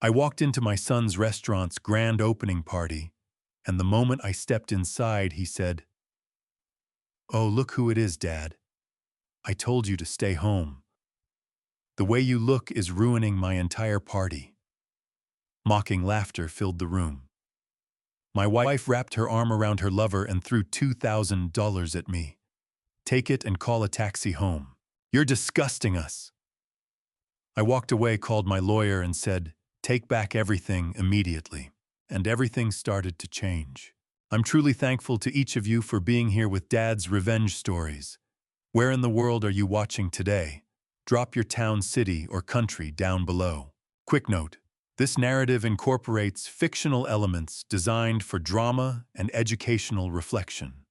I walked into my son's restaurant's grand opening party, and the moment I stepped inside, he said, "Oh, look who it is, Dad. I told you to stay home. The way you look is ruining my entire party." Mocking laughter filled the room. My wife wrapped her arm around her lover and threw $2,000 at me. "Take it and call a taxi home. You're disgusting us." I walked away, called my lawyer, and said, "Take back everything immediately." And everything started to change. I'm truly thankful to each of you for being here with Dad's Revenge Stories. Where in the world are you watching today? Drop your town, city, or country down below. Quick note: this narrative incorporates fictional elements designed for drama and educational reflection.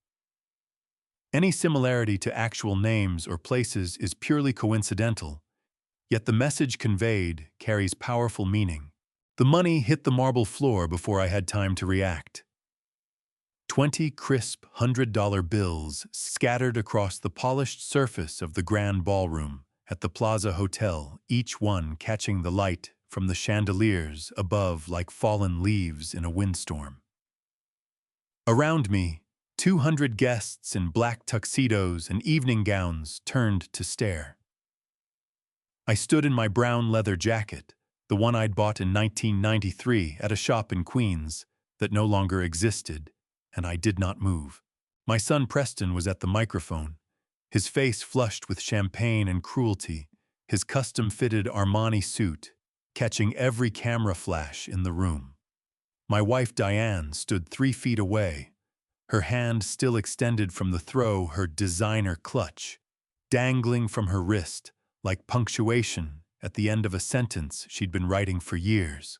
Any similarity to actual names or places is purely coincidental, yet the message conveyed carries powerful meaning. The money hit the marble floor before I had time to react. 20 crisp $100 bills scattered across the polished surface of the grand ballroom at the Plaza Hotel, each one catching the light from the chandeliers above like fallen leaves in a windstorm. Around me, 200 guests in black tuxedos and evening gowns turned to stare. I stood in my brown leather jacket, the one I'd bought in 1993 at a shop in Queens that no longer existed, and I did not move. My son Preston was at the microphone, his face flushed with champagne and cruelty, his custom-fitted Armani suit catching every camera flash in the room. My wife Diane stood 3 feet away, her hand still extended from the throw, her designer clutch dangling from her wrist like punctuation at the end of a sentence she'd been writing for years.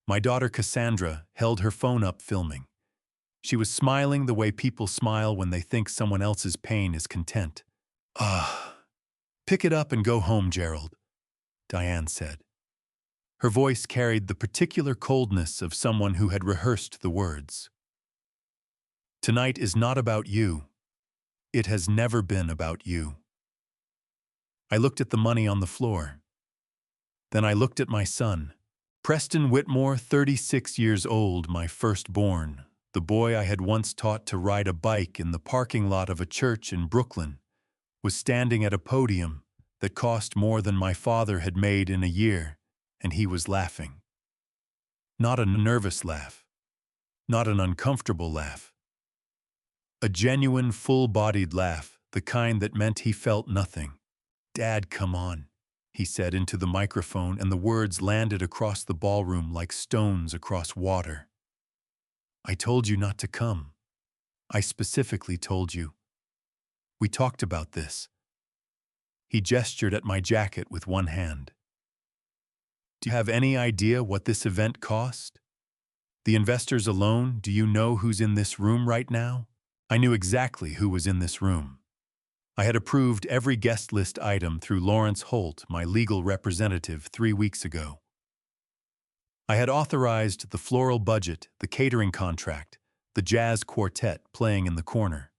My daughter Cassandra held her phone up filming. She was smiling the way people smile when they think someone else's pain is content. Pick it up and go home, Gerald," Diane said. Her voice carried the particular coldness of someone who had rehearsed the words. "Tonight is not about you. It has never been about you." I looked at the money on the floor. Then I looked at my son, Preston Whitmore, 36 years old, my firstborn, the boy I had once taught to ride a bike in the parking lot of a church in Brooklyn, was standing at a podium that cost more than my father had made in a year, and he was laughing. Not a nervous laugh, not an uncomfortable laugh. A genuine, full-bodied laugh, the kind that meant he felt nothing. "Dad, come on," he said into the microphone, and the words landed across the ballroom like stones across water. "I told you not to come. I specifically told you. We talked about this." He gestured at my jacket with one hand. "Do you have any idea what this event cost? The investors alone, do you know who's in this room right now?" I knew exactly who was in this room. I had approved every guest list item through Lawrence Holt, my legal representative, 3 weeks ago. I had authorized the floral budget, the catering contract, the jazz quartet playing in the corner.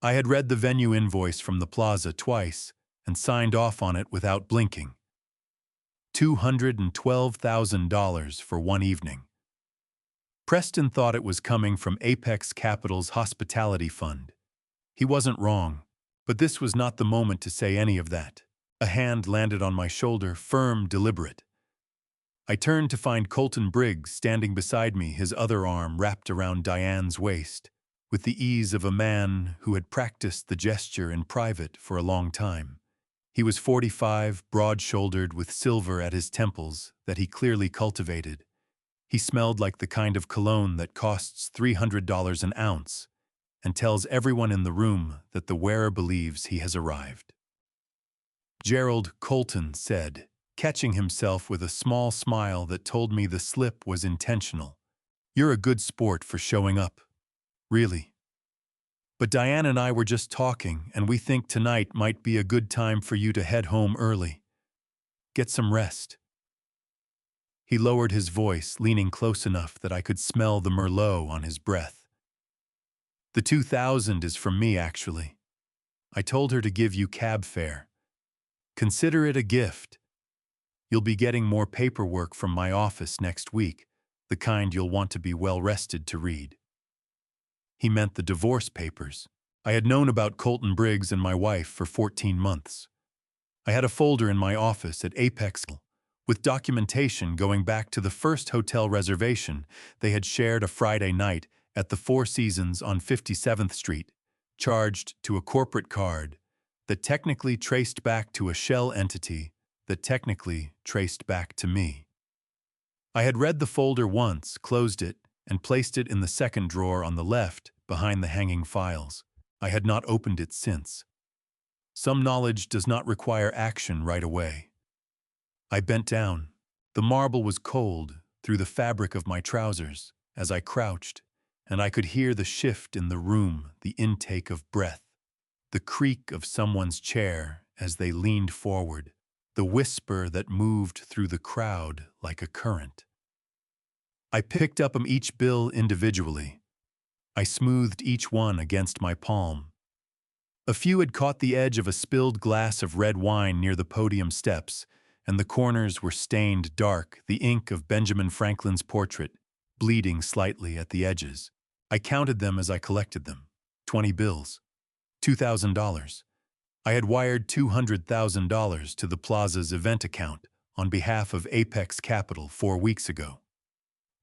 I had read the venue invoice from the plaza twice and signed off on it without blinking. $212,000 for one evening. Preston thought it was coming from Apex Capital's hospitality fund. He wasn't wrong. But this was not the moment to say any of that. A hand landed on my shoulder, firm, deliberate. I turned to find Colton Briggs standing beside me, his other arm wrapped around Diane's waist, with the ease of a man who had practiced the gesture in private for a long time. He was 45, broad-shouldered, with silver at his temples that he clearly cultivated. He smelled like the kind of cologne that costs $300 an ounce, and tells everyone in the room that the wearer believes he has arrived. "Gerald," Colton said, catching himself with a small smile that told me the slip was intentional. "You're a good sport for showing up. Really. But Diane and I were just talking, and we think tonight might be a good time for you to head home early. Get some rest." He lowered his voice, leaning close enough that I could smell the Merlot on his breath. "The 2,000 is from me, actually. I told her to give you cab fare. Consider it a gift. You'll be getting more paperwork from my office next week, the kind you'll want to be well rested to read. He meant the divorce papers. I had known about Colton Briggs and my wife for 14 months. I had a folder in my office at Apex with documentation going back to the first hotel reservation they had shared a Friday night at the Four Seasons on 57th Street, charged to a corporate card that technically traced back to a shell entity that technically traced back to me. I had read the folder once, closed it, and placed it in the second drawer on the left behind the hanging files. I had not opened it since. Some knowledge does not require action right away. I bent down. The marble was cold through the fabric of my trousers as I crouched, and I could hear the shift in the room, the intake of breath, the creak of someone's chair as they leaned forward, the whisper that moved through the crowd like a current. I picked up each bill individually. I smoothed each one against my palm. A few had caught the edge of a spilled glass of red wine near the podium steps, and the corners were stained dark, the ink of Benjamin Franklin's portrait, bleeding slightly at the edges. I counted them as I collected them. 20 bills. $2,000. I had wired $200,000 to the Plaza's event account on behalf of Apex Capital 4 weeks ago.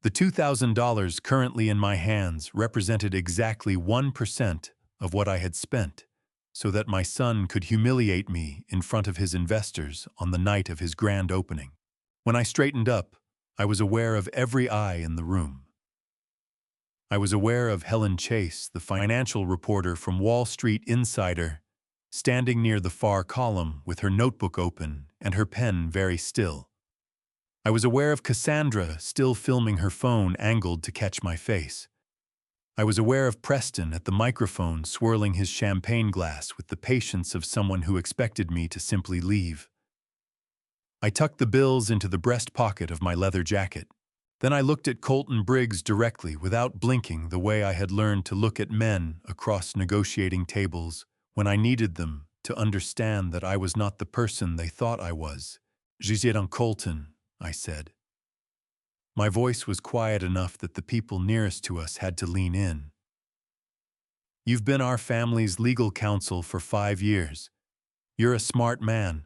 The $2,000 currently in my hands represented exactly 1% of what I had spent, so that my son could humiliate me in front of his investors on the night of his grand opening. When I straightened up, I was aware of every eye in the room. I was aware of Helen Chase, the financial reporter from Wall Street Insider, standing near the far column with her notebook open and her pen very still. I was aware of Cassandra still filming her phone angled to catch my face. I was aware of Preston at the microphone swirling his champagne glass with the patience of someone who expected me to simply leave. I tucked the bills into the breast pocket of my leather jacket. Then I looked at Colton Briggs directly without blinking, the way I had learned to look at men across negotiating tables when I needed them to understand that I was not the person they thought I was. "J'étais Colton," I said. My voice was quiet enough that the people nearest to us had to lean in. "You've been our family's legal counsel for 5 years. You're a smart man,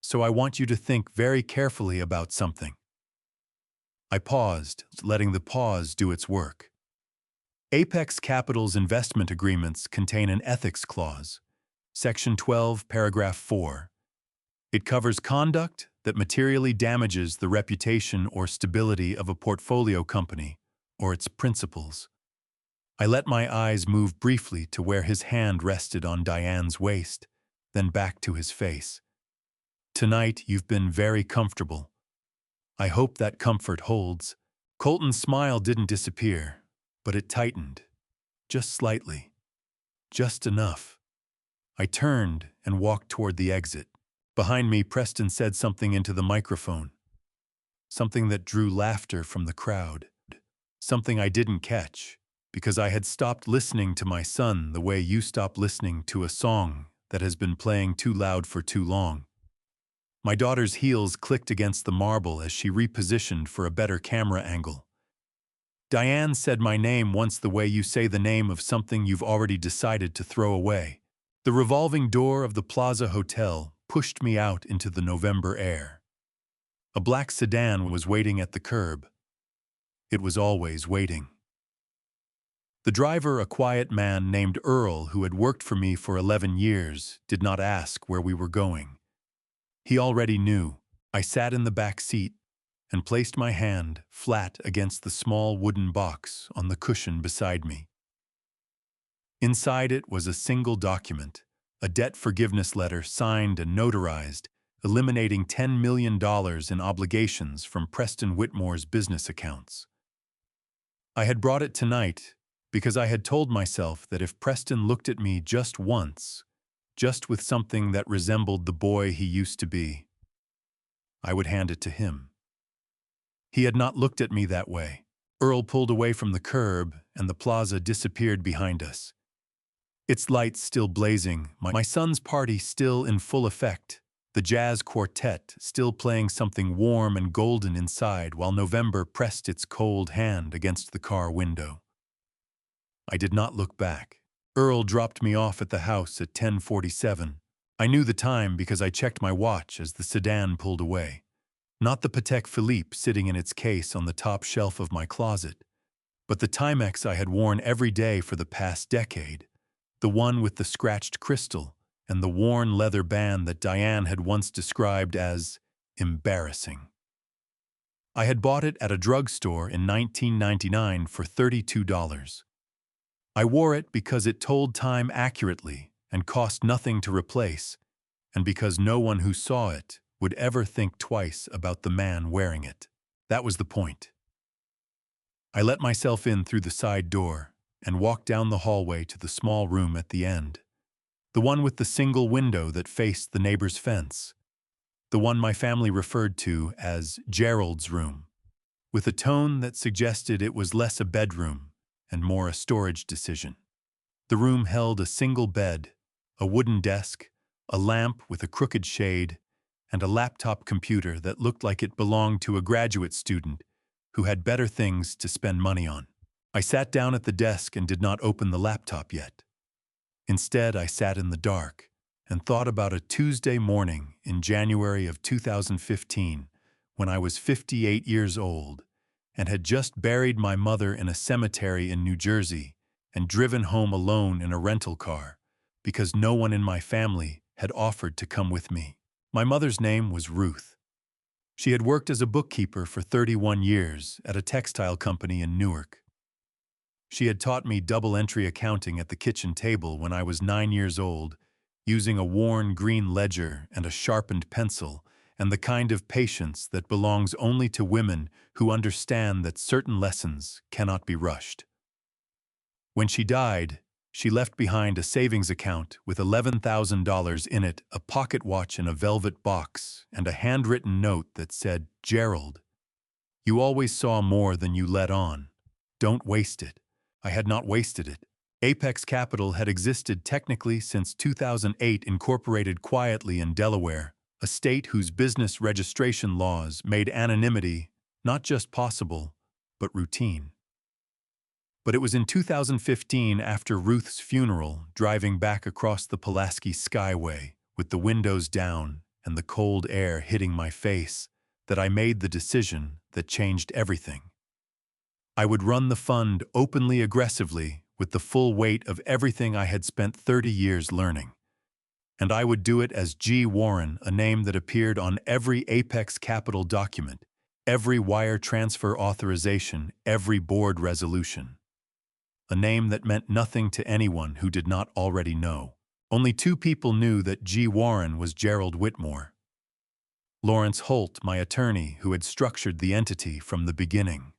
so I want you to think very carefully about something." I paused, letting the pause do its work. Apex Capital's investment agreements contain an ethics clause, Section 12, Paragraph 4. It covers conduct that materially damages the reputation or stability of a portfolio company or its principals. I let my eyes move briefly to where his hand rested on Diane's waist, then back to his face. "Tonight you've been very comfortable. I hope that comfort holds." Colton's smile didn't disappear, but it tightened. Just slightly. Just enough. I turned and walked toward the exit. Behind me, Preston said something into the microphone. Something that drew laughter from the crowd. Something I didn't catch, because I had stopped listening to my son the way you stop listening to a song that has been playing too loud for too long. My daughter's heels clicked against the marble as she repositioned for a better camera angle. "Diane said my name once the way you say the name of something you've already decided to throw away." The revolving door of the Plaza Hotel pushed me out into the November air. A black sedan was waiting at the curb. It was always waiting. The driver, a quiet man named Earl who had worked for me for 11 years, did not ask where we were going. He already knew. I sat in the back seat and placed my hand flat against the small wooden box on the cushion beside me. Inside it was a single document, a debt forgiveness letter signed and notarized, eliminating $10 million in obligations from Preston Whitmore's business accounts. I had brought it tonight because I had told myself that if Preston looked at me just once, just with something that resembled the boy he used to be, I would hand it to him. He had not looked at me that way. Earl pulled away from the curb, and the plaza disappeared behind us. Its lights still blazing, my son's party still in full effect, the jazz quartet still playing something warm and golden inside while November pressed its cold hand against the car window. I did not look back. Earl dropped me off at the house at 10:47. I knew the time because I checked my watch as the sedan pulled away. Not the Patek Philippe sitting in its case on the top shelf of my closet, but the Timex I had worn every day for the past decade, the one with the scratched crystal and the worn leather band that Diane had once described as embarrassing. I had bought it at a drugstore in 1999 for $32. I wore it because it told time accurately and cost nothing to replace, and because no one who saw it would ever think twice about the man wearing it. That was the point. I let myself in through the side door and walked down the hallway to the small room at the end, the one with the single window that faced the neighbor's fence, the one my family referred to as Gerald's room, with a tone that suggested it was less a bedroom and more a storage decision. The room held a single bed, a wooden desk, a lamp with a crooked shade, and a laptop computer that looked like it belonged to a graduate student who had better things to spend money on. I sat down at the desk and did not open the laptop yet. Instead, I sat in the dark and thought about a Tuesday morning in January of 2015 when I was 58 years old and had just buried my mother in a cemetery in New Jersey and driven home alone in a rental car because no one in my family had offered to come with me. My mother's name was Ruth. She had worked as a bookkeeper for 31 years at a textile company in Newark. She had taught me double-entry accounting at the kitchen table when I was 9 years old, using a worn green ledger and a sharpened pencil, and the kind of patience that belongs only to women who understand that certain lessons cannot be rushed. When she died, she left behind a savings account with $11,000 in it, a pocket watch in a velvet box, and a handwritten note that said, "Gerald, you always saw more than you let on. Don't waste it." I had not wasted it. Apex Capital had existed technically since 2008, incorporated quietly in Delaware, a state whose business registration laws made anonymity not just possible, but routine. But it was in 2015, after Ruth's funeral, driving back across the Pulaski Skyway, with the windows down and the cold air hitting my face, that I made the decision that changed everything. I would run the fund openly, aggressively, with the full weight of everything I had spent 30 years learning. And I would do it as G. Warren, a name that appeared on every Apex Capital document, every wire transfer authorization, every board resolution. A name that meant nothing to anyone who did not already know. Only two people knew that G. Warren was Gerald Whitmore. Lawrence Holt, my attorney, who had structured the entity from the beginning,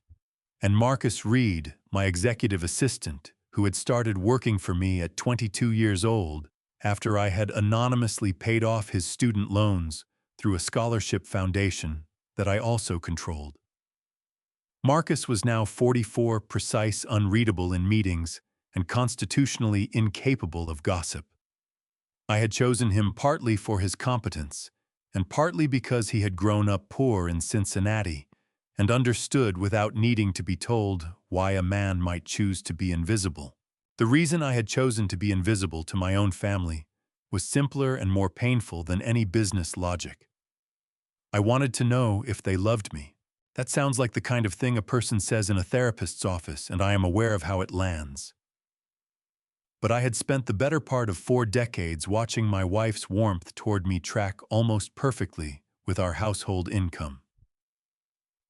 and Marcus Reed, my executive assistant, who had started working for me at 22 years old after I had anonymously paid off his student loans through a scholarship foundation that I also controlled. Marcus was now 44, precise, unreadable in meetings, and constitutionally incapable of gossip. I had chosen him partly for his competence, and partly because he had grown up poor in Cincinnati and understood without needing to be told why a man might choose to be invisible. The reason I had chosen to be invisible to my own family was simpler and more painful than any business logic. I wanted to know if they loved me. That sounds like the kind of thing a person says in a therapist's office, and I am aware of how it lands. But I had spent the better part of 4 decades watching my wife's warmth toward me track almost perfectly with our household income.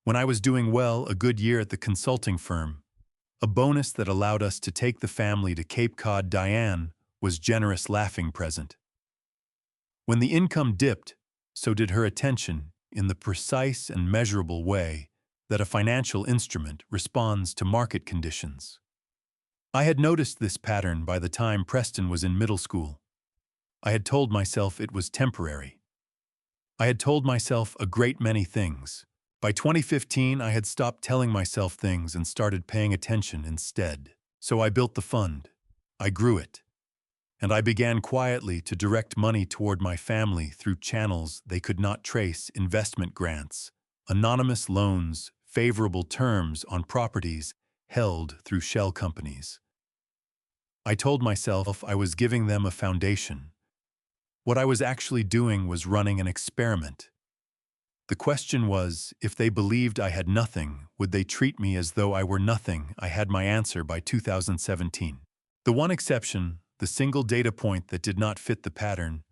When I was doing well, a good year at the consulting firm, a bonus that allowed us to take the family to Cape Cod, Diane was generous laughing present. When the income dipped, so did her attention, in the precise and measurable way that a financial instrument responds to market conditions. I had noticed this pattern by the time Preston was in middle school. I had told myself it was temporary. I had told myself a great many things. By 2015, I had stopped telling myself things and started paying attention instead. So I built the fund. I grew it. and I began quietly to direct money toward my family through channels they could not trace: investment grants, anonymous loans, favorable terms on properties held through shell companies. I told myself I was giving them a foundation. What I was actually doing was running an experiment. The question was, if they believed I had nothing, would they treat me as though I were nothing? I had my answer by 2017. The one exception, the single data point that did not fit the pattern,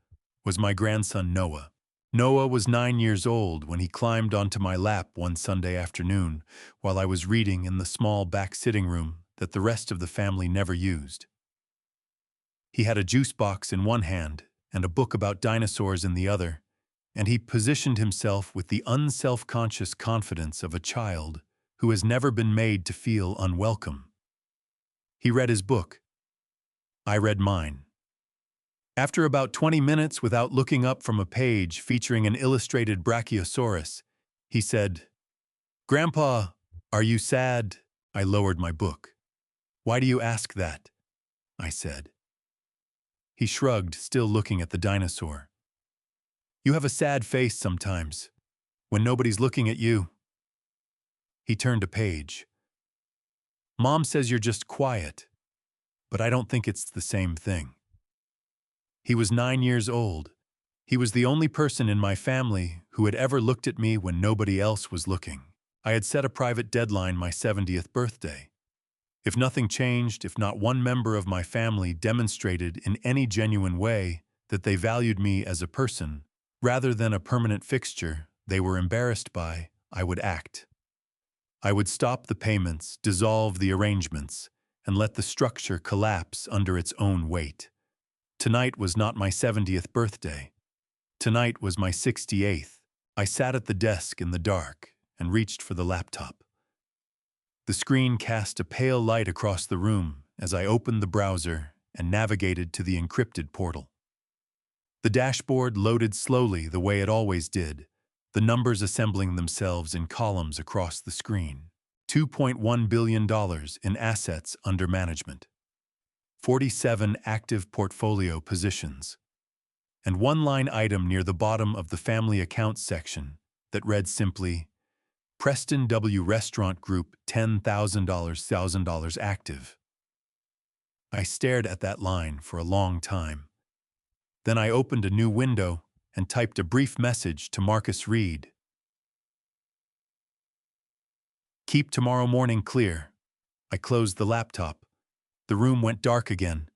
was my grandson Noah. Noah was 9 years old when he climbed onto my lap one Sunday afternoon while I was reading in the small back sitting room that the rest of the family never used. He had a juice box in one hand and a book about dinosaurs in the other, and he positioned himself with the unself-conscious confidence of a child who has never been made to feel unwelcome. He read his book. I read mine. After about 20 minutes without looking up from a page featuring an illustrated brachiosaurus, he said, "Grandpa, are you sad?" I lowered my book. "Why do you ask that?" I said. He shrugged, still looking at the dinosaur. "You have a sad face sometimes, when nobody's looking at you." He turned a page. "Mom says you're just quiet, but I don't think it's the same thing." He was 9 years old. He was the only person in my family who had ever looked at me when nobody else was looking. I had set a private deadline: my 70th birthday. If nothing changed, if not one member of my family demonstrated in any genuine way that they valued me as a person, rather than a permanent fixture they were embarrassed by, I would act. I would stop the payments, dissolve the arrangements, and let the structure collapse under its own weight. Tonight was not my 70th birthday. Tonight was my 68th. I sat at the desk in the dark and reached for the laptop. The screen cast a pale light across the room as I opened the browser and navigated to the encrypted portal. The dashboard loaded slowly the way it always did, the numbers assembling themselves in columns across the screen. $2.1 billion in assets under management. 47 active portfolio positions. And one line item near the bottom of the family accounts section that read simply, Preston W. Restaurant Group, $10,000 active. I stared at that line for a long time. Then I opened a new window and typed a brief message to Marcus Reed. "Keep tomorrow morning clear." I closed the laptop. The room went dark again.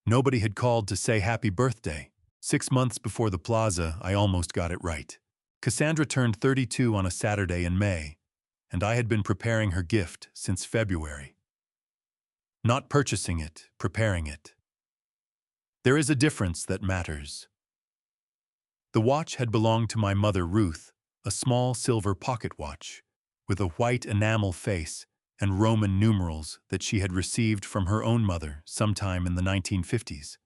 Nobody had called to say happy birthday. 6 months before the plaza, I almost got it right. Cassandra turned 32 on a Saturday in May, and I had been preparing her gift since February. Not purchasing it, preparing it. There is a difference that matters. The watch had belonged to my mother Ruth, a small silver pocket watch, with a white enamel face and Roman numerals that she had received from her own mother sometime in the 1950s.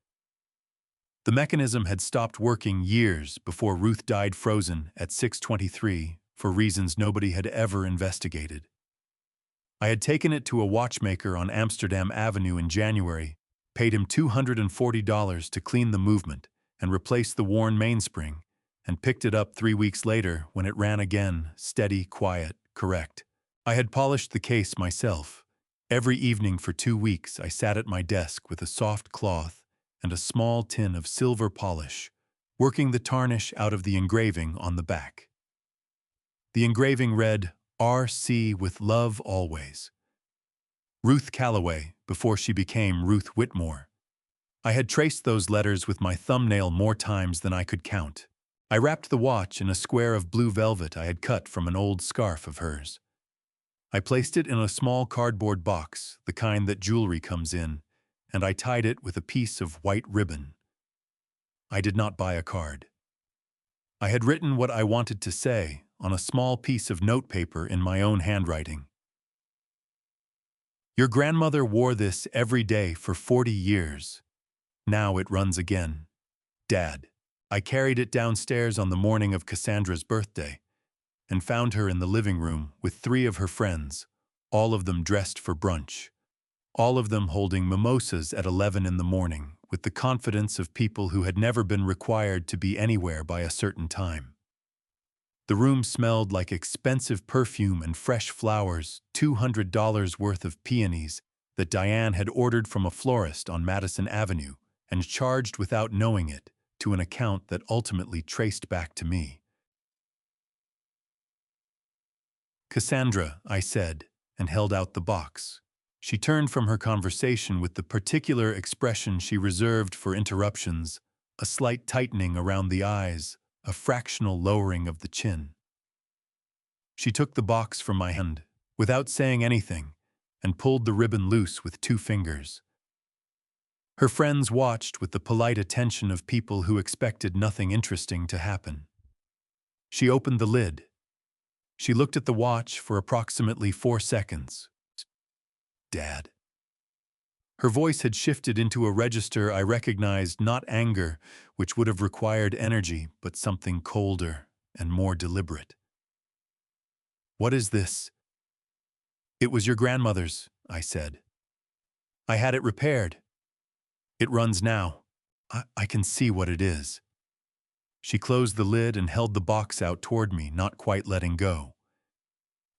The mechanism had stopped working years before Ruth died frozen at 6:23 for reasons nobody had ever investigated. I had taken it to a watchmaker on Amsterdam Avenue in January, paid him $240 to clean the movement and replace the worn mainspring, and picked it up 3 weeks later when it ran again, steady, quiet, correct. I had polished the case myself. Every evening for 2 weeks I sat at my desk with a soft cloth and a small tin of silver polish, working the tarnish out of the engraving on the back. The engraving read, R.C. with love always. Ruth Calloway, before she became Ruth Whitmore. I had traced those letters with my thumbnail more times than I could count. I wrapped the watch in a square of blue velvet I had cut from an old scarf of hers. I placed it in a small cardboard box, the kind that jewelry comes in, and I tied it with a piece of white ribbon. I did not buy a card. I had written what I wanted to say on a small piece of notepaper in my own handwriting. Your grandmother wore this every day for 40 years. Now it runs again. Dad. I carried it downstairs on the morning of Cassandra's birthday and found her in the living room with 3 of her friends, all of them dressed for brunch, all of them holding mimosas at 11 in the morning, with the confidence of people who had never been required to be anywhere by a certain time. The room smelled like expensive perfume and fresh flowers, $200 worth of peonies that Diane had ordered from a florist on Madison Avenue and charged without knowing it to an account that ultimately traced back to me. "Cassandra," I said, and held out the box. She turned from her conversation with the particular expression she reserved for interruptions, a slight tightening around the eyes, a fractional lowering of the chin. She took the box from my hand, without saying anything, and pulled the ribbon loose with 2 fingers. Her friends watched with the polite attention of people who expected nothing interesting to happen. She opened the lid. She looked at the watch for approximately 4 seconds. "Dad." Her voice had shifted into a register I recognized, not anger, which would have required energy, but something colder and more deliberate. "What is this?" "It was your grandmother's," I said. "I had it repaired. It runs now. I can see what it is." She closed the lid and held the box out toward me, not quite letting go.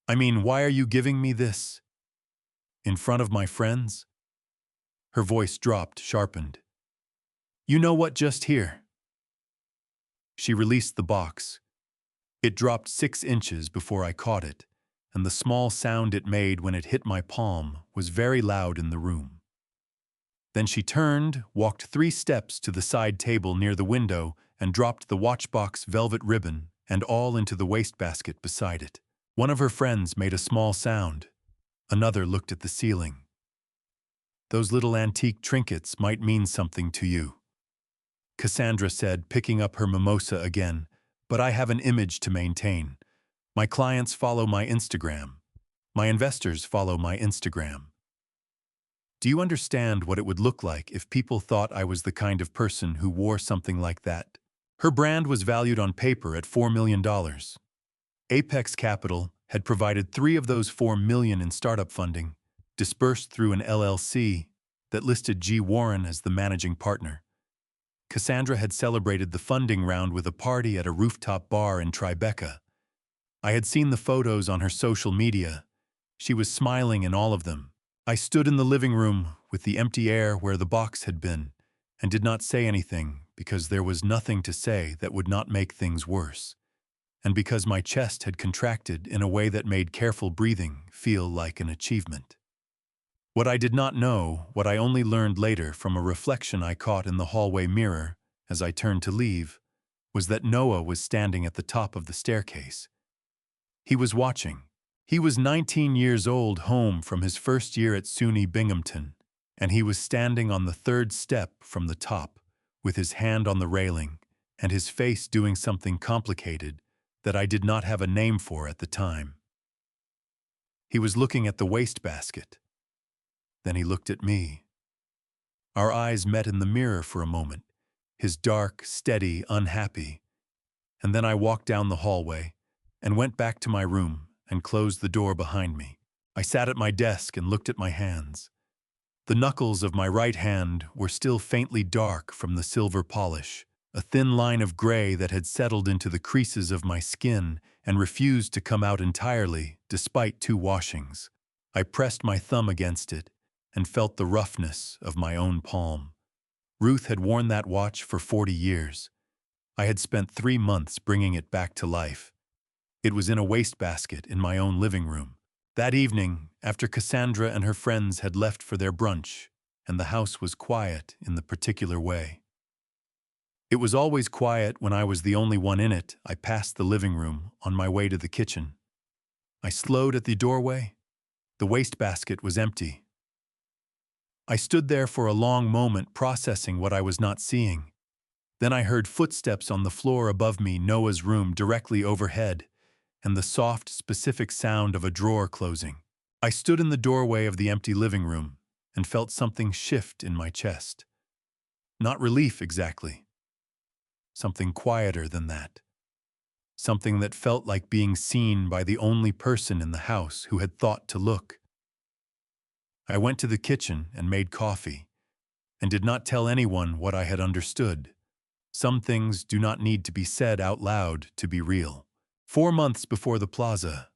"I mean, why are you giving me this? In front of my friends?" Her voice dropped, sharpened. "You know what, just here." She released the box. It dropped 6 inches before I caught it, and the small sound it made when it hit my palm was very loud in the room. Then she turned, walked 3 steps to the side table near the window, and dropped the watchbox velvet ribbon and all into the wastebasket beside it. One of her friends made a small sound. Another looked at the ceiling. "Those little antique trinkets might mean something to you," Cassandra said, picking up her mimosa again, "but I have an image to maintain. My clients follow my Instagram. My investors follow my Instagram. Do you understand what it would look like if people thought I was the kind of person who wore something like that?" Her brand was valued on paper at $4 million. Apex Capital had provided 3 of those $4 million in startup funding, dispersed through an LLC that listed G. Warren as the managing partner. Cassandra had celebrated the funding round with a party at a rooftop bar in Tribeca. I had seen the photos on her social media. She was smiling in all of them. I stood in the living room with the empty air where the box had been and did not say anything because there was nothing to say that would not make things worse, and because my chest had contracted in a way that made careful breathing feel like an achievement. What I did not know, what I only learned later from a reflection I caught in the hallway mirror as I turned to leave, was that Noah was standing at the top of the staircase. He was watching. He was 19 years old, home from his first year at SUNY Binghamton, and he was standing on the 3rd step from the top, with his hand on the railing, and his face doing something complicated that I did not have a name for at the time. He was looking at the wastebasket. Then he looked at me. Our eyes met in the mirror for a moment, his dark, steady, unhappy. And then I walked down the hallway and went back to my room and closed the door behind me. I sat at my desk and looked at my hands. The knuckles of my right hand were still faintly dark from the silver polish, a thin line of gray that had settled into the creases of my skin and refused to come out entirely, despite 2 washings. I pressed my thumb against it and felt the roughness of my own palm. Ruth had worn that watch for 40 years. I had spent 3 months bringing it back to life. It was in a wastebasket in my own living room. That evening, after Cassandra and her friends had left for their brunch, and the house was quiet in the particular way. It was always quiet when I was the only one in it. I passed the living room on my way to the kitchen. I slowed at the doorway. The wastebasket was empty. I stood there for a long moment, processing what I was not seeing. Then I heard footsteps on the floor above me, Noah's room directly overhead, and the soft, specific sound of a drawer closing. I stood in the doorway of the empty living room and felt something shift in my chest. Not relief exactly. Something quieter than that. Something that felt like being seen by the only person in the house who had thought to look. I went to the kitchen and made coffee. and did not tell anyone what I had understood. Some things do not need to be said out loud to be real. 4 months before the plaza,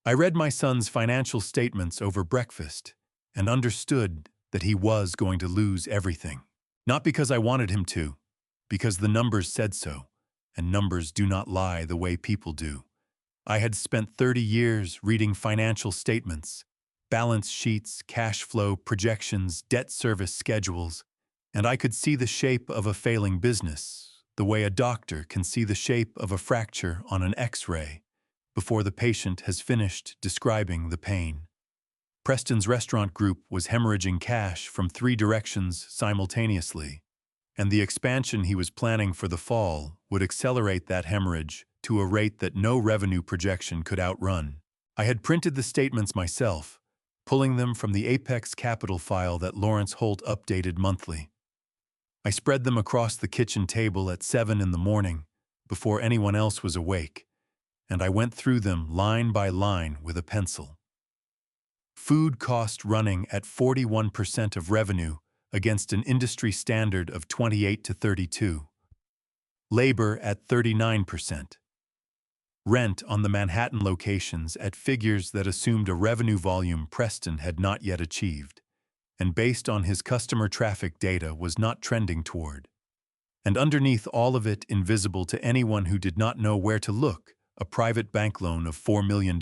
I read my son's financial statements over breakfast and understood that he was going to lose everything. Not because I wanted him to, because the numbers said so, and numbers do not lie the way people do. I had spent 30 years reading financial statements, balance sheets, cash flow projections, debt service schedules, and I could see the shape of a failing business, the way a doctor can see the shape of a fracture on an X-ray before the patient has finished describing the pain. Preston's restaurant group was hemorrhaging cash from 3 directions simultaneously, and the expansion he was planning for the fall would accelerate that hemorrhage to a rate that no revenue projection could outrun. I had printed the statements myself, pulling them from the Apex Capital file that Lawrence Holt updated monthly. I spread them across the kitchen table at 7 in the morning, before anyone else was awake, and I went through them line by line with a pencil. Food cost running at 41% of revenue against an industry standard of 28 to 32. Labor at 39%. Rent on the Manhattan locations at figures that assumed a revenue volume Preston had not yet achieved, and based on his customer traffic data was not trending toward. And underneath all of it, invisible to anyone who did not know where to look, a private bank loan of $4 million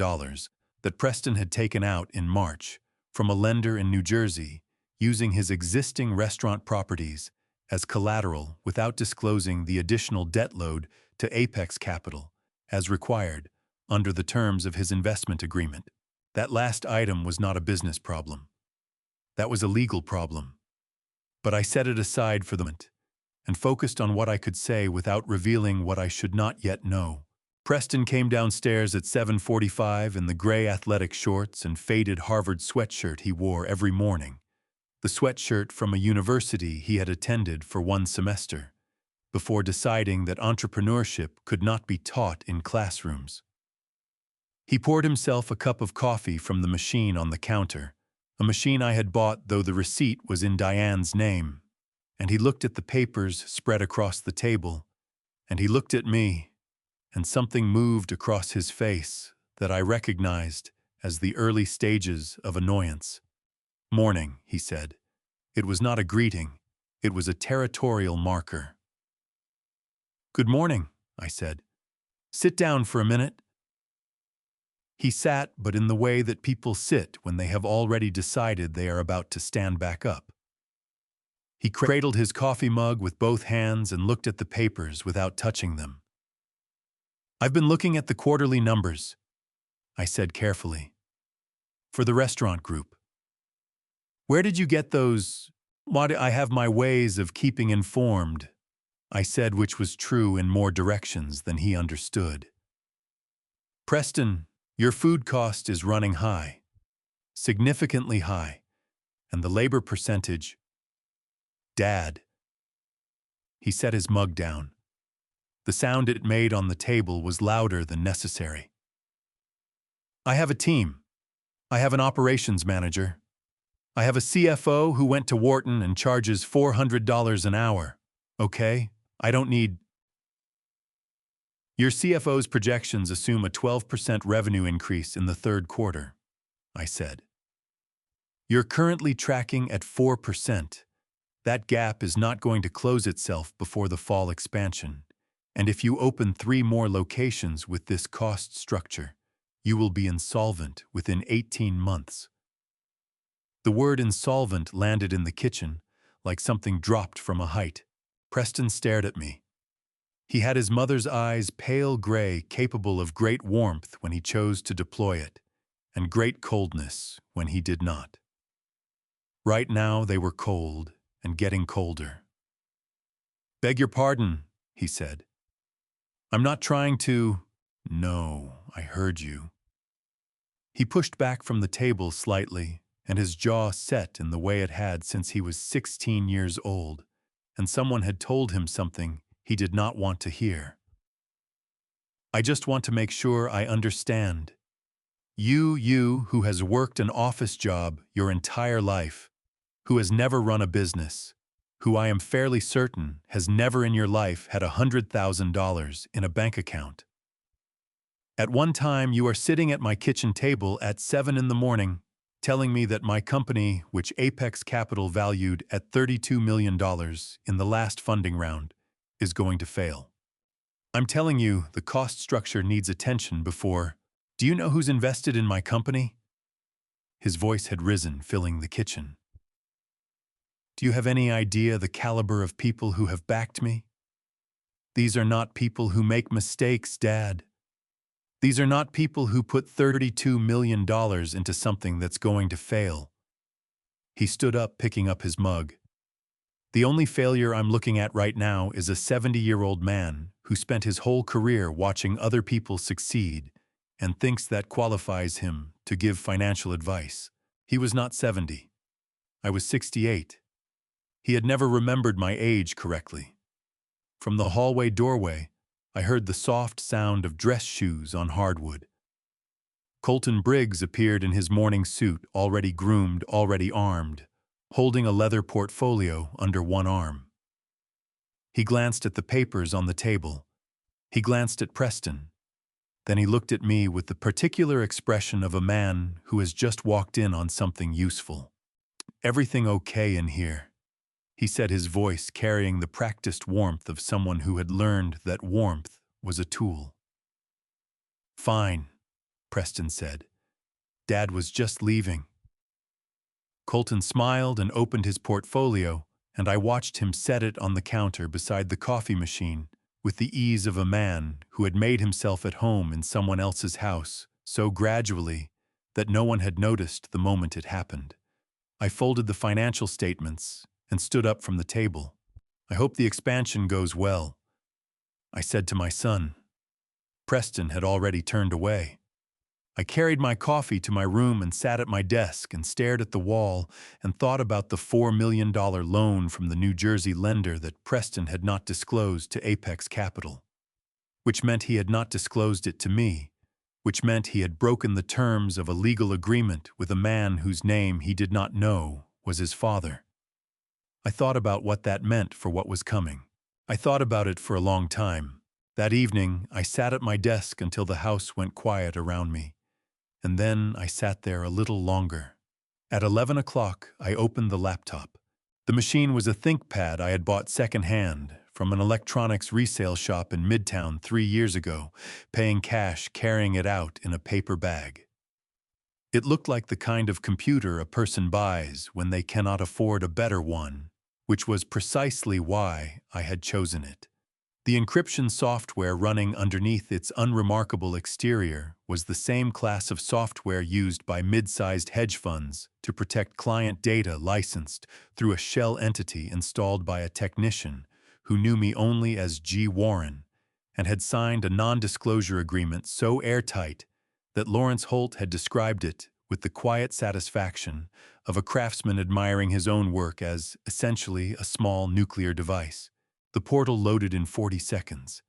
that Preston had taken out in March from a lender in New Jersey, using his existing restaurant properties as collateral without disclosing the additional debt load to Apex Capital, as required under the terms of his investment agreement. That last item was not a business problem. That was a legal problem. But I set it aside for the moment and focused on what I could say without revealing what I should not yet know. Preston came downstairs at 7:45 in the gray athletic shorts and faded Harvard sweatshirt he wore every morning, the sweatshirt from a university he had attended for 1 semester, before deciding that entrepreneurship could not be taught in classrooms. He poured himself a cup of coffee from the machine on the counter, a machine I had bought though the receipt was in Diane's name, and he looked at the papers spread across the table, and he looked at me, and something moved across his face that I recognized as the early stages of annoyance. "Morning," he said. It was not a greeting, it was a territorial marker. "Good morning," I said. "Sit down for a minute." He sat, but in the way that people sit when they have already decided they are about to stand back up. He cradled his coffee mug with both hands and looked at the papers without touching them. "I've been looking at the quarterly numbers," I said carefully, "for the restaurant group." "Where did you get those? I have my ways of keeping informed," I said, which was true in more directions than he understood. "Preston, your food cost is running high, significantly high, and the labor percentage—" "Dad." He set his mug down. The sound it made on the table was louder than necessary. "I have a team. I have an operations manager. I have a CFO who went to Wharton and charges $400 an hour. Okay? I don't need—" "Your CFO's projections assume a 12% revenue increase in the 3rd quarter," I said. "You're currently tracking at 4%. That gap is not going to close itself before the fall expansion. And if you open 3 more locations with this cost structure, you will be insolvent within 18 months. The word insolvent landed in the kitchen like something dropped from a height. Preston stared at me. He had his mother's eyes, pale gray, capable of great warmth when he chose to deploy it, and great coldness when he did not. Right now they were cold and getting colder. "Beg your pardon," he said. "I'm not trying to—" "No, I heard you." He pushed back from the table slightly, and his jaw set in the way it had since he was 16 years old, and someone had told him something he did not want to hear. "I just want to make sure I understand. You who has worked an office job your entire life, who has never run a business, who I am fairly certain has never in your life had $100,000 in a bank account. At one time, you are sitting at my kitchen table at 7 in the morning, telling me that my company, which Apex Capital valued at $32 million in the last funding round, is going to fail. I'm telling you the cost structure needs attention before. Do you know who's invested in my company? His voice had risen, filling the kitchen. Do you have any idea the caliber of people who have backed me? These are not people who make mistakes, Dad. These are not people who put $32 million into something that's going to fail. He stood up, picking up his mug. The only failure I'm looking at right now is a 70-year-old man who spent his whole career watching other people succeed and thinks that qualifies him to give financial advice. He was not 70. I was 68. He had never remembered my age correctly. From the hallway doorway, I heard the soft sound of dress shoes on hardwood. Colton Briggs appeared in his morning suit, already groomed, already armed, holding a leather portfolio under one arm. He glanced at the papers on the table. He glanced at Preston. Then he looked at me with the particular expression of a man who has just walked in on something useful. "Everything okay in here?" he said, his voice carrying the practiced warmth of someone who had learned that warmth was a tool. "Fine," Preston said. "Dad was just leaving." Colton smiled and opened his portfolio, and I watched him set it on the counter beside the coffee machine with the ease of a man who had made himself at home in someone else's house so gradually that no one had noticed the moment it happened. I folded the financial statements and stood up from the table. "I hope the expansion goes well," I said to my son. Preston had already turned away. I carried my coffee to my room and sat at my desk and stared at the wall and thought about the $4 million loan from the New Jersey lender that Preston had not disclosed to Apex Capital, which meant he had not disclosed it to me, which meant he had broken the terms of a legal agreement with a man whose name he did not know was his father. I thought about what that meant for what was coming. I thought about it for a long time. That evening, I sat at my desk until the house went quiet around me. And then I sat there a little longer. At 11 o'clock, I opened the laptop. The machine was a ThinkPad I had bought secondhand from an electronics resale shop in Midtown 3 years ago, paying cash, carrying it out in a paper bag. It looked like the kind of computer a person buys when they cannot afford a better one, which was precisely why I had chosen it. The encryption software running underneath its unremarkable exterior was the same class of software used by mid-sized hedge funds to protect client data licensed through a shell entity installed by a technician who knew me only as G. Warren and had signed a non-disclosure agreement so airtight that Lawrence Holt had described it with the quiet satisfaction of a craftsman admiring his own work as essentially a small nuclear device. The portal loaded in 40 seconds.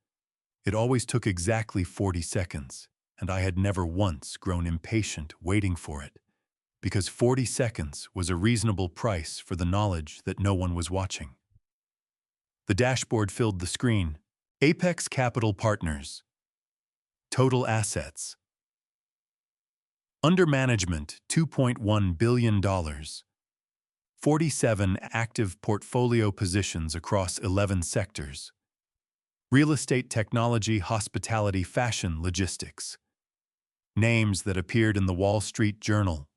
It always took exactly 40 seconds, and I had never once grown impatient waiting for it, because 40 seconds was a reasonable price for the knowledge that no one was watching. The dashboard filled the screen. Apex Capital Partners. Total assets. Under management, $2.1 billion. 47 active portfolio positions across 11 sectors. Real estate, technology, hospitality, fashion, logistics. Names that appeared in the Wall Street Journal.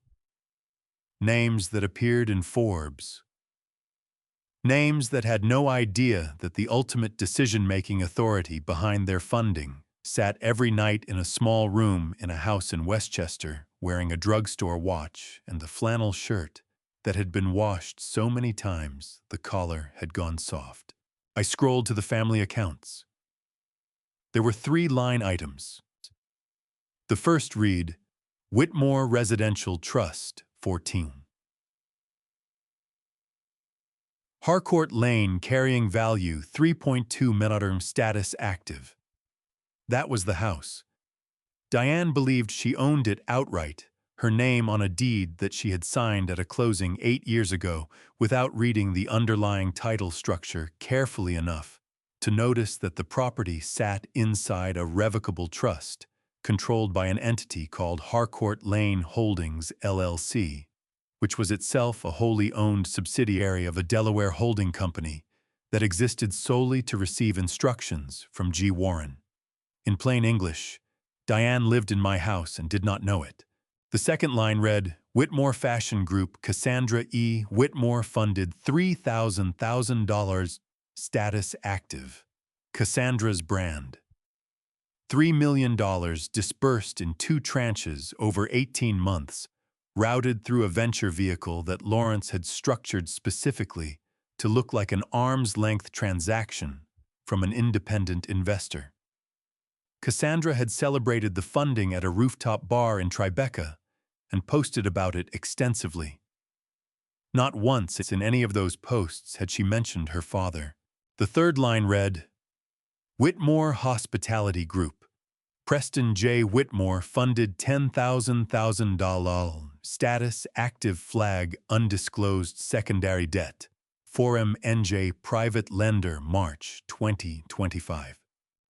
Names that appeared in Forbes. Names that had no idea that the ultimate decision-making authority behind their funding sat every night in a small room in a house in Westchester wearing a drugstore watch and a flannel shirt that had been washed so many times the collar had gone soft. I scrolled to the family accounts. There were 3 line items. The first read, Whitmore Residential Trust, 14. Harcourt Lane carrying value 3.2 million, status active. That was the house. Diane believed she owned it outright, her name on a deed that she had signed at a closing 8 years ago without reading the underlying title structure carefully enough to notice that the property sat inside a revocable trust controlled by an entity called Harcourt Lane Holdings, LLC, which was itself a wholly owned subsidiary of a Delaware holding company that existed solely to receive instructions from G. Warren. In plain English, Diane lived in my house and did not know it. The second line read, Whitmore Fashion Group, Cassandra E. Whitmore funded $3,000 status active. Cassandra's brand. $3 million dispersed in 2 tranches over 18 months, routed through a venture vehicle that Lawrence had structured specifically to look like an arm's-length transaction from an independent investor. Cassandra had celebrated the funding at a rooftop bar in Tribeca and posted about it extensively. Not once in any of those posts had she mentioned her father. The third line read, Whitmore Hospitality Group. Preston J. Whitmore funded $10,000 status active flag undisclosed secondary debt. 4M NJ Private Lender March 2025.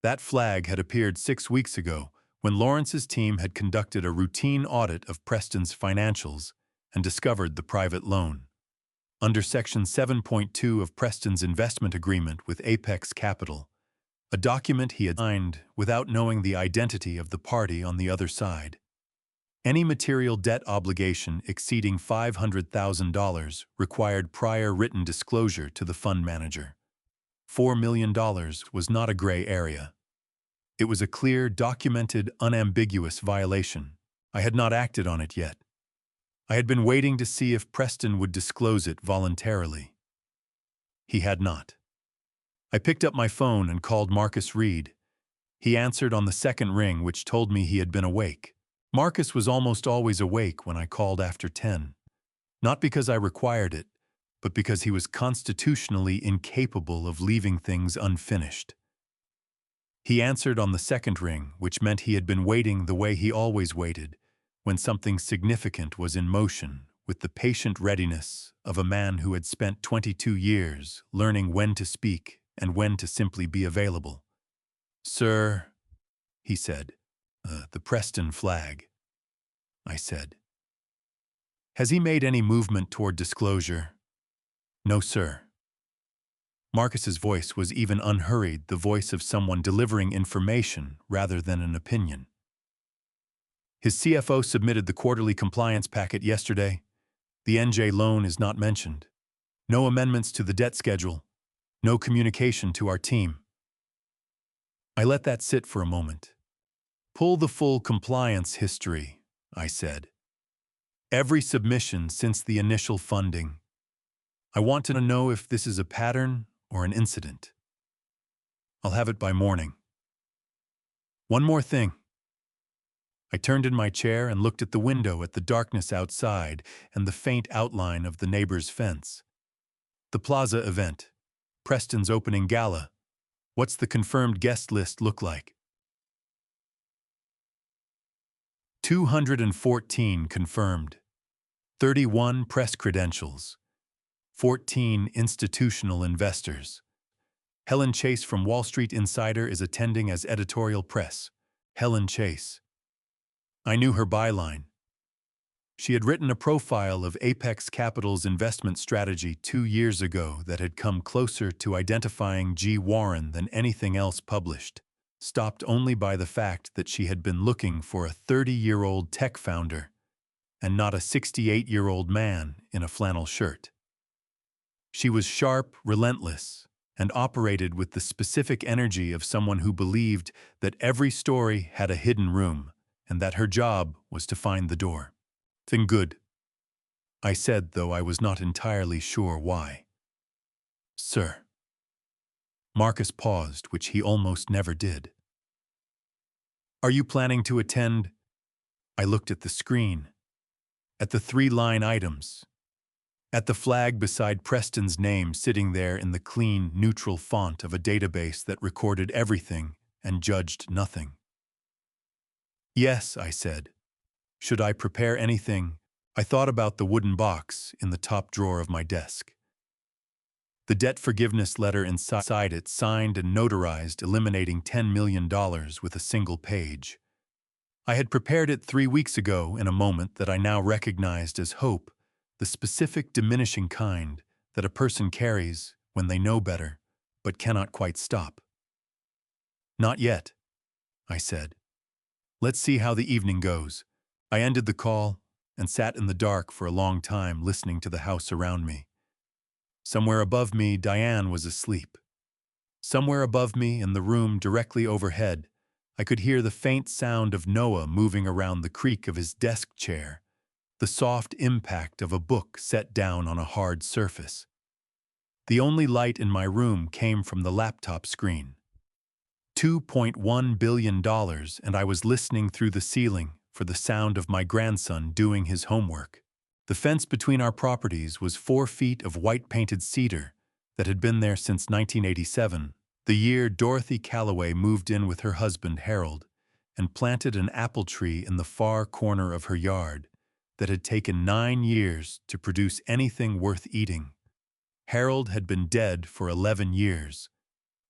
That flag had appeared 6 weeks ago when Lawrence's team had conducted a routine audit of Preston's financials and discovered the private loan. Under Section 7.2 of Preston's investment agreement with Apex Capital, a document he had signed without knowing the identity of the party on the other side. Any material debt obligation exceeding $500,000 required prior written disclosure to the fund manager. $4 million was not a gray area. It was a clear, documented, unambiguous violation. I had not acted on it yet. I had been waiting to see if Preston would disclose it voluntarily. He had not. I picked up my phone and called Marcus Reed. He answered on the second ring, which told me he had been awake. Marcus was almost always awake when I called after 10. Not because I required it, but because he was constitutionally incapable of leaving things unfinished. He answered on the second ring, which meant he had been waiting the way he always waited, when something significant was in motion, with the patient readiness of a man who had spent 22 years learning when to speak and when to simply be available. Sir, he said, the Preston flag. I said. Has he made any movement toward disclosure? No, sir. Marcus's voice was even unhurried, the voice of someone delivering information rather than an opinion. His CFO submitted the quarterly compliance packet yesterday. The NJ loan is not mentioned. No amendments to the debt schedule. No communication to our team. I let that sit for a moment. Pull the full compliance history, I said. Every submission since the initial funding. I want to know if this is a pattern or an incident. I'll have it by morning. One more thing. I turned in my chair and looked at the window at the darkness outside and the faint outline of the neighbor's fence. The plaza event. Preston's opening gala. What's the confirmed guest list look like? 214 confirmed. 31 press credentials. 14 institutional investors. Helen Chase from Wall Street Insider is attending as editorial press. Helen Chase. I knew her byline. She had written a profile of Apex Capital's investment strategy 2 years ago that had come closer to identifying G. Warren than anything else published, stopped only by the fact that she had been looking for a 30-year-old tech founder and not a 68-year-old man in a flannel shirt. She was sharp, relentless, and operated with the specific energy of someone who believed that every story had a hidden room and that her job was to find the door. Then good, I said, though I was not entirely sure why. Sir. Marcus paused, which he almost never did. Are you planning to attend? I looked at the screen, at the 3-line items, at the flag beside Preston's name sitting there in the clean, neutral font of a database that recorded everything and judged nothing. Yes, I said. Should I prepare anything? I thought about the wooden box in the top drawer of my desk. The debt forgiveness letter inside it, signed and notarized, eliminating $10 million with a single page. I had prepared it 3 weeks ago in a moment that I now recognized as hope, the specific diminishing kind that a person carries when they know better, but cannot quite stop. Not yet, I said. Let's see how the evening goes. I ended the call and sat in the dark for a long time, listening to the house around me. Somewhere above me, Diane was asleep. Somewhere above me, in the room directly overhead, I could hear the faint sound of Noah moving around the creak of his desk chair, the soft impact of a book set down on a hard surface. The only light in my room came from the laptop screen. $2.1 billion, and I was listening through the ceiling for the sound of my grandson doing his homework. The fence between our properties was 4 feet of white-painted cedar that had been there since 1987, the year Dorothy Calloway moved in with her husband Harold and planted an apple tree in the far corner of her yard that had taken 9 years to produce anything worth eating. Harold had been dead for 11 years.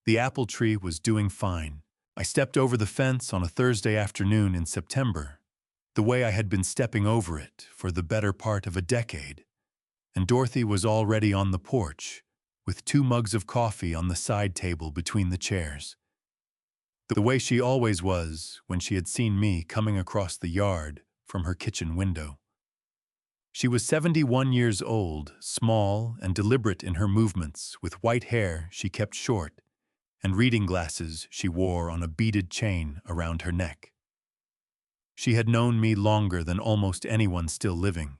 The apple tree was doing fine. I stepped over the fence on a Thursday afternoon in September, the way I had been stepping over it for the better part of a decade, and Dorothy was already on the porch, with 2 mugs of coffee on the side table between the chairs. The way she always was when she had seen me coming across the yard from her kitchen window. She was 71 years old, small and deliberate in her movements, with white hair she kept short, and reading glasses she wore on a beaded chain around her neck. She had known me longer than almost anyone still living,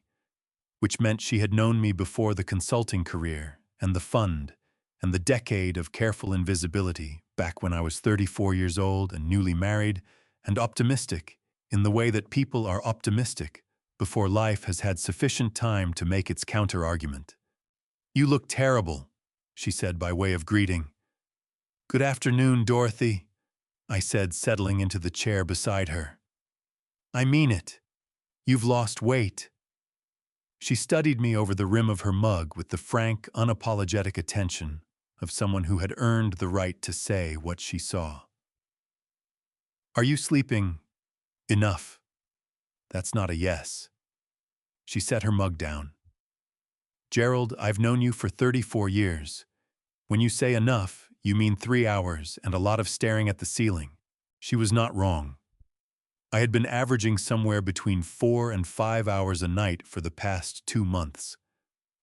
which meant she had known me before the consulting career and the fund and the decade of careful invisibility back when I was 34 years old and newly married and optimistic in the way that people are optimistic before life has had sufficient time to make its counter-argument. "You look terrible," she said by way of greeting. "Good afternoon, Dorothy," I said, settling into the chair beside her. "I mean it. You've lost weight." She studied me over the rim of her mug with the frank, unapologetic attention of someone who had earned the right to say what she saw. "Are you sleeping enough?" That's not a yes. She set her mug down. "Gerald, I've known you for 34 years. When you say enough, you mean 3 hours and a lot of staring at the ceiling." She was not wrong. I had been averaging somewhere between 4 and 5 hours a night for the past 2 months,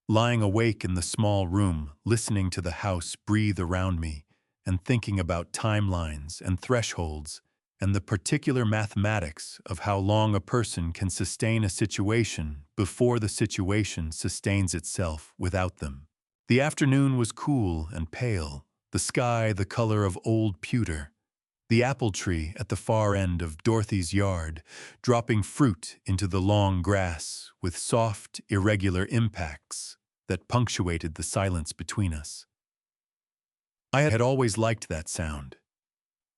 lying awake in the small room, listening to the house breathe around me and thinking about timelines and thresholds and the particular mathematics of how long a person can sustain a situation before the situation sustains itself without them. The afternoon was cool and pale, the sky the color of old pewter, the apple tree at the far end of Dorothy's yard, dropping fruit into the long grass with soft, irregular impacts that punctuated the silence between us. I had always liked that sound.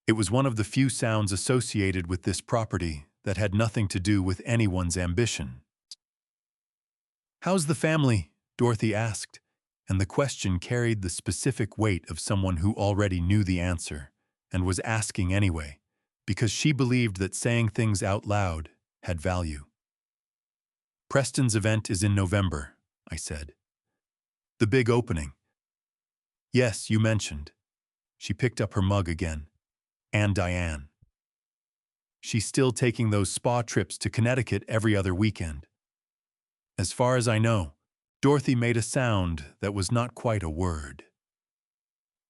It was one of the few sounds associated with this property that had nothing to do with anyone's ambition. "How's the family?" Dorothy asked, and the question carried the specific weight of someone who already knew the answer and was asking anyway, because she believed that saying things out loud had value. "Preston's event is in November," I said. "The big opening." "Yes, you mentioned." She picked up her mug again. "And Diane. She's still taking those spa trips to Connecticut every other weekend." As far as I know, Dorothy made a sound that was not quite a word.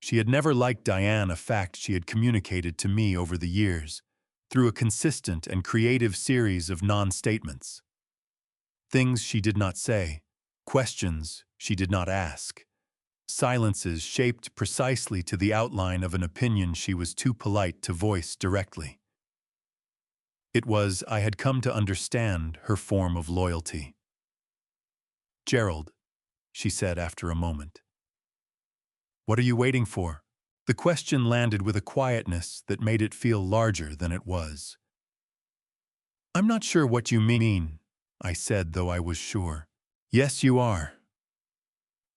She had never liked Diane, a fact she had communicated to me over the years, through a consistent and creative series of non-statements. Things she did not say, questions she did not ask, silences shaped precisely to the outline of an opinion she was too polite to voice directly. It was, I had come to understand, her form of loyalty. "Gerald," she said after a moment. "What are you waiting for?" The question landed with a quietness that made it feel larger than it was. I'm not sure what you mean, I said, though I was sure. Yes, you are.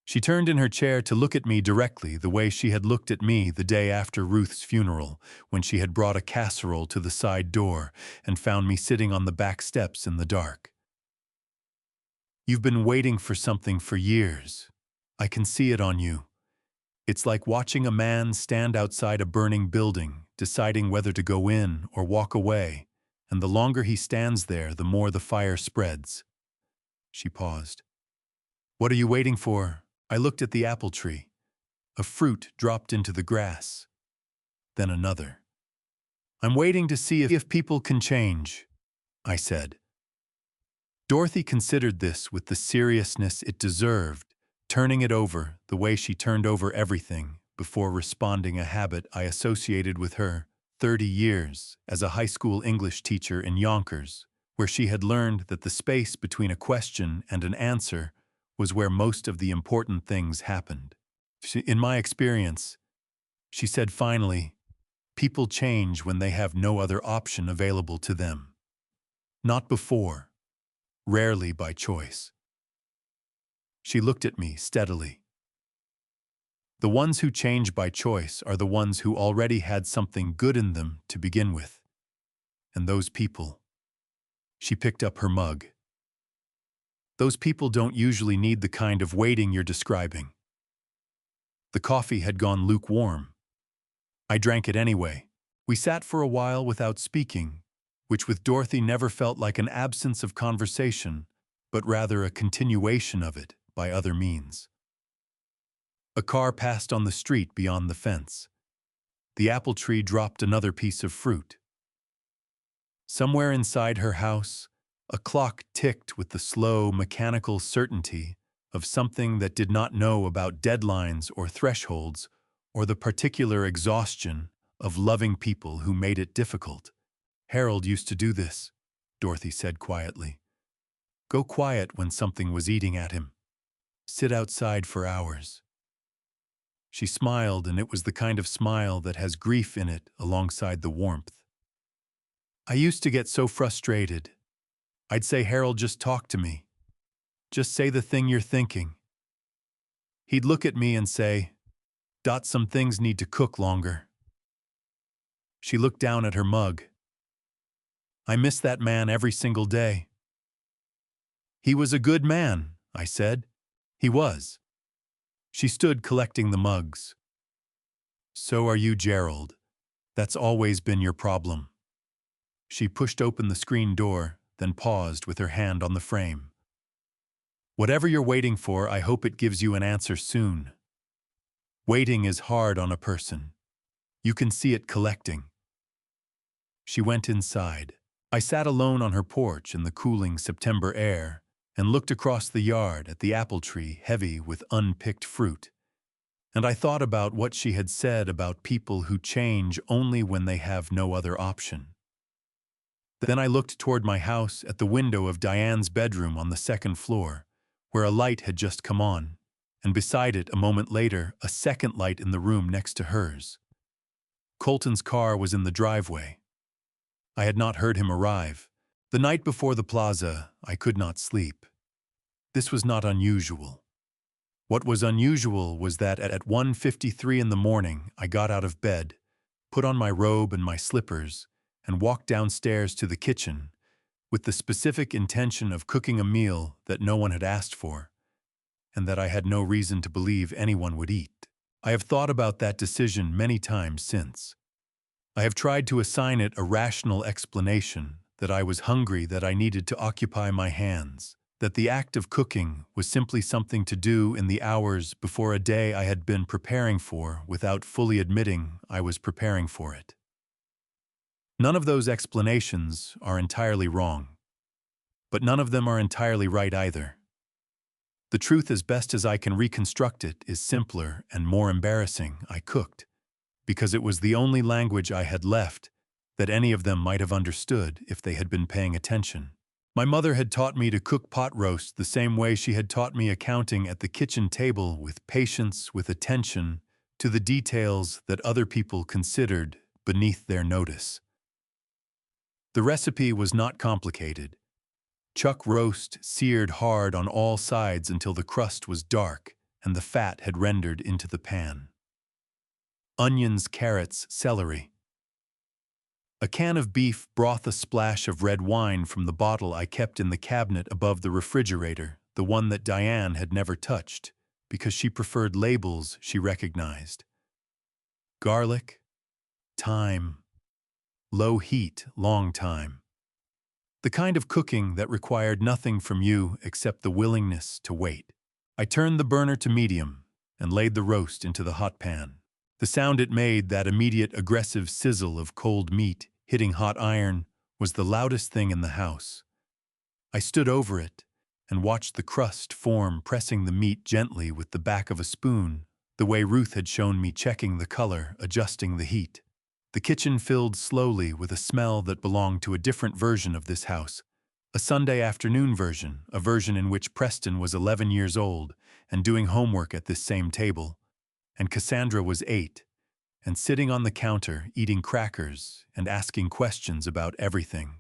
She turned in her chair to look at me directly, the way she had looked at me the day after Ruth's funeral, when she had brought a casserole to the side door and found me sitting on the back steps in the dark. You've been waiting for something for years. I can see it on you. It's like watching a man stand outside a burning building, deciding whether to go in or walk away, and the longer he stands there, the more the fire spreads. She paused. What are you waiting for? I looked at the apple tree. A fruit dropped into the grass. Then another. I'm waiting to see if people can change, I said. Dorothy considered this with the seriousness it deserved, turning it over the way she turned over everything before responding, a habit I associated with her 30 years as a high school English teacher in Yonkers, where she had learned that the space between a question and an answer was where most of the important things happened. In my experience, she said finally, people change when they have no other option available to them. Not before. Rarely by choice. She looked at me steadily. The ones who change by choice are the ones who already had something good in them to begin with. And those people. She picked up her mug. Those people don't usually need the kind of waiting you're describing. The coffee had gone lukewarm. I drank it anyway. We sat for a while without speaking, which with Dorothy never felt like an absence of conversation, but rather a continuation of it by other means. A car passed on the street beyond the fence. The apple tree dropped another piece of fruit. Somewhere inside her house, a clock ticked with the slow, mechanical certainty of something that did not know about deadlines or thresholds or the particular exhaustion of loving people who made it difficult. Harold used to do this, Dorothy said quietly. Go quiet when something was eating at him. Sit outside for hours. She smiled, and it was the kind of smile that has grief in it alongside the warmth. I used to get so frustrated. I'd say, Harold, just talk to me. Just say the thing you're thinking. He'd look at me and say, some things need to cook longer. She looked down at her mug. I miss that man every single day. He was a good man, I said. He was. She stood collecting the mugs. So are you, Gerald. That's always been your problem. She pushed open the screen door, then paused with her hand on the frame. Whatever you're waiting for, I hope it gives you an answer soon. Waiting is hard on a person. You can see it collecting. She went inside. I sat alone on her porch in the cooling September air and looked across the yard at the apple tree heavy with unpicked fruit. And I thought about what she had said about people who change only when they have no other option. Then I looked toward my house at the window of Diane's bedroom on the second floor, where a light had just come on, and beside it, a moment later, a second light in the room next to hers. Colton's car was in the driveway. I had not heard him arrive. The night before the plaza, I could not sleep. This was not unusual. What was unusual was that at 1:53 in the morning, I got out of bed, put on my robe and my slippers, and walked downstairs to the kitchen with the specific intention of cooking a meal that no one had asked for, and that I had no reason to believe anyone would eat. I have thought about that decision many times since. I have tried to assign it a rational explanation, that I was hungry, that I needed to occupy my hands, that the act of cooking was simply something to do in the hours before a day I had been preparing for without fully admitting I was preparing for it. None of those explanations are entirely wrong, but none of them are entirely right either. The truth, as best as I can reconstruct it, is simpler and more embarrassing. I cooked because it was the only language I had left that any of them might have understood if they had been paying attention. My mother had taught me to cook pot roast the same way she had taught me accounting at the kitchen table, with patience, with attention to the details that other people considered beneath their notice. The recipe was not complicated. Chuck roast seared hard on all sides until the crust was dark and the fat had rendered into the pan. Onions, carrots, celery. A can of beef broth, a splash of red wine from the bottle I kept in the cabinet above the refrigerator, the one that Diane had never touched, because she preferred labels she recognized. Garlic, thyme, low heat, long time. The kind of cooking that required nothing from you except the willingness to wait. I turned the burner to medium and laid the roast into the hot pan. The sound it made, that immediate aggressive sizzle of cold meat hitting hot iron, was the loudest thing in the house. I stood over it and watched the crust form, pressing the meat gently with the back of a spoon, the way Ruth had shown me, checking the color, adjusting the heat. The kitchen filled slowly with a smell that belonged to a different version of this house, a Sunday afternoon version, a version in which Preston was 11 years old and doing homework at this same table, and Cassandra was 8, and sitting on the counter eating crackers and asking questions about everything.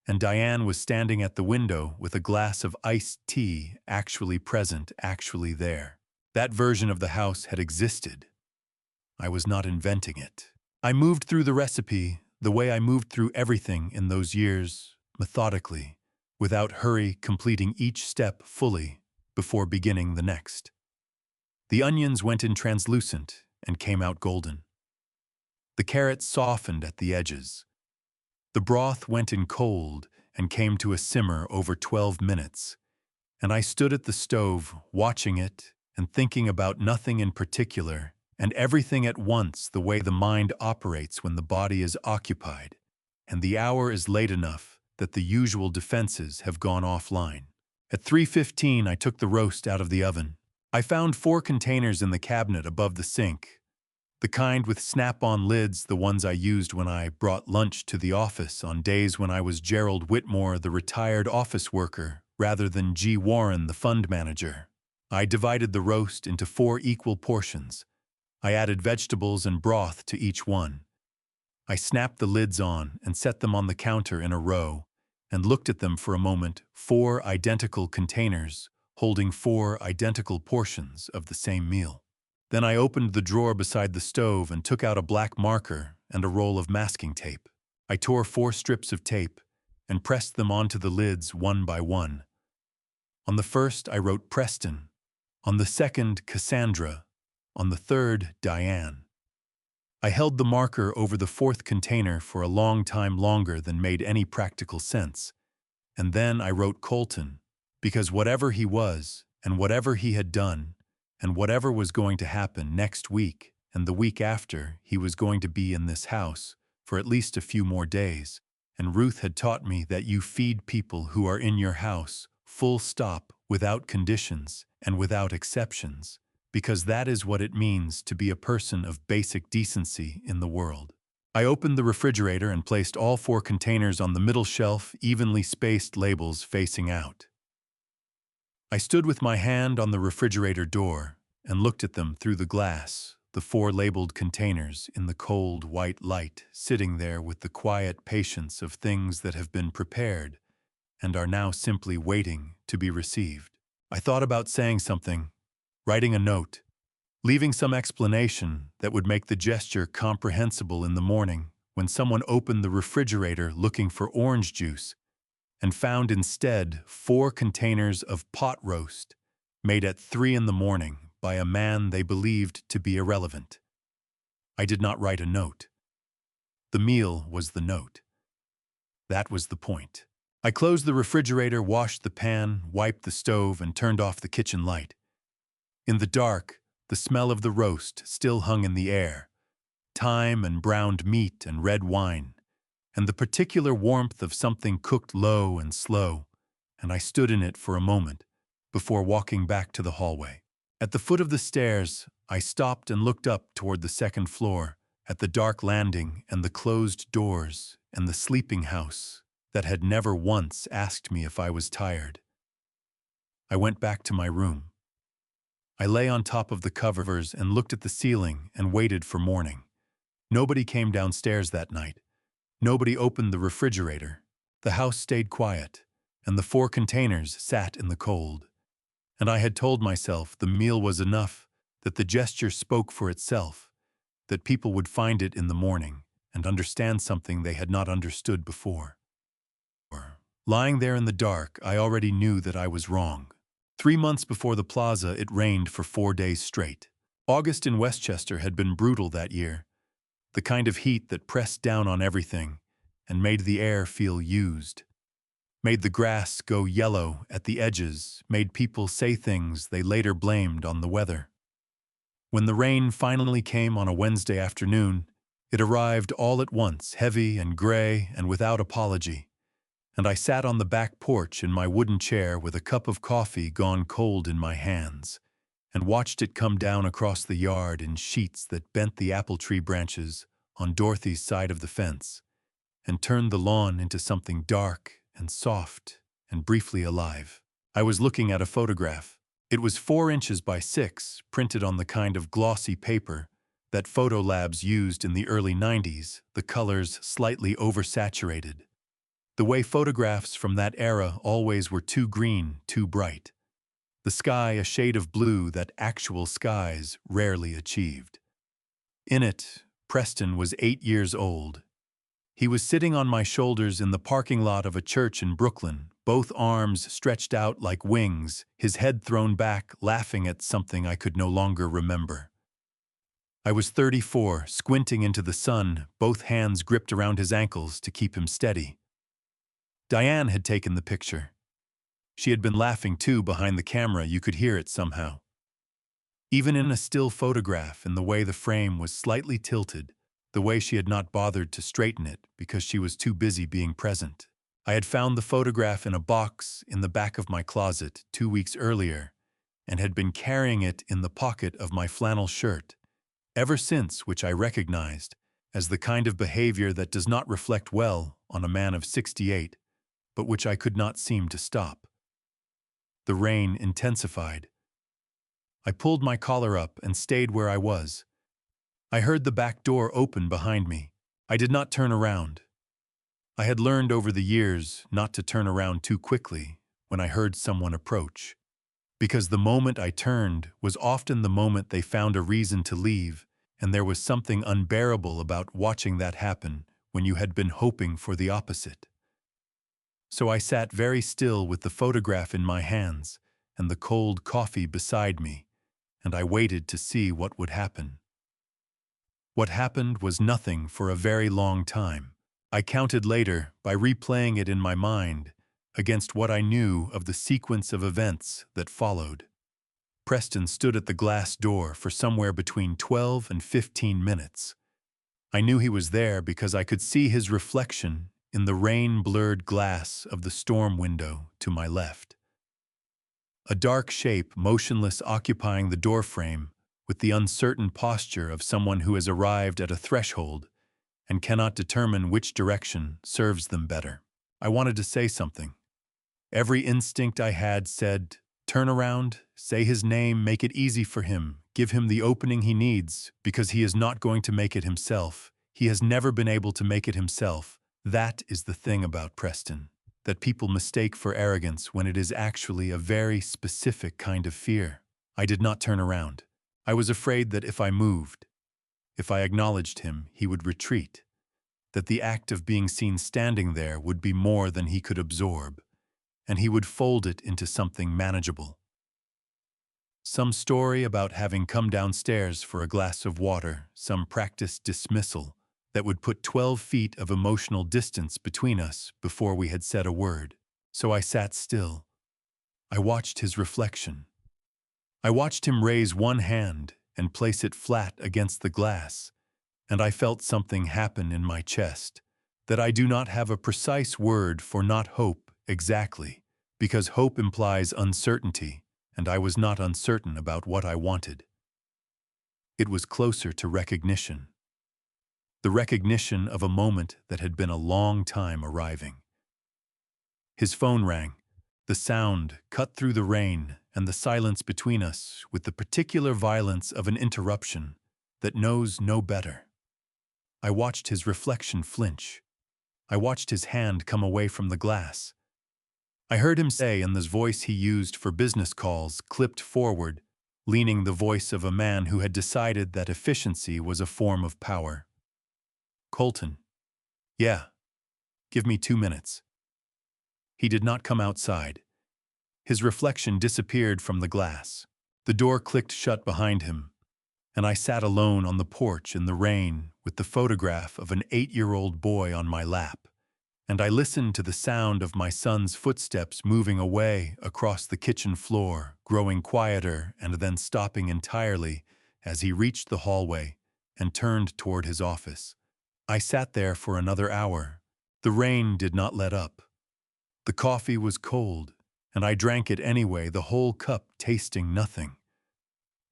And Diane was standing at the window with a glass of iced tea, actually present, actually there. That version of the house had existed. I was not inventing it. I moved through the recipe the way I moved through everything in those years, methodically, without hurry, completing each step fully before beginning the next. The onions went in translucent and came out golden. The carrots softened at the edges. The broth went in cold and came to a simmer over 12 minutes, and I stood at the stove watching it and thinking about nothing in particular and everything at once, the way the mind operates when the body is occupied, and the hour is late enough that the usual defenses have gone offline. At 3:15, I took the roast out of the oven. I found 4 containers in the cabinet above the sink, the kind with snap-on lids, the ones I used when I brought lunch to the office on days when I was Gerald Whitmore, the retired office worker, rather than G. Warren, the fund manager. I divided the roast into 4 equal portions. I added vegetables and broth to each one. I snapped the lids on and set them on the counter in a row and looked at them for a moment, 4 identical containers holding 4 identical portions of the same meal. Then I opened the drawer beside the stove and took out a black marker and a roll of masking tape. I tore 4 strips of tape and pressed them onto the lids one by one. On the first, I wrote Preston. On the second, Cassandra. On the third, Diane. I held the marker over the 4th container for a long time, longer than made any practical sense. And then I wrote Colton, because whatever he was, and whatever he had done, and whatever was going to happen next week and the week after, he was going to be in this house for at least a few more days. And Ruth had taught me that you feed people who are in your house, full stop, without conditions and without exceptions, because that is what it means to be a person of basic decency in the world. I opened the refrigerator and placed all 4 containers on the middle shelf, evenly spaced, labels facing out. I stood with my hand on the refrigerator door and looked at them through the glass, the 4 labeled containers in the cold white light, sitting there with the quiet patience of things that have been prepared and are now simply waiting to be received. I thought about saying something, writing a note, leaving some explanation that would make the gesture comprehensible in the morning when someone opened the refrigerator looking for orange juice and found instead 4 containers of pot roast made at 3 in the morning by a man they believed to be irrelevant. I did not write a note. The meal was the note. That was the point. I closed the refrigerator, washed the pan, wiped the stove, and turned off the kitchen light. In the dark, the smell of the roast still hung in the air, thyme and browned meat and red wine, and the particular warmth of something cooked low and slow, and I stood in it for a moment before walking back to the hallway. At the foot of the stairs, I stopped and looked up toward the 2nd floor, at the dark landing and the closed doors and the sleeping house that had never once asked me if I was tired. I went back to my room. I lay on top of the covers and looked at the ceiling and waited for morning. Nobody came downstairs that night. Nobody opened the refrigerator. The house stayed quiet, and the 4 containers sat in the cold. And I had told myself the meal was enough, that the gesture spoke for itself, that people would find it in the morning and understand something they had not understood before. Lying there in the dark, I already knew that I was wrong. 3 months before the plaza, it rained for 4 days straight. August in Westchester had been brutal that year, the kind of heat that pressed down on everything and made the air feel used, made the grass go yellow at the edges, made people say things they later blamed on the weather. When the rain finally came on a Wednesday afternoon, it arrived all at once, heavy and gray and without apology, and I sat on the back porch in my wooden chair with a cup of coffee gone cold in my hands, and watched it come down across the yard in sheets that bent the apple tree branches on Dorothy's side of the fence, and turned the lawn into something dark and soft and briefly alive. I was looking at a photograph. It was 4 inches by 6, printed on the kind of glossy paper that photo labs used in the early 90s, the colors slightly oversaturated. The way photographs from that era always were too green, too bright. The sky a shade of blue that actual skies rarely achieved. In it, Preston was 8 years old. He was sitting on my shoulders in the parking lot of a church in Brooklyn, both arms stretched out like wings, his head thrown back, laughing at something I could no longer remember. I was 34, squinting into the sun, both hands gripped around his ankles to keep him steady. Diane had taken the picture. She had been laughing too behind the camera, you could hear it somehow. Even in a still photograph, in the way the frame was slightly tilted, the way she had not bothered to straighten it because she was too busy being present. I had found the photograph in a box in the back of my closet 2 weeks earlier and had been carrying it in the pocket of my flannel shirt ever since, which I recognized as the kind of behavior that does not reflect well on a man of 68, but which I could not seem to stop. The rain intensified. I pulled my collar up and stayed where I was. I heard the back door open behind me. I did not turn around. I had learned over the years not to turn around too quickly when I heard someone approach, because the moment I turned was often the moment they found a reason to leave, and there was something unbearable about watching that happen when you had been hoping for the opposite. So I sat very still with the photograph in my hands and the cold coffee beside me, and I waited to see what would happen. What happened was nothing for a very long time. I counted later by replaying it in my mind against what I knew of the sequence of events that followed. Preston stood at the glass door for somewhere between 12 and 15 minutes. I knew he was there because I could see his reflection in the rain-blurred glass of the storm window to my left. A dark shape motionless occupying the doorframe with the uncertain posture of someone who has arrived at a threshold and cannot determine which direction serves them better. I wanted to say something. Every instinct I had said, turn around, say his name, make it easy for him, give him the opening he needs, because he is not going to make it himself. He has never been able to make it himself. That is the thing about Preston, that people mistake for arrogance when it is actually a very specific kind of fear. I did not turn around. I was afraid that if I moved, if I acknowledged him, he would retreat, that the act of being seen standing there would be more than he could absorb, and he would fold it into something manageable. Some story about having come downstairs for a glass of water, some practiced dismissal that would put 12 feet of emotional distance between us before we had said a word. So I sat still. I watched his reflection. I watched him raise one hand and place it flat against the glass, and I felt something happen in my chest that I do not have a precise word for, not hope exactly, because hope implies uncertainty, and I was not uncertain about what I wanted. It was closer to recognition. The recognition of a moment that had been a long time arriving. His phone rang. The sound cut through the rain and the silence between us with the particular violence of an interruption that knows no better. I watched his reflection flinch. I watched his hand come away from the glass. I heard him say in the voice he used for business calls, clipped forward, leaning the voice of a man who had decided that efficiency was a form of power. "Colton. Yeah. Give me 2 minutes." He did not come outside. His reflection disappeared from the glass. The door clicked shut behind him, and I sat alone on the porch in the rain with the photograph of an 8-year-old boy on my lap, and I listened to the sound of my son's footsteps moving away across the kitchen floor, growing quieter and then stopping entirely as he reached the hallway and turned toward his office. I sat there for another hour. The rain did not let up. The coffee was cold, and I drank it anyway, the whole cup tasting nothing.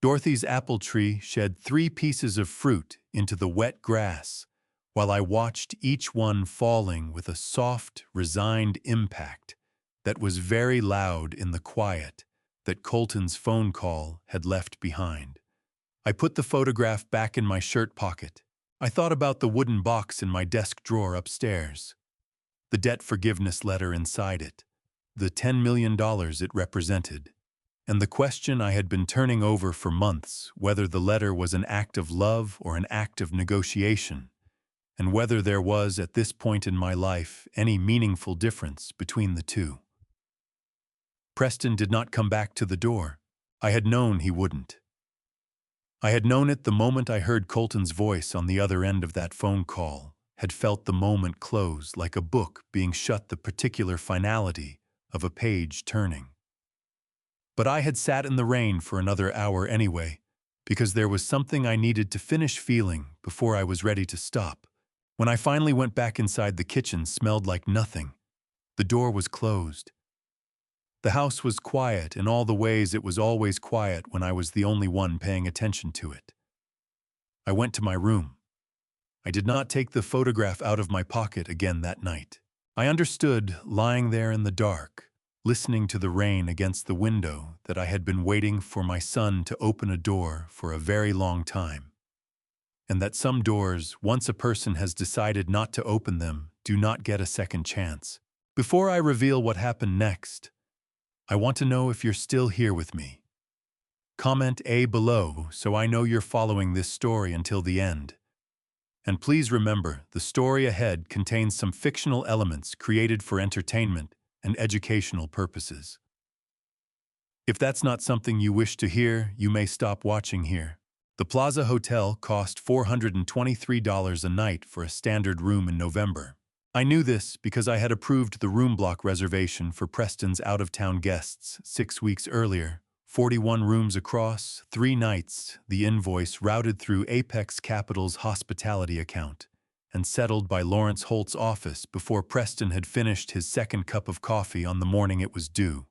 Dorothy's apple tree shed 3 pieces of fruit into the wet grass, while I watched each one falling with a soft, resigned impact that was very loud in the quiet that Colton's phone call had left behind. I put the photograph back in my shirt pocket. I thought about the wooden box in my desk drawer upstairs, the debt forgiveness letter inside it, the $10 million it represented, and the question I had been turning over for months, whether the letter was an act of love or an act of negotiation, and whether there was, at this point in my life, any meaningful difference between the two. Preston did not come back to the door. I had known he wouldn't. I had known it the moment I heard Colton's voice on the other end of that phone call, had felt the moment close like a book being shut, the particular finality of a page turning. But I had sat in the rain for another hour anyway, because there was something I needed to finish feeling before I was ready to stop. When I finally went back inside, the kitchen smelled like nothing. The door was closed. The house was quiet in all the ways it was always quiet when I was the only one paying attention to it. I went to my room. I did not take the photograph out of my pocket again that night. I understood, lying there in the dark, listening to the rain against the window, that I had been waiting for my son to open a door for a very long time. And that some doors, once a person has decided not to open them, do not get a second chance. Before I reveal what happened next, I want to know if you're still here with me. Comment A below so I know you're following this story until the end. And please remember, the story ahead contains some fictional elements created for entertainment and educational purposes. If that's not something you wish to hear, you may stop watching here. The Plaza Hotel cost $423 a night for a standard room in November. I knew this because I had approved the room block reservation for Preston's out-of-town guests 6 weeks earlier. 41 rooms across, 3 nights, the invoice routed through Apex Capital's hospitality account and settled by Lawrence Holt's office before Preston had finished his second cup of coffee on the morning it was due.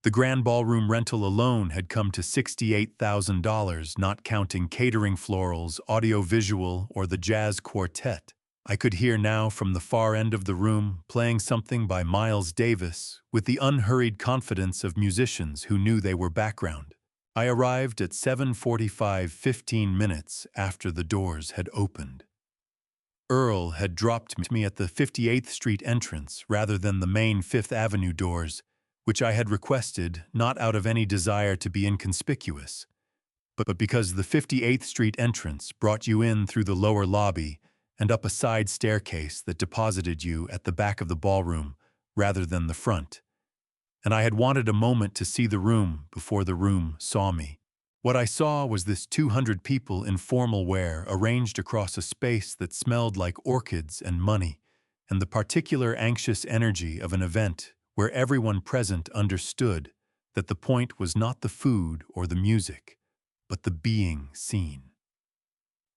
The grand ballroom rental alone had come to $68,000, not counting catering, florals, audio-visual, or the jazz quartet. I could hear now from the far end of the room playing something by Miles Davis with the unhurried confidence of musicians who knew they were background. I arrived at 7:45, 15 minutes after the doors had opened. Earl had dropped me at the 58th Street entrance rather than the main 5th Avenue doors, which I had requested not out of any desire to be inconspicuous, but because the 58th Street entrance brought you in through the lower lobby and up a side staircase that deposited you at the back of the ballroom rather than the front. And I had wanted a moment to see the room before the room saw me. What I saw was this 200 people in formal wear arranged across a space that smelled like orchids and money, and the particular anxious energy of an event where everyone present understood that the point was not the food or the music, but the being seen.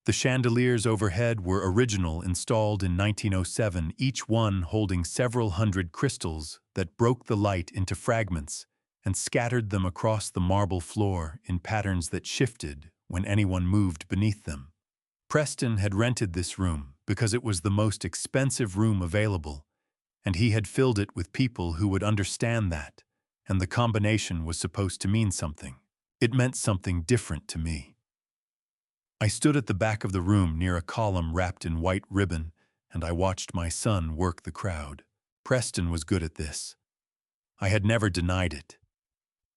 The chandeliers overhead were original, installed in 1907, each one holding several hundred crystals that broke the light into fragments and scattered them across the marble floor in patterns that shifted when anyone moved beneath them. Preston had rented this room because it was the most expensive room available, and he had filled it with people who would understand that, and the combination was supposed to mean something. It meant something different to me. I stood at the back of the room near a column wrapped in white ribbon, and I watched my son work the crowd. Preston was good at this. I had never denied it.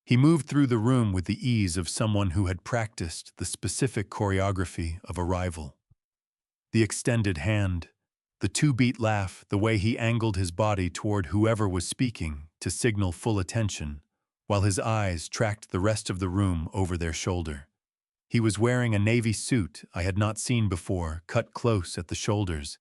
He moved through the room with the ease of someone who had practiced the specific choreography of a rival. The extended hand, the two-beat laugh, the way he angled his body toward whoever was speaking to signal full attention, while his eyes tracked the rest of the room over their shoulder. He was wearing a navy suit I had not seen before, cut close at the shoulders,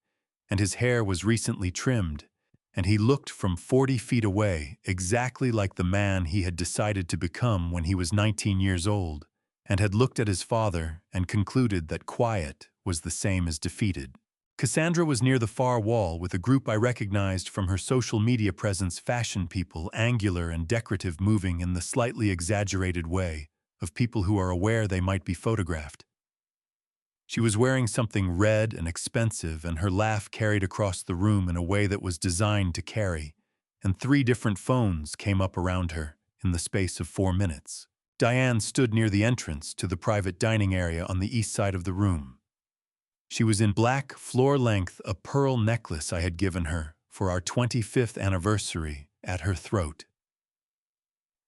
and his hair was recently trimmed, and he looked from 40 feet away exactly like the man he had decided to become when he was 19 years old, and had looked at his father and concluded that quiet was the same as defeated. Cassandra was near the far wall with a group I recognized from her social media presence, fashion people, angular and decorative, moving in the slightly exaggerated way of people who are aware they might be photographed. She was wearing something red and expensive, and her laugh carried across the room in a way that was designed to carry, and 3 different phones came up around her in the space of 4 minutes. Diane stood near the entrance to the private dining area on the east side of the room. She was in black, floor-length, a pearl necklace I had given her for our 25th anniversary at her throat.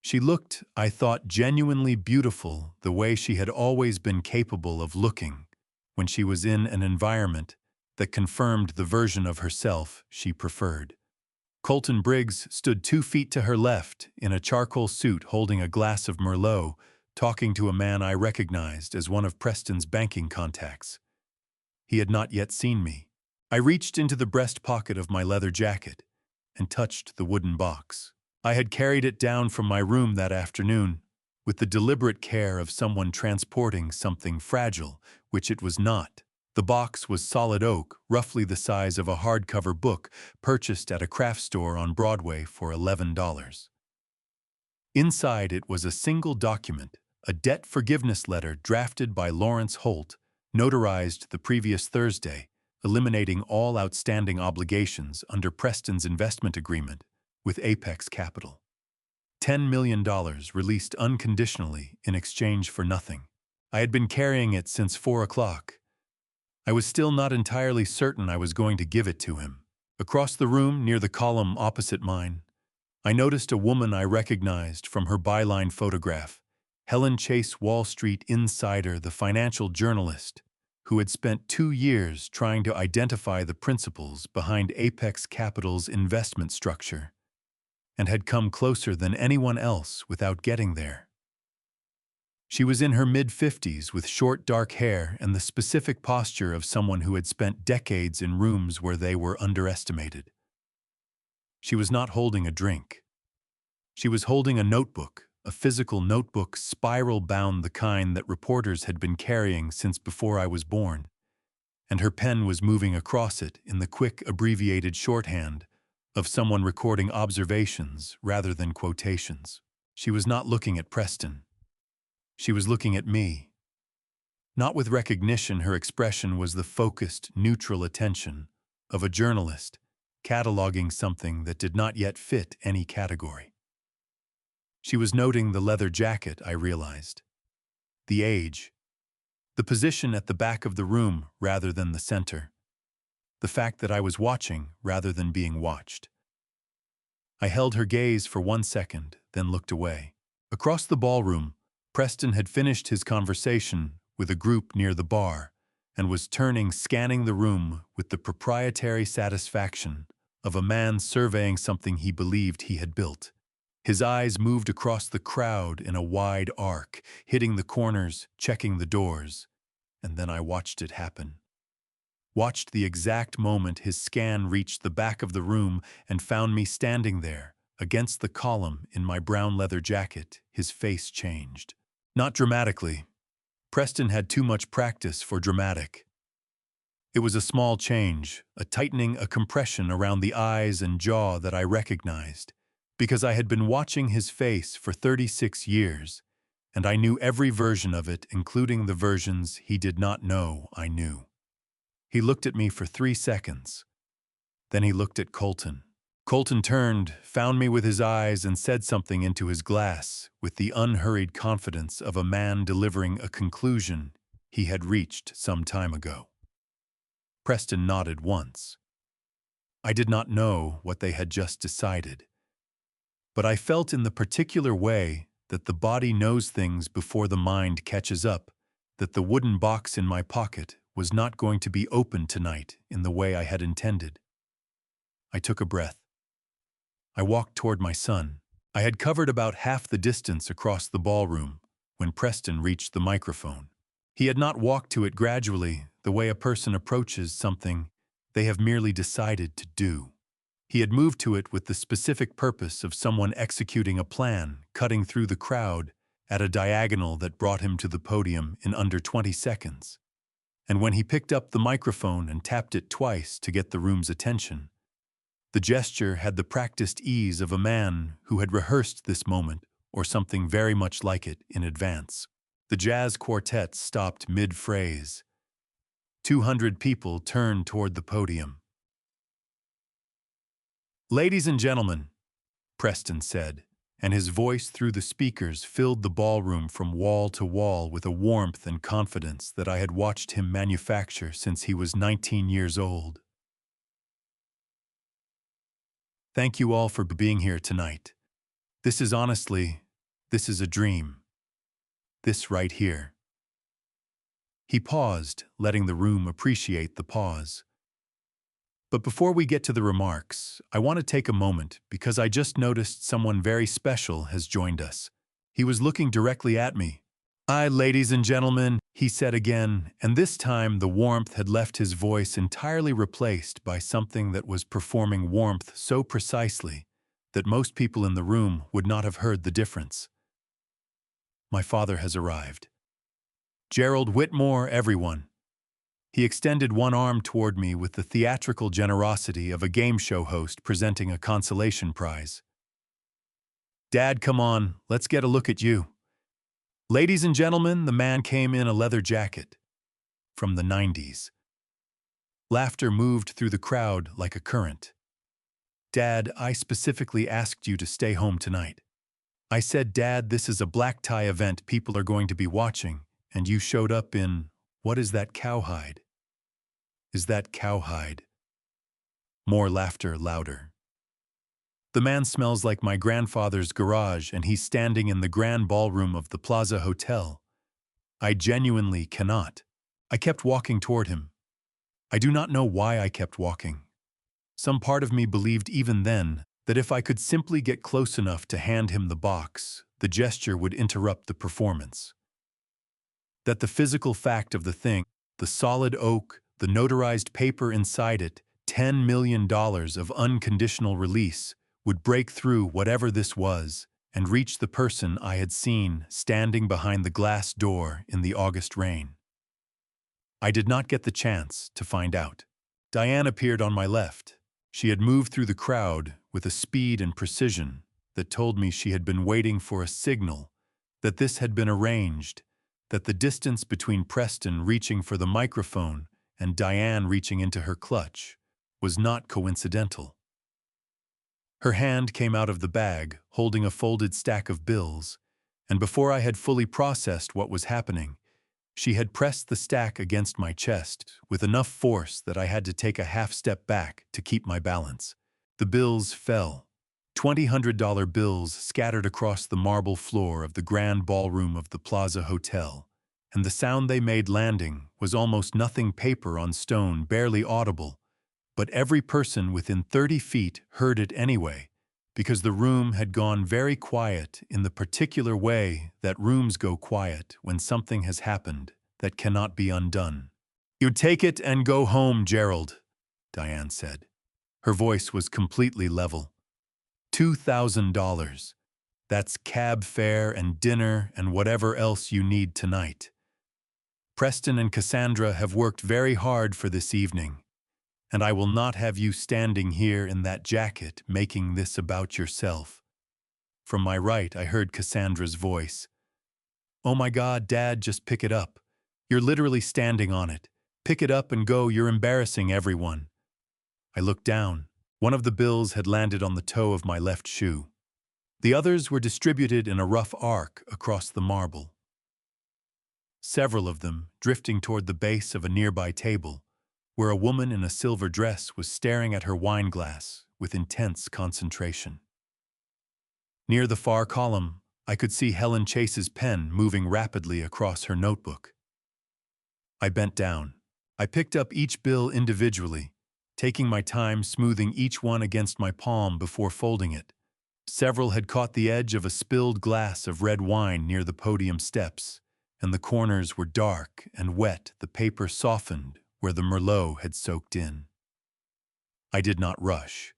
She looked, I thought, genuinely beautiful, the way she had always been capable of looking when she was in an environment that confirmed the version of herself she preferred. Colton Briggs stood 2 feet to her left in a charcoal suit holding a glass of Merlot, talking to a man I recognized as one of Preston's banking contacts. He had not yet seen me. I reached into the breast pocket of my leather jacket and touched the wooden box. I had carried it down from my room that afternoon, with the deliberate care of someone transporting something fragile, which it was not. The box was solid oak, roughly the size of a hardcover book purchased at a craft store on Broadway for $11. Inside it was a single document, a debt forgiveness letter drafted by Lawrence Holt, notarized the previous Thursday, eliminating all outstanding obligations under Preston's investment agreement with Apex Capital. $10 million released unconditionally in exchange for nothing. I had been carrying it since 4 o'clock. I was still not entirely certain I was going to give it to him. Across the room, near the column opposite mine, I noticed a woman I recognized from her byline photograph, Helen Chase, Wall Street insider, the financial journalist, who had spent 2 years trying to identify the principles behind Apex Capital's investment structure, and had come closer than anyone else without getting there. She was in her mid-50s with short dark hair and the specific posture of someone who had spent decades in rooms where they were underestimated. She was not holding a drink. She was holding a notebook, a physical notebook, spiral-bound, the kind that reporters had been carrying since before I was born, and her pen was moving across it in the quick, abbreviated shorthand of someone recording observations rather than quotations. She was not looking at Preston. She was looking at me. Not with recognition, her expression was the focused, neutral attention of a journalist cataloging something that did not yet fit any category. She was noting the leather jacket, I realized, the age, the position at the back of the room rather than the center, the fact that I was watching rather than being watched. I held her gaze for 1 second, then looked away. Across the ballroom, Preston had finished his conversation with a group near the bar and was turning, scanning the room with the proprietary satisfaction of a man surveying something he believed he had built. His eyes moved across the crowd in a wide arc, hitting the corners, checking the doors, and then I watched it happen. Watched the exact moment his scan reached the back of the room and found me standing there, against the column in my brown leather jacket. His face changed. Not dramatically. Preston had too much practice for dramatic. It was a small change, a tightening, a compression around the eyes and jaw that I recognized, because I had been watching his face for 36 years, and I knew every version of it, including the versions he did not know I knew. He looked at me for 3 seconds. Then he looked at Colton. Colton turned, found me with his eyes, and said something into his glass with the unhurried confidence of a man delivering a conclusion he had reached some time ago. Preston nodded once. I did not know what they had just decided. But I felt in the particular way that the body knows things before the mind catches up, that the wooden box in my pocket was not going to be opened tonight in the way I had intended. I took a breath. I walked toward my son. I had covered about half the distance across the ballroom when Preston reached the microphone. He had not walked to it gradually, the way a person approaches something they have merely decided to do. He had moved to it with the specific purpose of someone executing a plan, cutting through the crowd at a diagonal that brought him to the podium in under 20 seconds. And when he picked up the microphone and tapped it twice to get the room's attention, the gesture had the practiced ease of a man who had rehearsed this moment or something very much like it in advance. The jazz quartet stopped mid-phrase. 200 people turned toward the podium. "Ladies and gentlemen," Preston said, and his voice through the speakers filled the ballroom from wall to wall with a warmth and confidence that I had watched him manufacture since he was 19 years old. "Thank you all for being here tonight. This is a dream. This right here." He paused, letting the room appreciate the pause. But before we get to the remarks, I want to take a moment because I just noticed someone very special has joined us. He was looking directly at me. "Hi, ladies and gentlemen," he said again, and this time the warmth had left his voice entirely replaced by something that was performing warmth so precisely that most people in the room would not have heard the difference. "My father has arrived. Gerald Whitmore, everyone." He extended one arm toward me with the theatrical generosity of a game show host presenting a consolation prize. "Dad, come on, let's get a look at you." "Ladies and gentlemen," the man came in a leather jacket. From the 90s. Laughter moved through the crowd like a current. "Dad, I specifically asked you to stay home tonight." I said, "Dad, this is a black tie event people are going to be watching, and you showed up in, what is that cowhide? Is that cowhide?" More laughter, louder. "The man smells like my grandfather's garage, and he's standing in the grand ballroom of the Plaza Hotel." I genuinely cannot. I kept walking toward him. I do not know why I kept walking. Some part of me believed even then that if I could simply get close enough to hand him the box, the gesture would interrupt the performance. That the physical fact of the thing, the solid oak, the notarized paper inside it, $10 million of unconditional release, would break through whatever this was and reach the person I had seen standing behind the glass door in the August rain. I did not get the chance to find out. Diane appeared on my left. She had moved through the crowd with a speed and precision that told me she had been waiting for a signal, that this had been arranged, that the distance between Preston reaching for the microphone and Diane reaching into her clutch was not coincidental. Her hand came out of the bag, holding a folded stack of bills, and before I had fully processed what was happening, she had pressed the stack against my chest with enough force that I had to take a half step back to keep my balance. The bills fell. $200 bills scattered across the marble floor of the grand ballroom of the Plaza Hotel, and the sound they made landing was almost nothing paper on stone, barely audible, but every person within 30 feet heard it anyway, because the room had gone very quiet in the particular way that rooms go quiet when something has happened that cannot be undone. "You take it and go home, Gerald," Diane said. Her voice was completely level. $2,000. That's cab fare and dinner and whatever else you need tonight. Preston and Cassandra have worked very hard for this evening, and I will not have you standing here in that jacket making this about yourself." From my right, I heard Cassandra's voice. "Oh my God, Dad, just pick it up. You're literally standing on it. Pick it up and go, you're embarrassing everyone." I looked down. One of the bills had landed on the toe of my left shoe. The others were distributed in a rough arc across the marble. Several of them, drifting toward the base of a nearby table, where a woman in a silver dress was staring at her wine glass with intense concentration. Near the far column, I could see Helen Chase's pen moving rapidly across her notebook. I bent down. I picked up each bill individually, taking my time smoothing each one against my palm before folding it. Several had caught the edge of a spilled glass of red wine near the podium steps, and the corners were dark and wet, the paper softened where the Merlot had soaked in. I did not rush.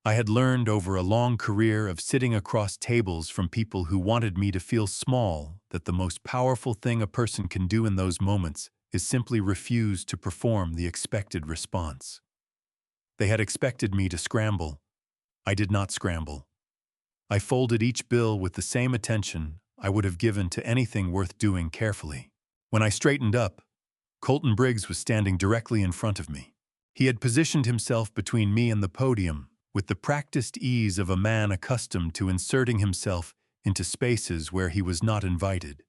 I had learned over a long career of sitting across tables from people who wanted me to feel small that the most powerful thing a person can do in those moments is simply refuse to perform the expected response. They had expected me to scramble. I did not scramble. I folded each bill with the same attention I would have given to anything worth doing carefully. When I straightened up, Colton Briggs was standing directly in front of me. He had positioned himself between me and the podium with the practiced ease of a man accustomed to inserting himself into spaces where he was not invited.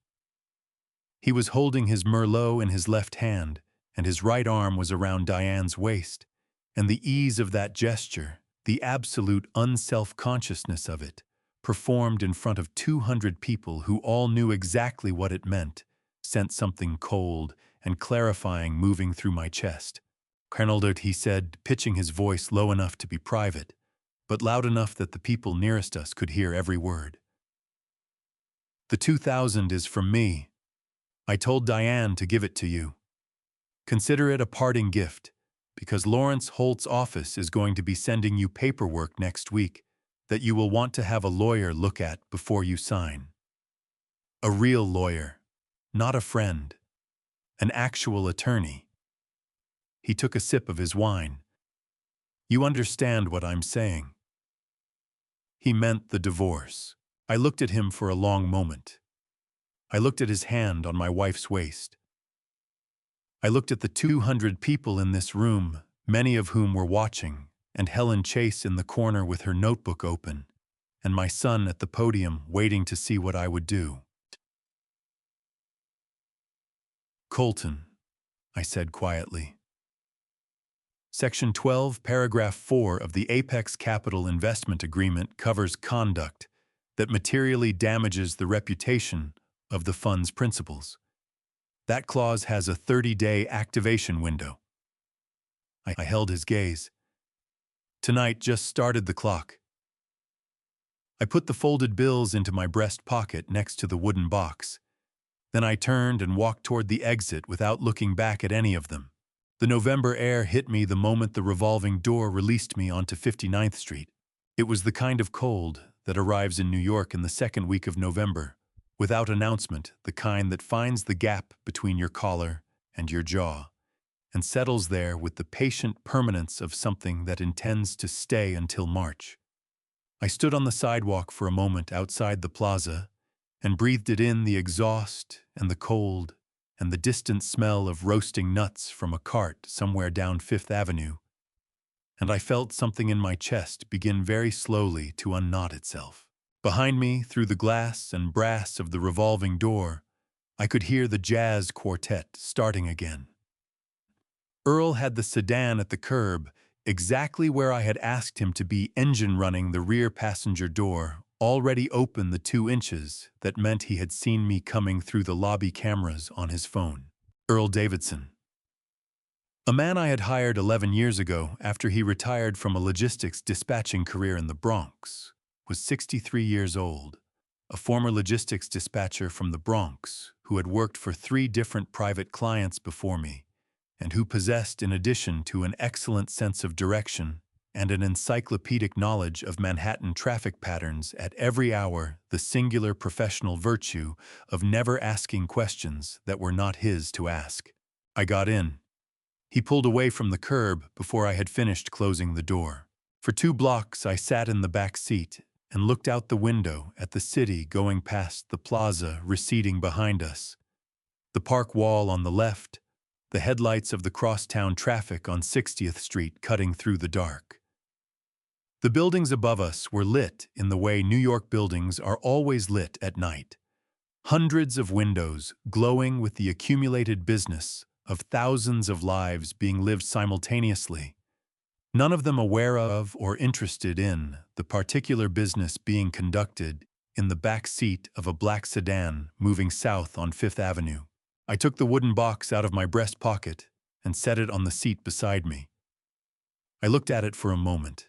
He was holding his Merlot in his left hand, and his right arm was around Diane's waist, and the ease of that gesture, the absolute unself-consciousness of it, performed in front of 200 people who all knew exactly what it meant, sent something cold and clarifying moving through my chest. "Colonel Dirt," he said, pitching his voice low enough to be private, but loud enough that the people nearest us could hear every word. "The 2,000 is from me. I told Diane to give it to you. Consider it a parting gift, because Lawrence Holt's office is going to be sending you paperwork next week that you will want to have a lawyer look at before you sign. A real lawyer, not a friend, an actual attorney." He took a sip of his wine. "You understand what I'm saying?" He meant the divorce. I looked at him for a long moment. I looked at his hand on my wife's waist. I looked at the 200 people in this room, many of whom were watching, and Helen Chase in the corner with her notebook open, and my son at the podium waiting to see what I would do. "Colton," I said quietly. Section 12, Paragraph 4 of the Apex Capital Investment Agreement covers conduct that materially damages the reputation of the fund's principals. That clause has a 30-day activation window. I held his gaze. Tonight just started the clock. I put the folded bills into my breast pocket next to the wooden box. Then I turned and walked toward the exit without looking back at any of them. The November air hit me the moment the revolving door released me onto 59th Street. It was the kind of cold that arrives in New York in the second week of November, without announcement, the kind that finds the gap between your collar and your jaw, and settles there with the patient permanence of something that intends to stay until March. I stood on the sidewalk for a moment outside the plaza and breathed it in, the exhaust and the cold and the distant smell of roasting nuts from a cart somewhere down Fifth Avenue, and I felt something in my chest begin very slowly to unknot itself. Behind me, through the glass and brass of the revolving door, I could hear the jazz quartet starting again. Earl had the sedan at the curb, exactly where I had asked him to be, engine running the rear passenger door, already open the 2 inches that meant he had seen me coming through the lobby cameras on his phone. Earl Davidson. A man I had hired 11 years ago after he retired from a logistics dispatching career in the Bronx, was 63 years old, a former logistics dispatcher from the Bronx who had worked for 3 different private clients before me, and who possessed, in addition to an excellent sense of direction and an encyclopedic knowledge of Manhattan traffic patterns at every hour, the singular professional virtue of never asking questions that were not his to ask. I got in. He pulled away from the curb before I had finished closing the door. For 2 blocks I sat in the back seat and looked out the window at the city going past the plaza receding behind us, the park wall on the left, the headlights of the crosstown traffic on 60th Street cutting through the dark. The buildings above us were lit in the way New York buildings are always lit at night. Hundreds of windows glowing with the accumulated business of thousands of lives being lived simultaneously, none of them aware of or interested in the particular business being conducted in the back seat of a black sedan moving south on Fifth Avenue. I took the wooden box out of my breast pocket and set it on the seat beside me. I looked at it for a moment.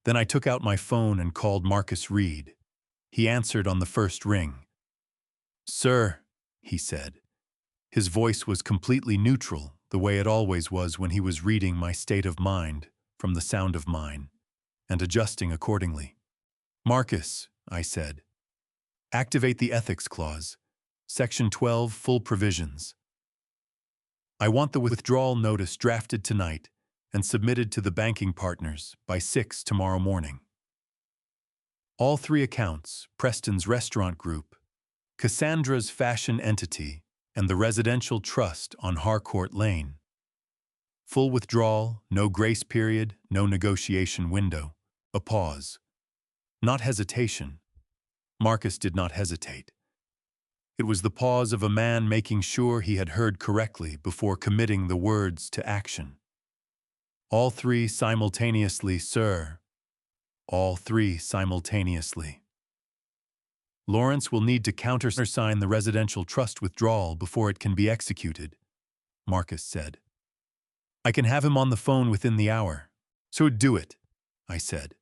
Then I took out my phone and called Marcus Reed. He answered on the first ring. "Sir," he said. His voice was completely neutral, the way it always was when he was reading my state of mind from the sound of mine, and adjusting accordingly. "Marcus," I said, "activate the ethics clause. Section 12, full provisions. I want the withdrawal notice drafted tonight and submitted to the banking partners by 6 tomorrow morning. All three accounts, Preston's restaurant group, Cassandra's fashion entity, and the residential trust on Harcourt Lane. Full withdrawal, no grace period, no negotiation window. A pause. Not hesitation. Marcus did not hesitate. It was the pause of a man making sure he had heard correctly before committing the words to action. All three simultaneously, sir. All three simultaneously. Lawrence will need to countersign the residential trust withdrawal before it can be executed, Marcus said. I can have him on the phone within the hour. So do it, I said.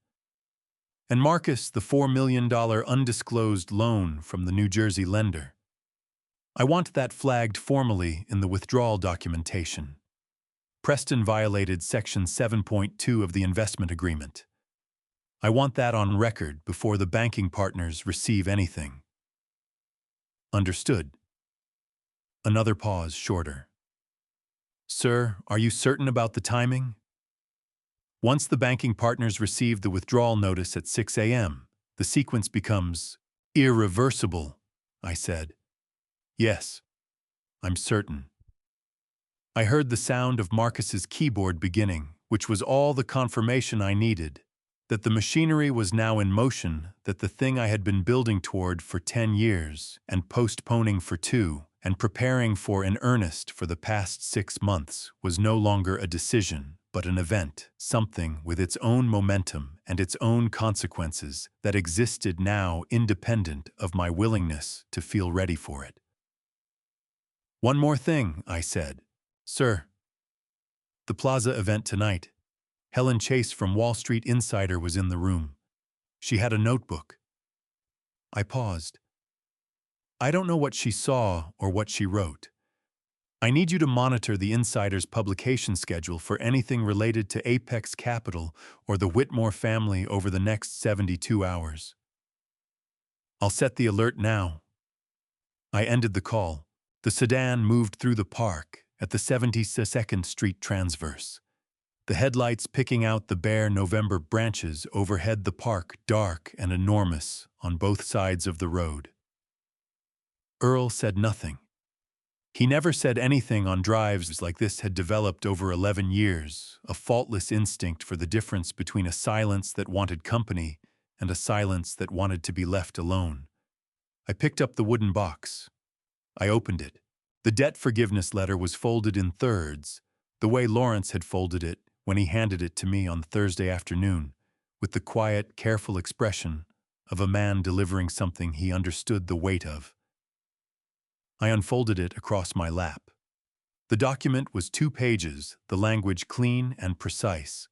And Marcus, the $4 million undisclosed loan from the New Jersey lender. I want that flagged formally in the withdrawal documentation. Preston violated Section 7.2 of the investment agreement. I want that on record before the banking partners receive anything. Understood. Another pause, shorter. Sir, are you certain about the timing? Once the banking partners receive the withdrawal notice at 6 a.m., the sequence becomes irreversible, I said. Yes, I'm certain. I heard the sound of Marcus's keyboard beginning, which was all the confirmation I needed, that the machinery was now in motion, that the thing I had been building toward for 10 years, and postponing for 2, and preparing for in earnest for the past 6 months, was no longer a decision, but an event, something with its own momentum and its own consequences that existed now independent of my willingness to feel ready for it. One more thing, I said. Sir. The Plaza event tonight. Helen Chase from Wall Street Insider was in the room. She had a notebook. I paused. I don't know what she saw or what she wrote. I need you to monitor the Insider's publication schedule for anything related to Apex Capital or the Whitmore family over the next 72 hours. I'll set the alert now. I ended the call. The sedan moved through the park at the 72nd Street transverse. The headlights picking out the bare November branches overhead the park, dark and enormous on both sides of the road. Earl said nothing. He never said anything on drives like this had developed over 11 years, a faultless instinct for the difference between a silence that wanted company and a silence that wanted to be left alone. I picked up the wooden box. I opened it. The debt forgiveness letter was folded in thirds, the way Lawrence had folded it when he handed it to me on Thursday afternoon, with the quiet, careful expression of a man delivering something he understood the weight of. I unfolded it across my lap. The document was 2 pages, the language clean and precise.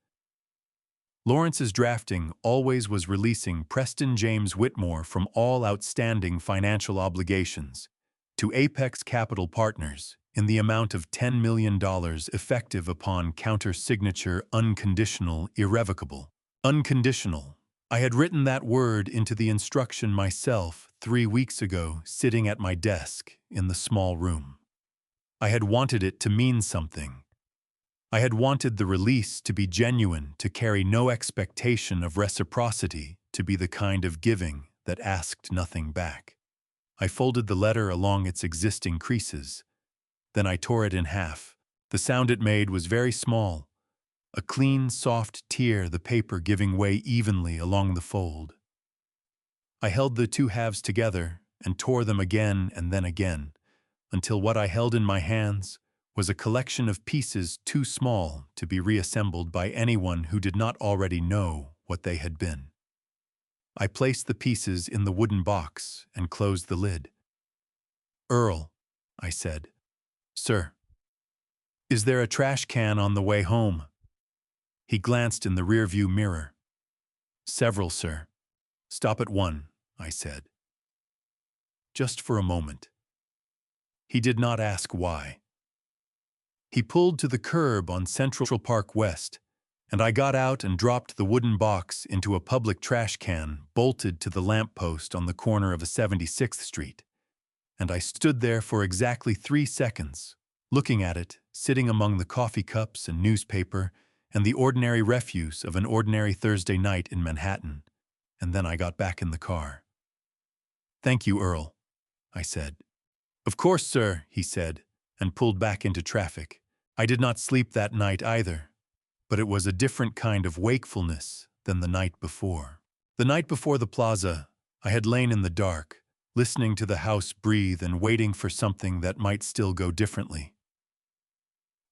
Lawrence's drafting always was releasing Preston James Whitmore from all outstanding financial obligations to Apex Capital Partners in the amount of $10 million effective upon counter-signature unconditional, irrevocable. Unconditional. I had written that word into the instruction myself 3 weeks ago, sitting at my desk in the small room. I had wanted it to mean something. I had wanted the release to be genuine, to carry no expectation of reciprocity, to be the kind of giving that asked nothing back. I folded the letter along its existing creases. Then I tore it in half. The sound it made was very small, a clean, soft tear, the paper giving way evenly along the fold. I held the 2 halves together and tore them again and then again, until what I held in my hands was a collection of pieces too small to be reassembled by anyone who did not already know what they had been. I placed the pieces in the wooden box and closed the lid. "Earl," I said. "Sir, is there a trash can on the way home?" He glanced in the rearview mirror. "Several, sir." "Stop at one," I said. Just for a moment. He did not ask why. He pulled to the curb on Central Park West, and I got out and dropped the wooden box into a public trash can bolted to the lamppost on the corner of 76th Street. And I stood there for exactly 3 seconds, looking at it, sitting among the coffee cups and newspaper and the ordinary refuse of an ordinary Thursday night in Manhattan, and then I got back in the car. "Thank you, Earl," I said. "Of course, sir," he said, and pulled back into traffic. I did not sleep that night either, but it was a different kind of wakefulness than the night before. The night before the plaza, I had lain in the dark, listening to the house breathe and waiting for something that might still go differently.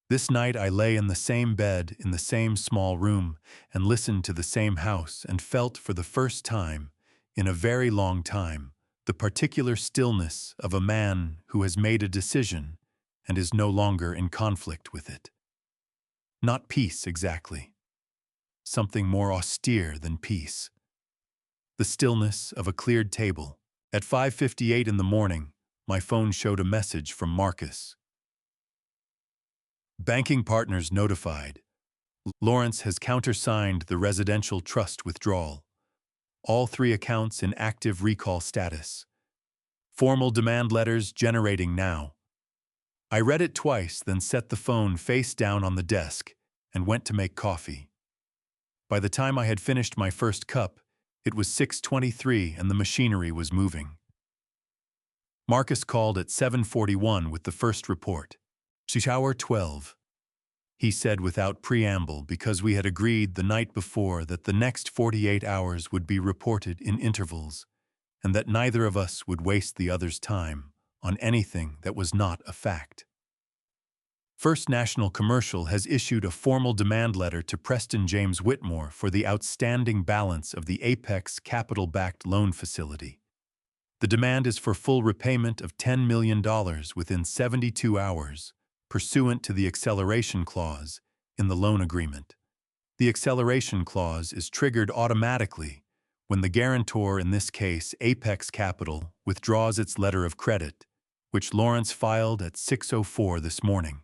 This night I lay in the same bed in the same small room and listened to the same house and felt for the first time, in a very long time, the particular stillness of a man who has made a decision and is no longer in conflict with it. Not peace exactly. Something more austere than peace. The stillness of a cleared table. At 5:58 in the morning, my phone showed a message from Marcus. "Banking partners notified. Lawrence has countersigned the residential trust withdrawal. All 3 accounts in active recall status. Formal demand letters generating now." I read it twice, then set the phone face down on the desk and went to make coffee. By the time I had finished my first cup, it was 6:23 and the machinery was moving. Marcus called at 7:41 with the first report. "Hour 12. He said without preamble, because we had agreed the night before that the next 48 hours would be reported in intervals, and that neither of us would waste the other's time on anything that was not a fact. First National Commercial has issued a formal demand letter to Preston James Whitmore for the outstanding balance of the Apex Capital-backed loan facility. The demand is for full repayment of $10 million within 72 hours, pursuant to the acceleration clause in the loan agreement. The acceleration clause is triggered automatically when the guarantor, in this case Apex Capital, withdraws its letter of credit, which Lawrence filed at 6:04 this morning."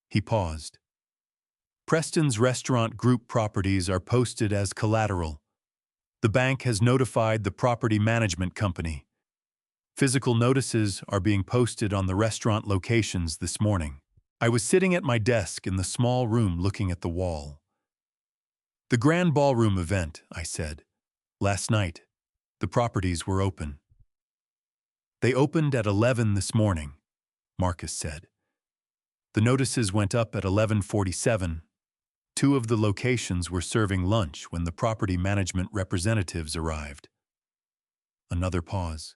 He paused. "Preston's restaurant group properties are posted as collateral. The bank has notified the property management company. Physical notices are being posted on the restaurant locations this morning." I was sitting at my desk in the small room looking at the wall. "The grand ballroom event," I said. "Last night, the properties were open." "They opened at 11 this morning," Marcus said. "The notices went up at 11:47. 2 of the locations were serving lunch when the property management representatives arrived." Another pause.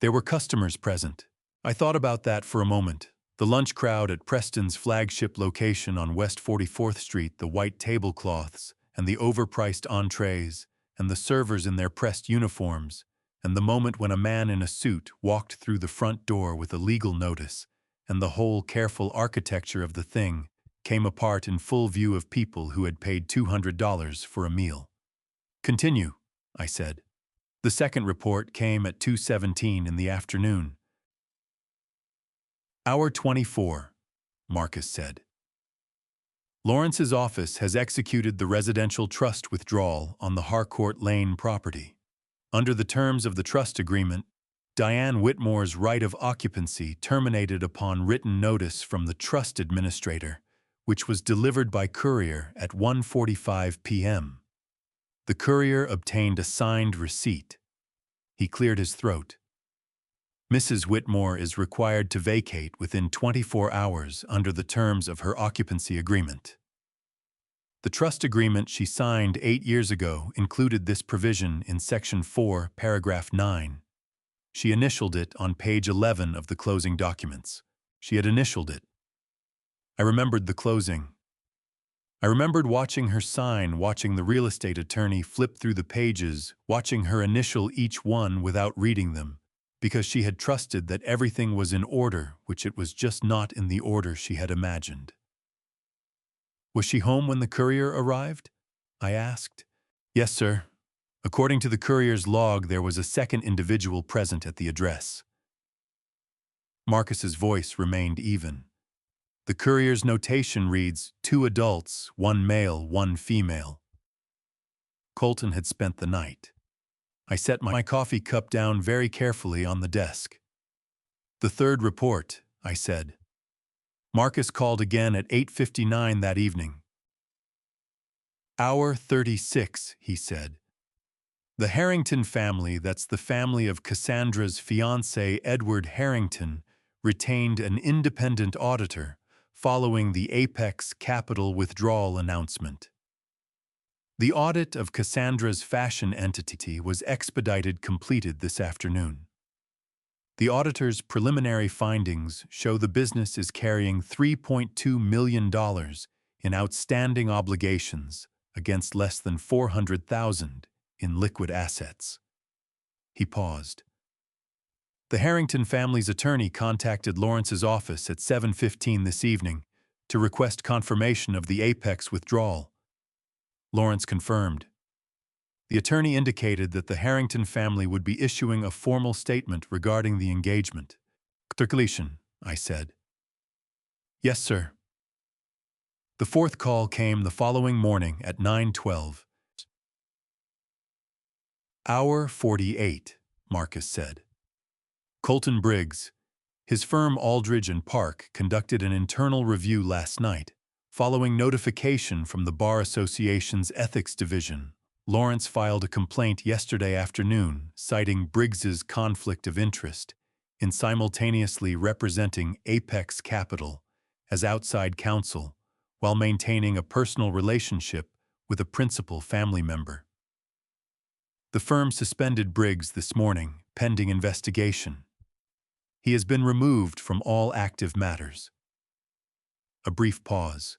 "There were customers present." I thought about that for a moment. The lunch crowd at Preston's flagship location on West 44th Street, the white tablecloths and the overpriced entrees, and the servers in their pressed uniforms, and the moment when a man in a suit walked through the front door with a legal notice, and the whole careful architecture of the thing came apart in full view of people who had paid $200 for a meal. "Continue," I said. "The second report came at 2:17 in the afternoon." "Hour 24, Marcus said. "Lawrence's office has executed the residential trust withdrawal on the Harcourt Lane property. Under the terms of the trust agreement, Diane Whitmore's right of occupancy terminated upon written notice from the trust administrator, which was delivered by courier at 1:45 p.m. The courier obtained a signed receipt." He cleared his throat. "Mrs. Whitmore is required to vacate within 24 hours under the terms of her occupancy agreement. The trust agreement she signed 8 years ago included this provision in Section 4, Paragraph 9. She initialed it on page 11 of the closing documents. She had initialed it. I remembered the closing. I remembered watching her sign, watching the real estate attorney flip through the pages, watching her initial each one without reading them, because she had trusted that everything was in order, which it was just not in the order she had imagined. Was she home when the courier arrived? I asked. Yes, sir. According to the courier's log, there was a second individual present at the address. Marcus's voice remained even. The courier's notation reads, 2 adults, 1 male, 1 female. Colton had spent the night. I set my coffee cup down very carefully on the desk. The third report, I said. Marcus called again at 8:59 that evening. Hour 36, he said. The Harrington family, that's the family of Cassandra's fiancé Edward Harrington, retained an independent auditor following the Apex Capital withdrawal announcement. The audit of Cassandra's fashion entity was completed this afternoon. The auditor's preliminary findings show the business is carrying $3.2 million in outstanding obligations against less than $400,000 in liquid assets. He paused. The Harrington family's attorney contacted Lawrence's office at 7:15 this evening to request confirmation of the Apex withdrawal. Lawrence confirmed. The attorney indicated that the Harrington family would be issuing a formal statement regarding the engagement. Circulation, I said. Yes, sir. The fourth call came the following morning at 9:12. Hour 48, Marcus said. Colton Briggs, his firm Aldridge and Park, conducted an internal review last night. Following notification from the Bar Association's Ethics Division, Lawrence filed a complaint yesterday afternoon citing Briggs's conflict of interest in simultaneously representing Apex Capital as outside counsel while maintaining a personal relationship with a principal family member. The firm suspended Briggs this morning, pending investigation. He has been removed from all active matters. A brief pause.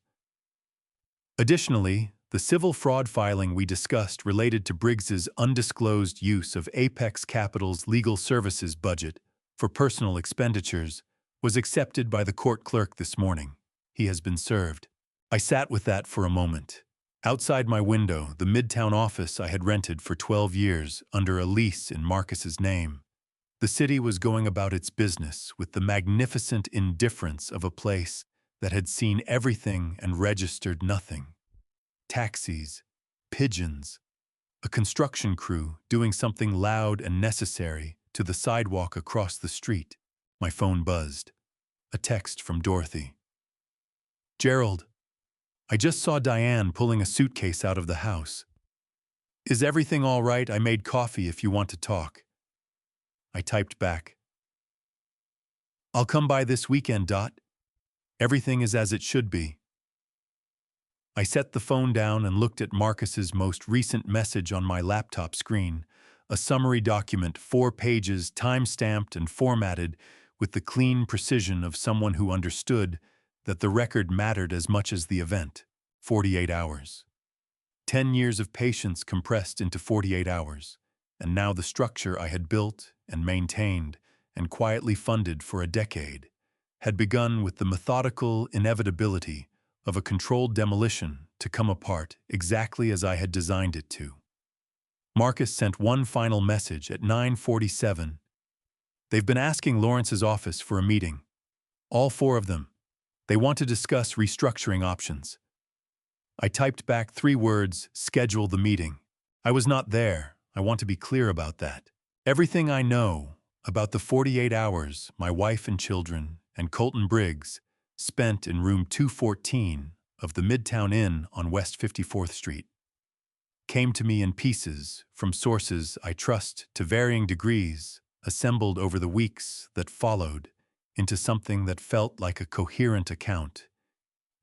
Additionally, the civil fraud filing we discussed related to Briggs's undisclosed use of Apex Capital's legal services budget for personal expenditures was accepted by the court clerk this morning. He has been served. I sat with that for a moment. Outside my window, the Midtown office I had rented for 12 years under a lease in Marcus's name. The city was going about its business with the magnificent indifference of a place that had seen everything and registered nothing. Taxis, pigeons, a construction crew doing something loud and necessary to the sidewalk across the street. My phone buzzed. A text from Dorothy. Gerald, I just saw Diane pulling a suitcase out of the house. Is everything all right? I made coffee if you want to talk. I typed back. I'll come by this weekend, Dot. Everything is as it should be. I set the phone down and looked at Marcus's most recent message on my laptop screen, a summary document, 4 pages, time-stamped and formatted with the clean precision of someone who understood that the record mattered as much as the event. 48 hours. 10 years of patience compressed into 48 hours, and now the structure I had built and maintained and quietly funded for a decade had begun with the methodical inevitability of a controlled demolition to come apart exactly as I had designed it to. Marcus sent one final message at 9:47. They've been asking Lawrence's office for a meeting. All 4 of them. They want to discuss restructuring options. I typed back 3 words, schedule the meeting. I was not there. I want to be clear about that. Everything I know about the 48 hours my wife and children and Colton Briggs spent in room 214 of the Midtown Inn on West 54th Street came to me in pieces from sources I trust to varying degrees, assembled over the weeks that followed into something that felt like a coherent account,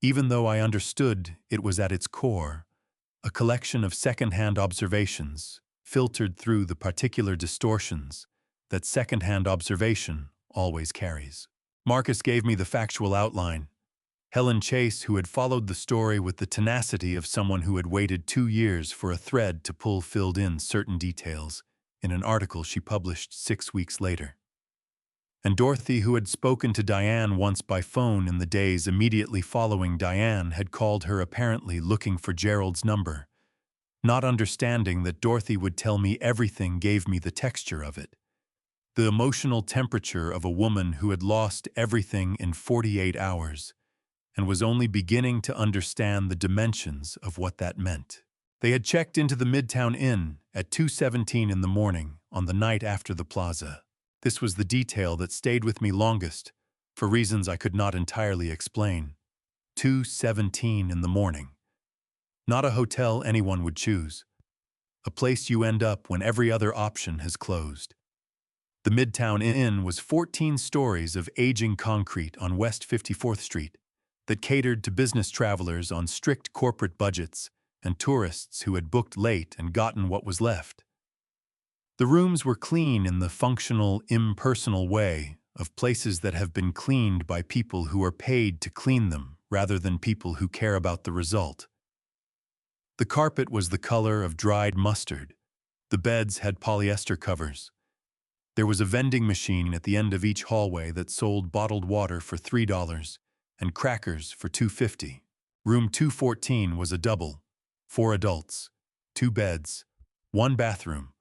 even though I understood it was at its core a collection of second-hand observations filtered through the particular distortions that second-hand observation always carries. Marcus gave me the factual outline. Helen Chase, who had followed the story with the tenacity of someone who had waited 2 years for a thread to pull, filled in certain details in an article she published 6 weeks later. And Dorothy, who had spoken to Diane once by phone in the days immediately following, Diane had called her apparently looking for Gerald's number. Not understanding that Dorothy would tell me everything gave me the texture of it. The emotional temperature of a woman who had lost everything in 48 hours and was only beginning to understand the dimensions of what that meant. They had checked into the Midtown Inn at 2:17 in the morning on the night after the plaza. This was the detail that stayed with me longest, for reasons I could not entirely explain. 2:17 in the morning. Not a hotel anyone would choose. A place you end up when every other option has closed. The Midtown Inn was 14 stories of aging concrete on West 54th Street that catered to business travelers on strict corporate budgets and tourists who had booked late and gotten what was left. The rooms were clean in the functional, impersonal way of places that have been cleaned by people who are paid to clean them rather than people who care about the result. The carpet was the color of dried mustard. The beds had polyester covers. There was a vending machine at the end of each hallway that sold bottled water for $3 and crackers for $2.50. Room 214 was a double, 4 adults, 2 beds, 1 bathroom,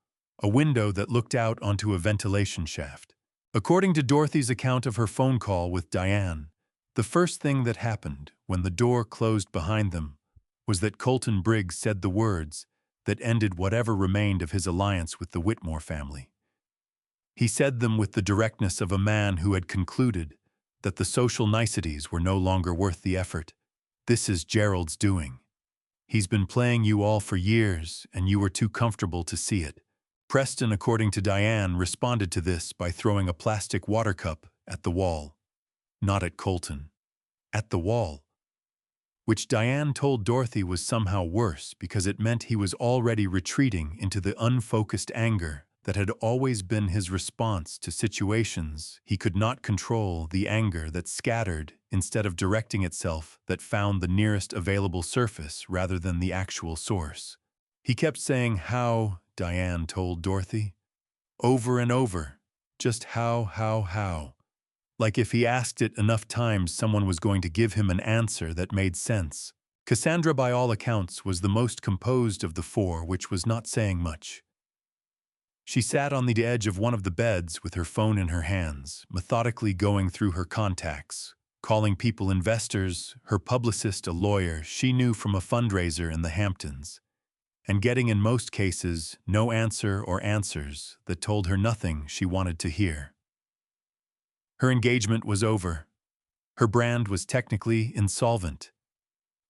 a window that looked out onto a ventilation shaft. According to Dorothy's account of her phone call with Diane, the first thing that happened when the door closed behind them was that Colton Briggs said the words that ended whatever remained of his alliance with the Whitmore family. He said them with the directness of a man who had concluded that the social niceties were no longer worth the effort. "This is Gerald's doing. He's been playing you all for years, and you were too comfortable to see it." Preston, according to Diane, responded to this by throwing a plastic water cup at the wall. Not at Colton. At the wall. Which Diane told Dorothy was somehow worse because it meant he was already retreating into the unfocused anger that had always been his response to situations he could not control, the anger that scattered instead of directing itself, that found the nearest available surface rather than the actual source. He kept saying how, Diane told Dorothy. Over and over. Just how. Like if he asked it enough times, someone was going to give him an answer that made sense. Cassandra, by all accounts, was the most composed of the four, which was not saying much. She sat on the edge of one of the beds with her phone in her hands, methodically going through her contacts, calling people investors, her publicist a lawyer she knew from a fundraiser in the Hamptons, and getting in most cases no answer or answers that told her nothing she wanted to hear. Her engagement was over. Her brand was technically insolvent.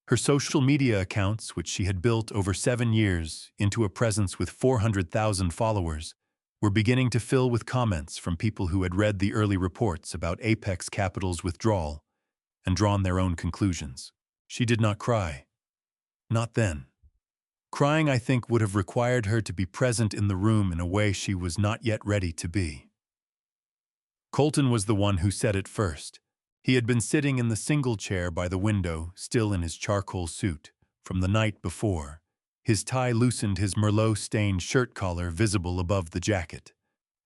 Her social media accounts, which she had built over 7 years into a presence with 400,000 followers, were beginning to fill with comments from people who had read the early reports about Apex Capital's withdrawal and drawn their own conclusions. She did not cry. Not then. Crying, I think, would have required her to be present in the room in a way she was not yet ready to be. Colton was the one who said it first. He had been sitting in the single chair by the window, still in his charcoal suit, from the night before. His tie loosened, his Merlot-stained shirt collar visible above the jacket.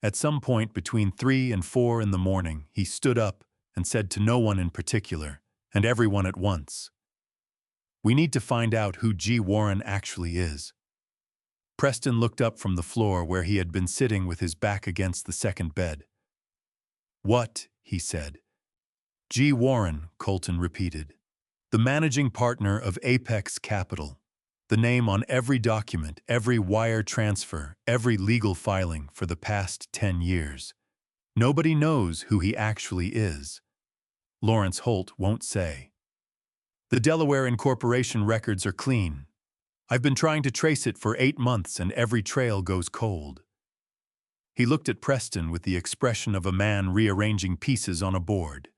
At some point between 3 and 4 in the morning, he stood up and said to no one in particular, and everyone at once, "We need to find out who G. Warren actually is." Preston looked up from the floor where he had been sitting with his back against the second bed. "What?" he said. G. Warren, Colton repeated. "The managing partner of Apex Capital. The name on every document, every wire transfer, every legal filing for the past 10 years. Nobody knows who he actually is. Lawrence Holt won't say. The Delaware Incorporation records are clean. I've been trying to trace it for 8 months and every trail goes cold." He looked at Preston with the expression of a man rearranging pieces on a board.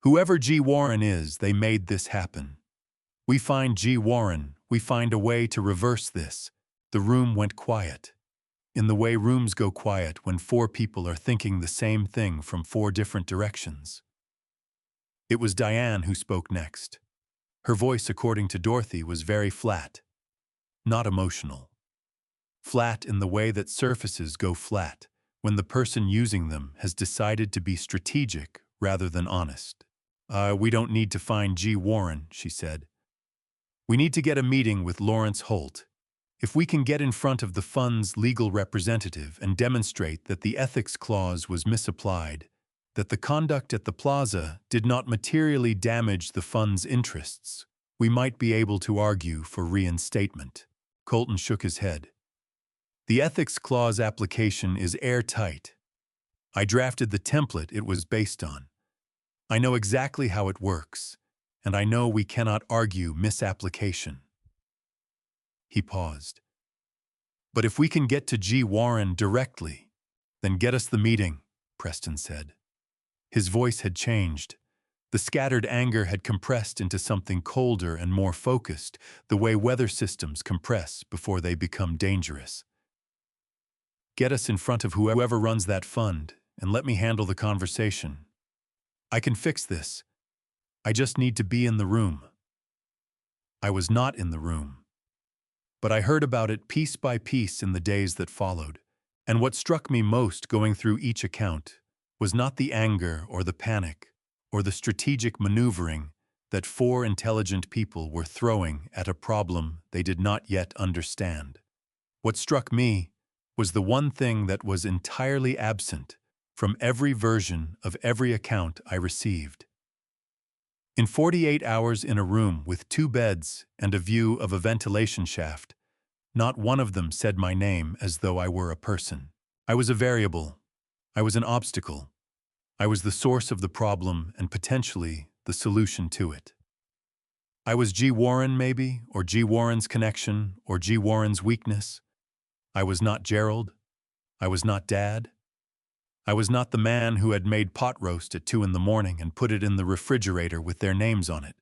"Whoever G. Warren is, they made this happen. We find G. Warren, we find a way to reverse this." The room went quiet. In the way rooms go quiet when 4 people are thinking the same thing from 4 different directions. It was Diane who spoke next. Her voice, according to Dorothy, was very flat, not emotional. Flat in the way that surfaces go flat when the person using them has decided to be strategic rather than honest. We don't need to find G. Warren, she said. We need to get a meeting with Lawrence Holt. If we can get in front of the fund's legal representative and demonstrate that the ethics clause was misapplied, that the conduct at the plaza did not materially damage the fund's interests, we might be able to argue for reinstatement. Colton shook his head. The ethics clause application is airtight. I drafted the template it was based on. I know exactly how it works, and I know we cannot argue misapplication. He paused. But if we can get to G. Warren directly, then get us the meeting, Preston said. His voice had changed. The scattered anger had compressed into something colder and more focused, the way weather systems compress before they become dangerous. Get us in front of whoever runs that fund, and let me handle the conversation. I can fix this. I just need to be in the room. I was not in the room. But I heard about it piece by piece in the days that followed, and what struck me most going through each account was not the anger or the panic or the strategic maneuvering that four intelligent people were throwing at a problem they did not yet understand. What struck me was the one thing that was entirely absent from every version of every account I received. In 48 hours in a room with 2 beds and a view of a ventilation shaft, not one of them said my name as though I were a person. I was a variable. I was an obstacle. I was the source of the problem and potentially the solution to it. I was G. Warren, maybe, or G. Warren's connection, or G. Warren's weakness. I was not Gerald. I was not Dad. I was not the man who had made pot roast at 2 in the morning and put it in the refrigerator with their names on it.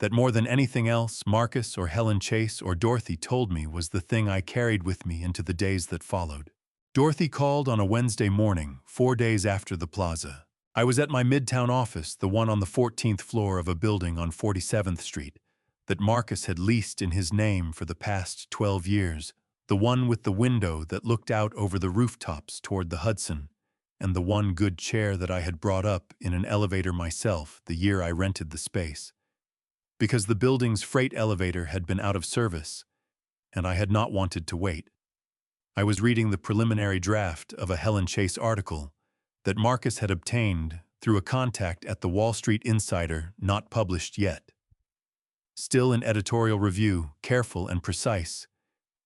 That more than anything else, Marcus or Helen Chase or Dorothy told me was the thing I carried with me into the days that followed. Dorothy called on a Wednesday morning, 4 days after the plaza. I was at my Midtown office, the one on the 14th floor of a building on 47th Street, that Marcus had leased in his name for the past 12 years, the one with the window that looked out over the rooftops toward the Hudson, and the one good chair that I had brought up in an elevator myself the year I rented the space. Because the building's freight elevator had been out of service, and I had not wanted to wait. I was reading the preliminary draft of a Helen Chase article that Marcus had obtained through a contact at the Wall Street Insider, not published yet. Still in editorial review, careful and precise,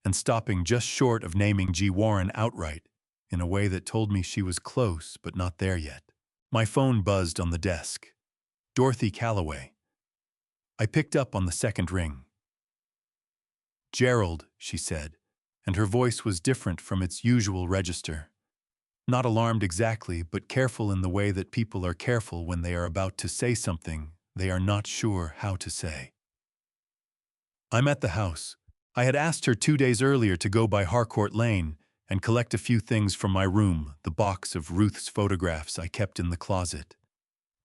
and stopping just short of naming G. Warren outright in a way that told me she was close but not there yet. My phone buzzed on the desk. Dorothy Calloway. I picked up on the second ring. Gerald, she said, and her voice was different from its usual register. Not alarmed exactly, but careful in the way that people are careful when they are about to say something they are not sure how to say. I'm at the house. I had asked her 2 days earlier to go by Harcourt Lane and collect a few things from my room, the box of Ruth's photographs I kept in the closet,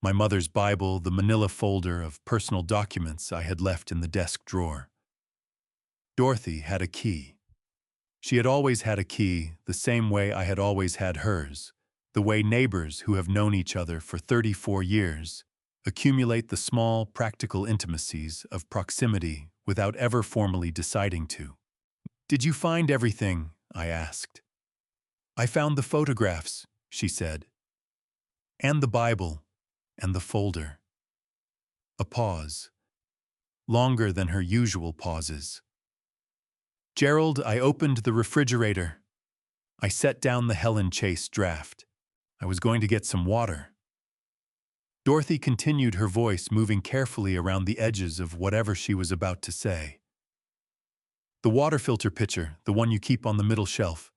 my mother's Bible, the manila folder of personal documents I had left in the desk drawer. Dorothy had a key. She had always had a key, the same way I had always had hers, the way neighbors who have known each other for 34 years accumulate the small, practical intimacies of proximity without ever formally deciding to. Did you find everything? I asked. I found the photographs, she said, and the Bible, and the folder. A pause, longer than her usual pauses. Gerald, I opened the refrigerator. I set down the Helen Chase draft. I was going to get some water. Dorothy continued, her voice moving carefully around the edges of whatever she was about to say. The water filter pitcher, the one you keep on the middle shelf.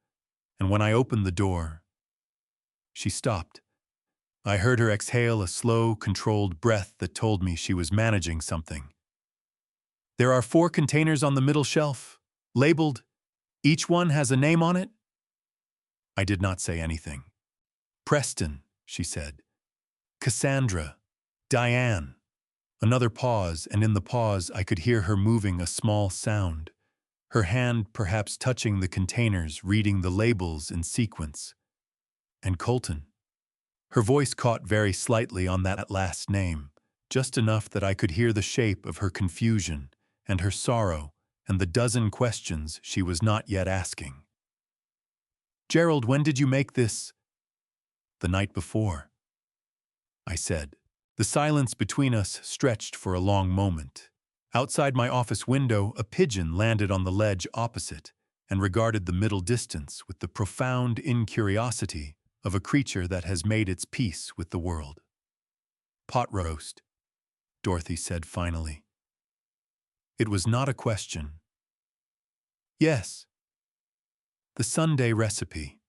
And when I opened the door, she stopped. I heard her exhale a slow, controlled breath that told me she was managing something. There are 4 containers on the middle shelf, labeled. Each one has a name on it. I did not say anything. Preston, she said. Cassandra, Diane. Another pause, and in the pause I could hear her moving a small sound, her hand perhaps touching the containers, reading the labels in sequence. And Colton. Her voice caught very slightly on that last name, just enough that I could hear the shape of her confusion and her sorrow and the dozen questions she was not yet asking. Gerald, when did you make this? The night before, I said. The silence between us stretched for a long moment. Outside my office window, a pigeon landed on the ledge opposite and regarded the middle distance with the profound incuriosity of a creature that has made its peace with the world. Pot roast, Dorothy said finally. It was not a question. Yes. The Sunday recipe.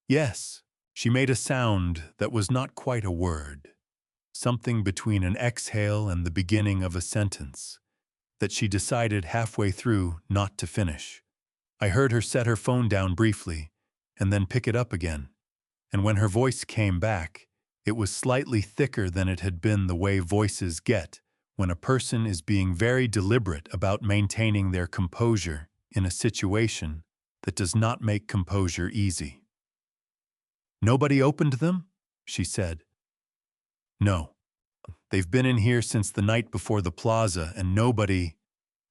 Yes. She made a sound that was not quite a word, something between an exhale and the beginning of a sentence, that she decided halfway through not to finish. I heard her set her phone down briefly and then pick it up again, and when her voice came back, it was slightly thicker than it had been the way voices get when a person is being very deliberate about maintaining their composure in a situation that does not make composure easy. Nobody opened them? She said. No. They've been in here since the night before the plaza and nobody…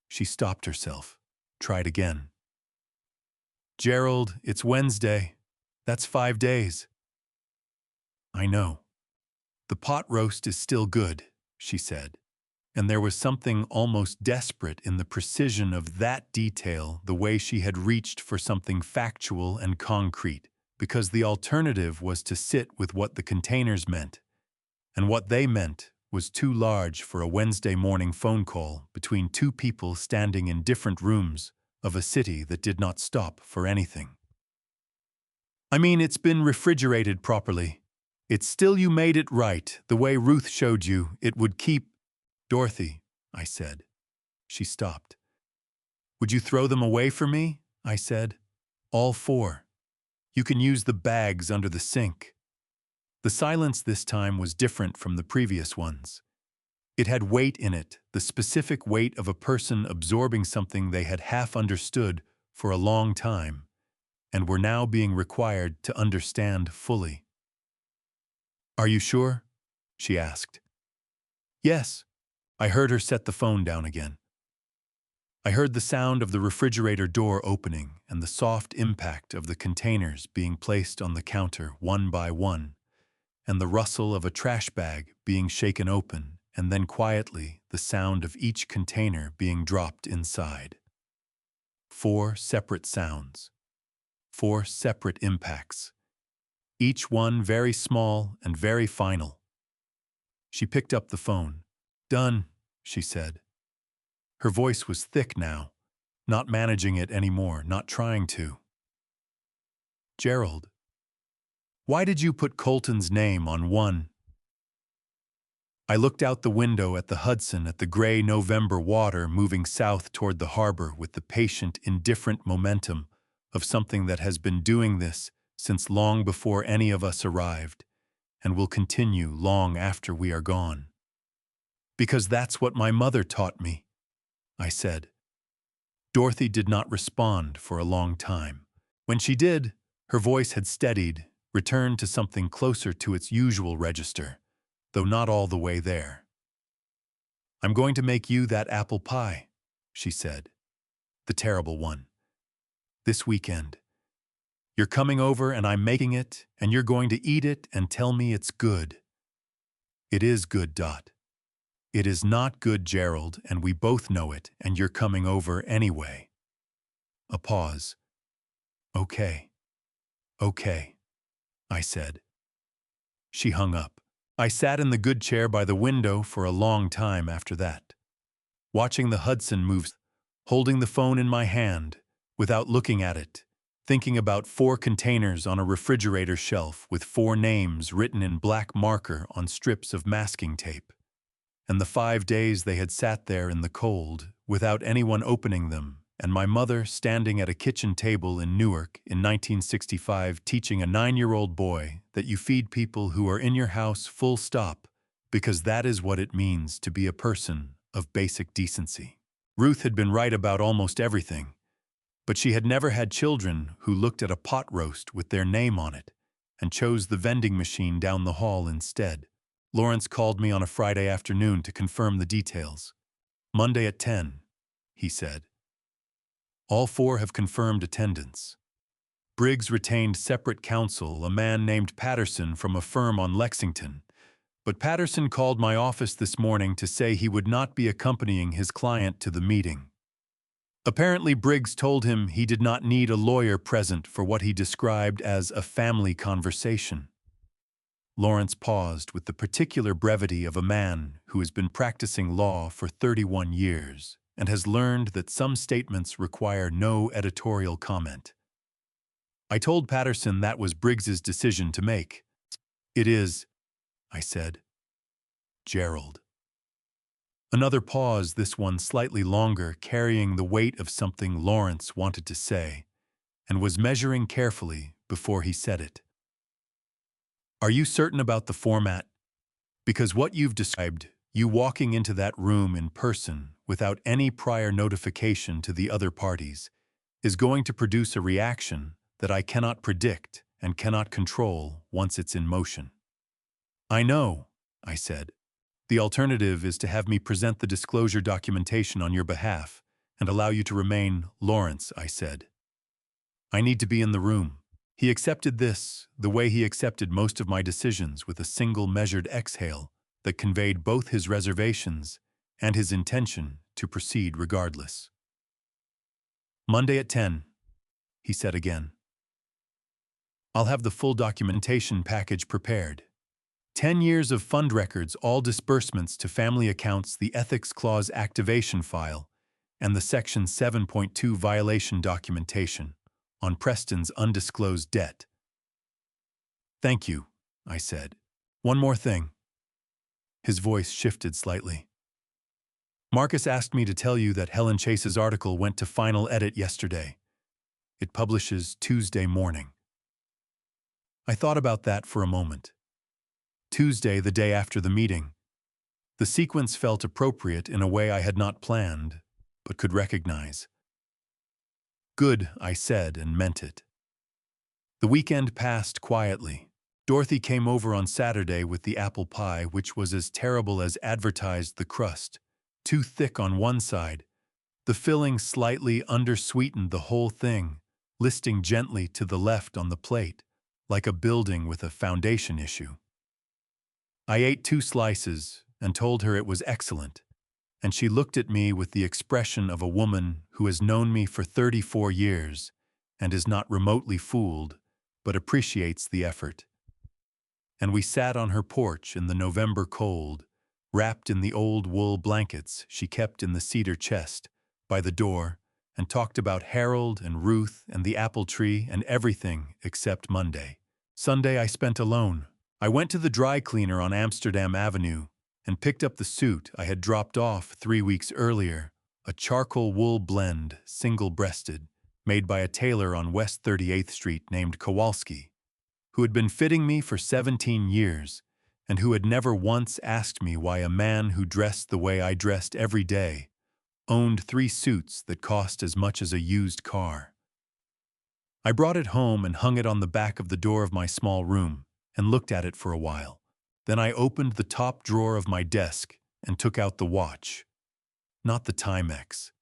She stopped herself. Tried again. Gerald, it's Wednesday. That's 5 days. I know. The pot roast is still good, she said. And there was something almost desperate in the precision of that detail, the way she had reached for something factual and concrete, because the alternative was to sit with what the containers meant. And what they meant was too large for a Wednesday morning phone call between two people standing in different rooms of a city that did not stop for anything. I mean, it's been refrigerated properly. It's still you made it right, the way Ruth showed you it would keep… Dorothy, I said. She stopped. Would you throw them away for me? I said. All 4. You can use the bags under the sink. The silence this time was different from the previous ones. It had weight in it, the specific weight of a person absorbing something they had half understood for a long time, and were now being required to understand fully. Are you sure? She asked. Yes. I heard her set the phone down again. I heard the sound of the refrigerator door opening and the soft impact of the containers being placed on the counter one by one, and the rustle of a trash bag being shaken open, and then quietly the sound of each container being dropped inside. 4 separate sounds. 4 separate impacts. Each one very small and very final. She picked up the phone. Done, she said. Her voice was thick now, not managing it anymore, not trying to. Gerald, why did you put Colton's name on one? I looked out the window at the Hudson, at the gray November water moving south toward the harbor with the patient, indifferent momentum of something that has been doing this since long before any of us arrived, and will continue long after we are gone. Because that's what my mother taught me, I said. Dorothy did not respond for a long time. When she did, her voice had steadied, returned to something closer to its usual register, though not all the way there. I'm going to make you that apple pie, she said. The terrible one. This weekend. You're coming over and I'm making it, and you're going to eat it and tell me it's good. It is good, Dot. It is not good, Gerald, and we both know it, and you're coming over anyway. A pause. Okay. Okay, I said. She hung up. I sat in the good chair by the window for a long time after that, watching the Hudson move, holding the phone in my hand, without looking at it, thinking about 4 containers on a refrigerator shelf with 4 names written in black marker on strips of masking tape, and the 5 days they had sat there in the cold without anyone opening them, and my mother standing at a kitchen table in Newark in 1965 teaching a 9-year-old boy that you feed people who are in your house full stop, because that is what it means to be a person of basic decency. Ruth had been right about almost everything, but she had never had children who looked at a pot roast with their name on it and chose the vending machine down the hall instead. Lawrence called me on a Friday afternoon to confirm the details. Monday at 10, he said. All four have confirmed attendance. Briggs retained separate counsel, a man named Patterson from a firm on Lexington, but Patterson called my office this morning to say he would not be accompanying his client to the meeting. Apparently, Briggs told him he did not need a lawyer present for what he described as a family conversation. Lawrence paused with the particular brevity of a man who has been practicing law for 31 years and has learned that some statements require no editorial comment. I told Patterson that was Briggs's decision to make. It is, I said. Gerald. Another pause, this one slightly longer, carrying the weight of something Lawrence wanted to say, and was measuring carefully before he said it. Are you certain about the format? Because what you've described, you walking into that room in person without any prior notification to the other parties, is going to produce a reaction that I cannot predict and cannot control once it's in motion. I know, I said. The alternative is to have me present the disclosure documentation on your behalf and allow you to remain Lawrence, I said. I need to be in the room. He accepted this, the way he accepted most of my decisions, with a single measured exhale that conveyed both his reservations and his intention to proceed regardless. Monday at 10, he said again. I'll have the full documentation package prepared. 10 years of fund records, all disbursements to family accounts, the Ethics Clause activation file, and the Section 7.2 violation documentation on Preston's undisclosed debt. Thank you, I said. One more thing. His voice shifted slightly. Marcus asked me to tell you that Helen Chase's article went to final edit yesterday. It publishes Tuesday morning. I thought about that for a moment. Tuesday, the day after the meeting. The sequence felt appropriate in a way I had not planned, but could recognize. Good, I said, and meant it. The weekend passed quietly. Dorothy came over on Saturday with the apple pie, which was as terrible as advertised, the crust. Too thick on one side. The filling slightly undersweetened the whole thing, listing gently to the left on the plate, like a building with a foundation issue. I ate 2 slices and told her it was excellent, and she looked at me with the expression of a woman who has known me for 34 years and is not remotely fooled, but appreciates the effort. And we sat on her porch in the November cold, wrapped in the old wool blankets she kept in the cedar chest by the door, and talked about Harold and Ruth and the apple tree and everything except Monday. Sunday I spent alone. I went to the dry cleaner on Amsterdam Avenue and picked up the suit I had dropped off 3 weeks earlier, a charcoal wool blend, single-breasted, made by a tailor on West 38th Street named Kowalski, who had been fitting me for 17 years and who had never once asked me why a man who dressed the way I dressed every day owned 3 suits that cost as much as a used car. I brought it home and hung it on the back of the door of my small room and looked at it for a while. Then I opened the top drawer of my desk and took out the watch. Not the Timex.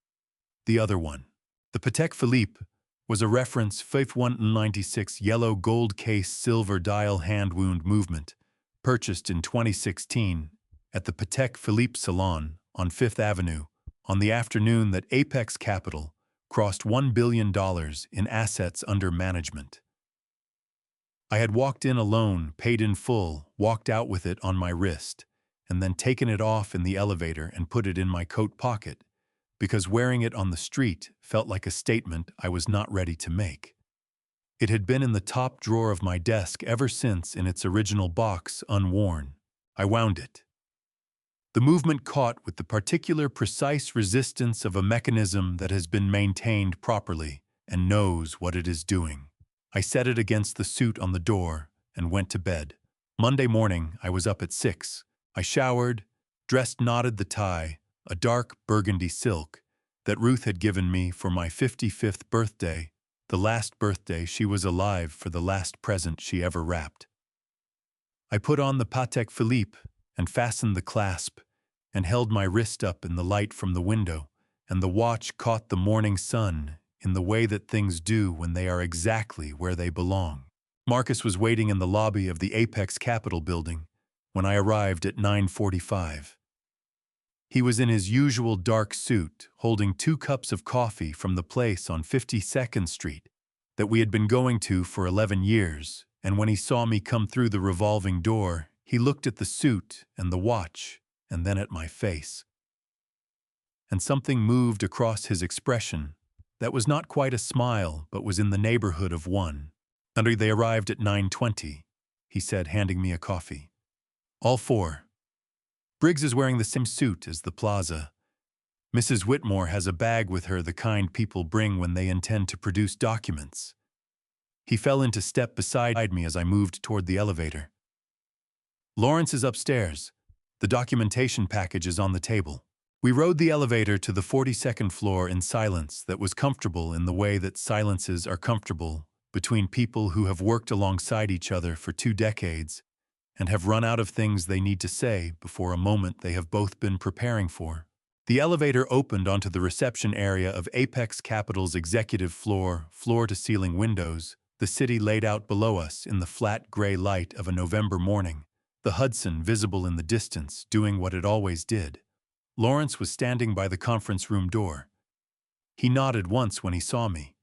The other one. The Patek Philippe was a reference 596 yellow gold case silver dial hand wound movement, purchased in 2016 at the Patek Philippe Salon on 5th Avenue on the afternoon that Apex Capital crossed $1 billion in assets under management. I had walked in alone, paid in full, walked out with it on my wrist, and then taken it off in the elevator and put it in my coat pocket, because wearing it on the street felt like a statement I was not ready to make. It had been in the top drawer of my desk ever since, in its original box, unworn. I wound it. The movement caught with the particular precise resistance of a mechanism that has been maintained properly and knows what it is doing. I set it against the suit on the door and went to bed. Monday morning, I was up at 6. I showered, dressed, knotted the tie, a dark burgundy silk, that Ruth had given me for my 55th birthday, the last birthday she was alive, for the last present she ever wrapped. I put on the Patek Philippe and fastened the clasp, and held my wrist up in the light from the window, and the watch caught the morning sun in the way that things do when they are exactly where they belong. Marcus was waiting in the lobby of the Apex Capitol building when I arrived at 9:45. He was in his usual dark suit, holding 2 cups of coffee from the place on 52nd Street that we had been going to for 11 years, and when he saw me come through the revolving door, he looked at the suit and the watch, and then at my face. And something moved across his expression that was not quite a smile, but was in the neighborhood of one. "And they arrived at 9:20, he said, handing me a coffee. "All 4. Briggs is wearing the same suit as the plaza. Mrs. Whitmore has a bag with her, the kind people bring when they intend to produce documents." He fell into step beside me as I moved toward the elevator. "Lawrence is upstairs. The documentation package is on the table." We rode the elevator to the 42nd floor in silence that was comfortable in the way that silences are comfortable between people who have worked alongside each other for 2 decades and have run out of things they need to say before a moment they have both been preparing for. The elevator opened onto the reception area of Apex Capital's executive floor, floor-to-ceiling windows, the city laid out below us in the flat gray light of a November morning, the Hudson visible in the distance, doing what it always did. Lawrence was standing by the conference room door. He nodded once when he saw me.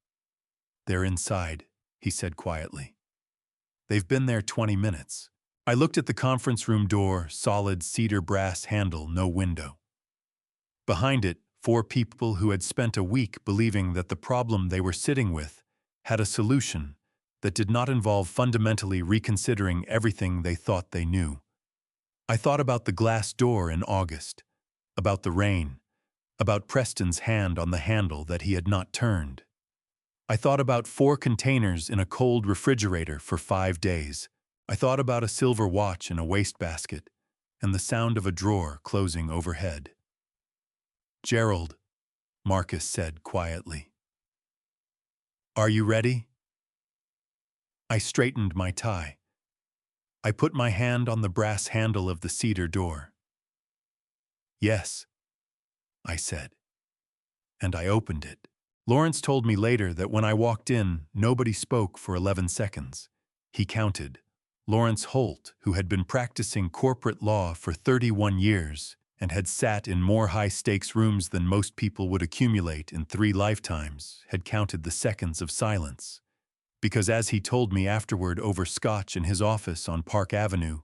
"They're inside," he said quietly. "They've been there 20 minutes. I looked at the conference room door, solid cedar brass handle, no window. Behind it, 4 people who had spent a week believing that the problem they were sitting with had a solution that did not involve fundamentally reconsidering everything they thought they knew. I thought about the glass door in August, about the rain, about Preston's hand on the handle that he had not turned. I thought about 4 containers in a cold refrigerator for 5 days. I thought about a silver watch in a wastebasket and the sound of a drawer closing overhead. "Gerald," Marcus said quietly. "Are you ready?" I straightened my tie. I put my hand on the brass handle of the cedar door. "Yes," I said. And I opened it. Lawrence told me later that when I walked in, nobody spoke for 11 seconds. He counted. Lawrence Holt, who had been practicing corporate law for 31 years and had sat in more high-stakes rooms than most people would accumulate in 3 lifetimes, had counted the seconds of silence. Because as he told me afterward over scotch in his office on Park Avenue,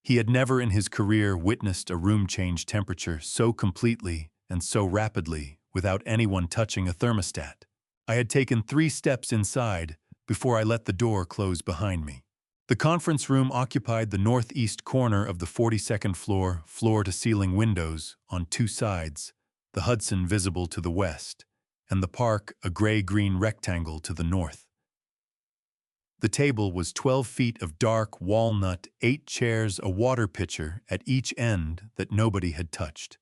he had never in his career witnessed a room change temperature so completely and so rapidly without anyone touching a thermostat. I had taken 3 steps inside before I let the door close behind me. The conference room occupied the northeast corner of the 42nd floor, floor-to-ceiling windows on 2 sides, the Hudson visible to the west, and the park a gray-green rectangle to the north. The table was 12 feet of dark walnut, 8 chairs, a water pitcher at each end that nobody had touched.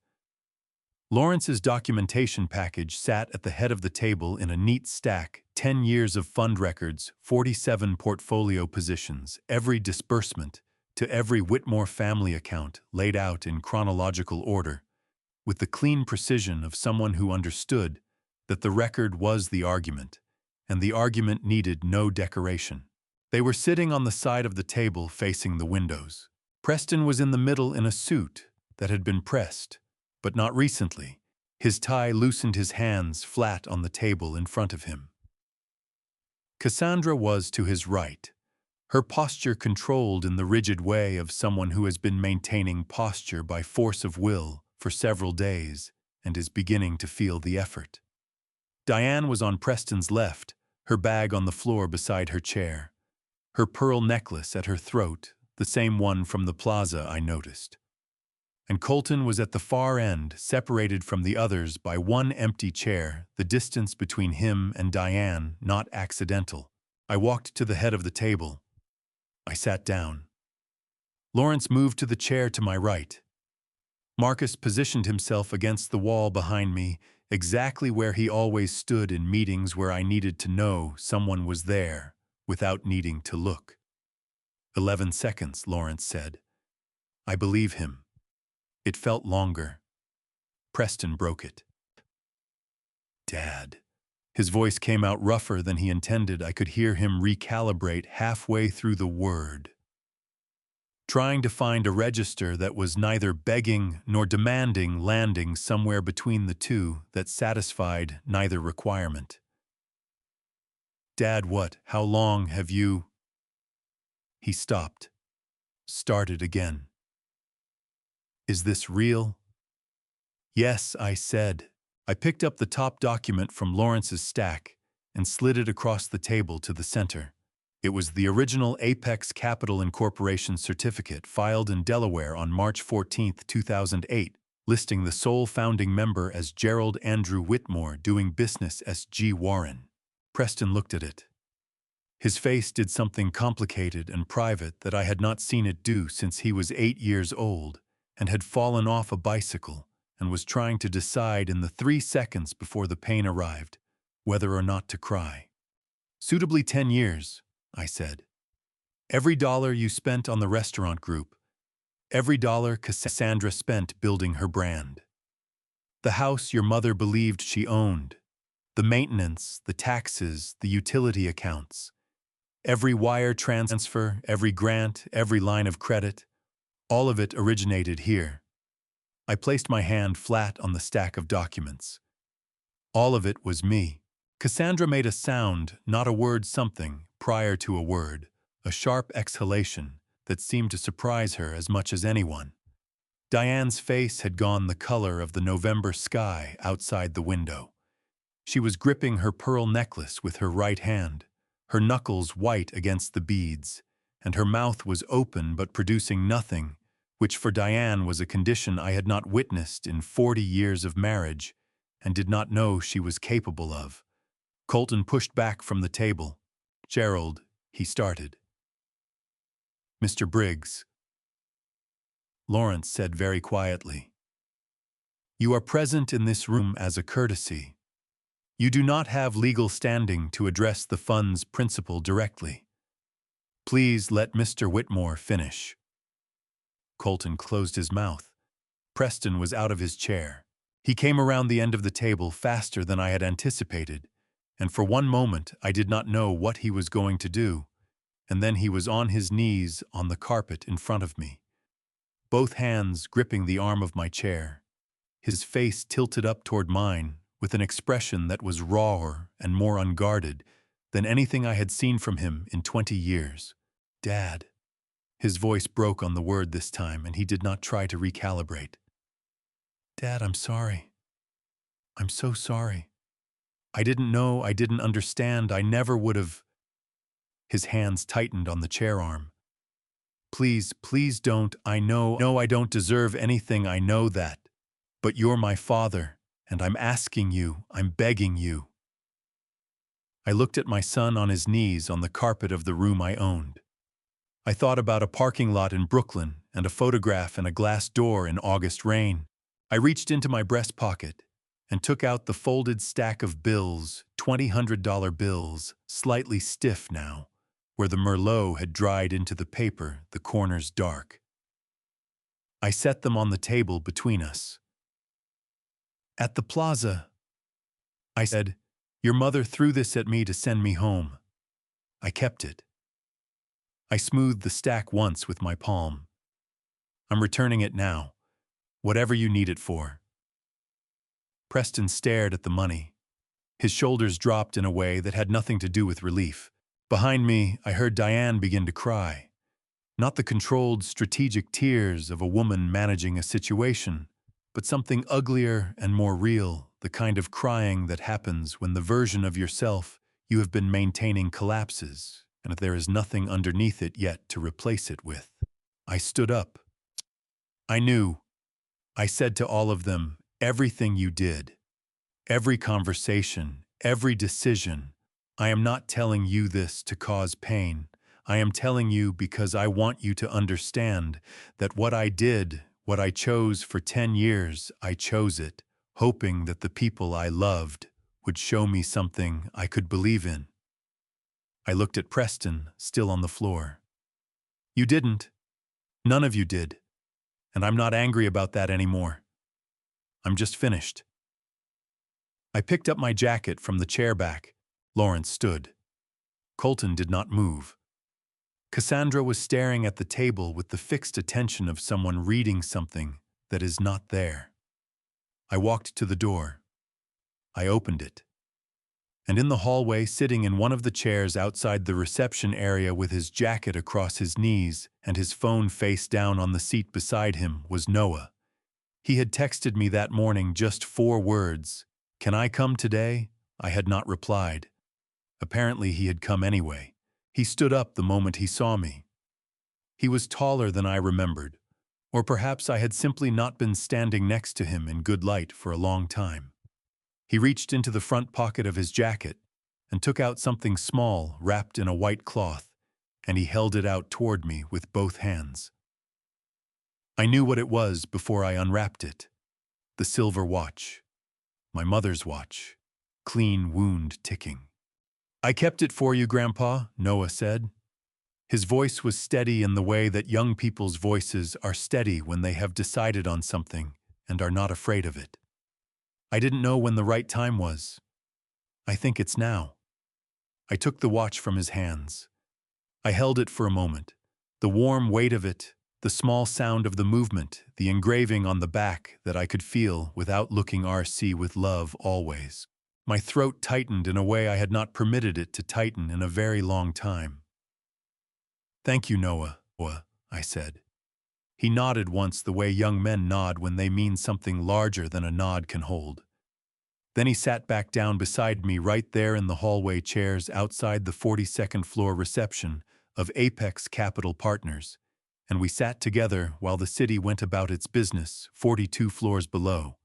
Lawrence's documentation package sat at the head of the table in a neat stack, 10 years of fund records, 47 portfolio positions, every disbursement to every Whitmore family account laid out in chronological order, with the clean precision of someone who understood that the record was the argument, and the argument needed no decoration. They were sitting on the side of the table facing the windows. Preston was in the middle in a suit that had been pressed, but not recently. His tie loosened his hands flat on the table in front of him. Cassandra was to his right, her posture controlled in the rigid way of someone who has been maintaining posture by force of will for several days and is beginning to feel the effort. Diane was on Preston's left, her bag on the floor beside her chair, her pearl necklace at her throat, the same one from the plaza I noticed. And Colton was at the far end, separated from the others by 1 empty chair, the distance between him and Diane not accidental. I walked to the head of the table. I sat down. Lawrence moved to the chair to my right. Marcus positioned himself against the wall behind me, exactly where he always stood in meetings where I needed to know someone was there, without needing to look. 11 seconds, Lawrence said. I believe him. It felt longer. Preston broke it. Dad. His voice came out rougher than he intended. I could hear him recalibrate halfway through the word, trying to find a register that was neither begging nor demanding, landing somewhere between the two that satisfied neither requirement. Dad, what? How long have you? He stopped, started again. Is this real? Yes, I said. I picked up the top document from Lawrence's stack and slid it across the table to the center. It was the original Apex Capital Incorporation certificate filed in Delaware on March 14, 2008, listing the sole founding member as Gerald Andrew Whitmore, doing business as G. Warren. Preston looked at it. His face did something complicated and private that I had not seen it do since he was 8 years old and had fallen off a bicycle and was trying to decide in the 3 seconds before the pain arrived whether or not to cry. Suitably 10 years, I said. Every dollar you spent on the restaurant group, every dollar Cassandra spent building her brand. The house your mother believed she owned, the maintenance, the taxes, the utility accounts, every wire transfer, every grant, every line of credit, all of it originated here. I placed my hand flat on the stack of documents. All of it was me. Cassandra made a sound, not a word, something, prior to a word, a sharp exhalation that seemed to surprise her as much as anyone. Diane's face had gone the color of the November sky outside the window. She was gripping her pearl necklace with her right hand, her knuckles white against the beads, and her mouth was open but producing nothing, which for Diane was a condition I had not witnessed in 40 years of marriage and did not know she was capable of. Colton pushed back from the table. Gerald, he started. Mr. Briggs, Lawrence said very quietly, you are present in this room as a courtesy. You do not have legal standing to address the fund's principal directly. Please let Mr. Whitmore finish. Colton closed his mouth. Preston was out of his chair. He came around the end of the table faster than I had anticipated, and for one moment I did not know what he was going to do, and then he was on his knees on the carpet in front of me, both hands gripping the arm of my chair, his face tilted up toward mine with an expression that was rawer and more unguarded than anything I had seen from him in 20 years. Dad. His voice broke on the word this time, and he did not try to recalibrate. Dad, I'm sorry. I'm so sorry. I didn't know, I didn't understand, I never would have. His hands tightened on the chair arm. Please, please don't, I know I don't deserve anything, I know that. But you're my father, and I'm asking you, I'm begging you. I looked at my son on his knees on the carpet of the room I owned. I thought about a parking lot in Brooklyn and a photograph and a glass door in August rain. I reached into my breast pocket and took out the folded stack of bills, $200 bills, slightly stiff now, where the Merlot had dried into the paper, the corners dark. I set them on the table between us. At the plaza, I said, your mother threw this at me to send me home. I kept it. I smoothed the stack once with my palm. I'm returning it now, whatever you need it for. Preston stared at the money. His shoulders dropped in a way that had nothing to do with relief. Behind me, I heard Diane begin to cry. Not the controlled, strategic tears of a woman managing a situation, but something uglier and more real, the kind of crying that happens when the version of yourself you have been maintaining collapses, and there is nothing underneath it yet to replace it with. I stood up. I knew. I said to all of them, everything you did, every conversation, every decision, I am not telling you this to cause pain. I am telling you because I want you to understand that what I did, what I chose for 10 years, I chose it, hoping that the people I loved would show me something I could believe in. I looked at Preston, still on the floor. You didn't. None of you did. And I'm not angry about that anymore. I'm just finished. I picked up my jacket from the chair back. Lawrence stood. Colton did not move. Cassandra was staring at the table with the fixed attention of someone reading something that is not there. I walked to the door. I opened it. And in the hallway, sitting in one of the chairs outside the reception area with his jacket across his knees and his phone face down on the seat beside him, was Noah. He had texted me that morning just 4 words. "Can I come today?" I had not replied. Apparently he had come anyway. He stood up the moment he saw me. He was taller than I remembered, or perhaps I had simply not been standing next to him in good light for a long time. He reached into the front pocket of his jacket and took out something small wrapped in a white cloth, and he held it out toward me with both hands. I knew what it was before I unwrapped it. The silver watch. My mother's watch. Clean wound ticking. "I kept it for you, Grandpa," Noah said. His voice was steady in the way that young people's voices are steady when they have decided on something and are not afraid of it. "I didn't know when the right time was. I think it's now." I took the watch from his hands. I held it for a moment. The warm weight of it, the small sound of the movement, the engraving on the back that I could feel without looking RC with love always. My throat tightened in a way I had not permitted it to tighten in a very long time. "Thank you, Noah," I said. He nodded once the way young men nod when they mean something larger than a nod can hold. Then he sat back down beside me right there in the hallway chairs outside the 42nd floor reception of Apex Capital Partners, and we sat together while the city went about its business 42 floors below,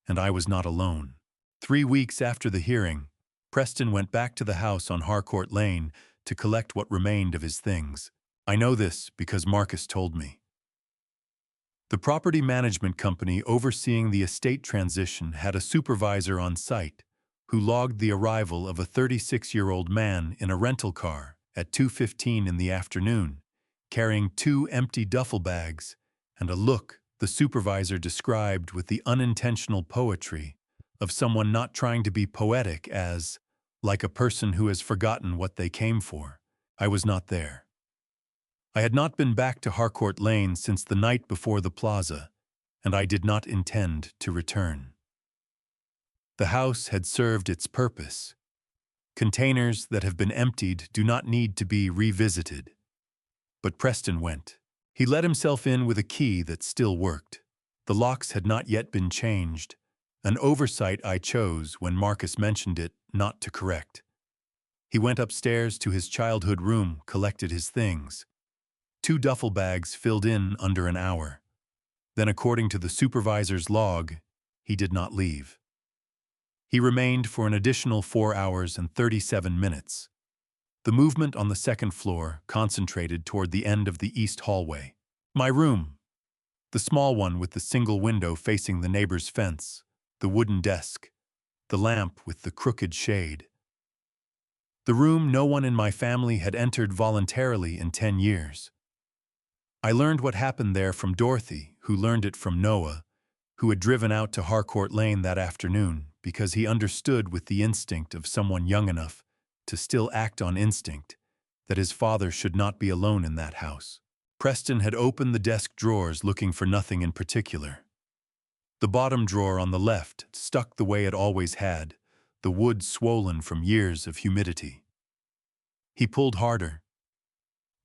and I was not alone. 3 weeks after the hearing, Preston went back to the house on Harcourt Lane to collect what remained of his things. I know this because Marcus told me. The property management company overseeing the estate transition had a supervisor on site who logged the arrival of a 36-year-old man in a rental car at 2:15 in the afternoon, carrying 2 empty duffel bags and a look the supervisor described with the unintentional poetry of someone not trying to be poetic as, like a person who has forgotten what they came for. I was not there. I had not been back to Harcourt Lane since the night before the plaza, and I did not intend to return. The house had served its purpose. Containers that have been emptied do not need to be revisited. But Preston went. He let himself in with a key that still worked. The locks had not yet been changed, an oversight I chose when Marcus mentioned it not to correct. He went upstairs to his childhood room, collected his things. 2 duffel bags filled in under an hour. Then, according to the supervisor's log, he did not leave. He remained for an additional 4 hours and 37 minutes. The movement on the 2nd floor concentrated toward the end of the east hallway. My room. The small one with the single window facing the neighbor's fence, the wooden desk, the lamp with the crooked shade. The room no one in my family had entered voluntarily in 10 years. I learned what happened there from Dorothy, who learned it from Noah, who had driven out to Harcourt Lane that afternoon because he understood with the instinct of someone young enough to still act on instinct that his father should not be alone in that house. Preston had opened the desk drawers looking for nothing in particular. The bottom drawer on the left stuck the way it always had, the wood swollen from years of humidity. He pulled harder.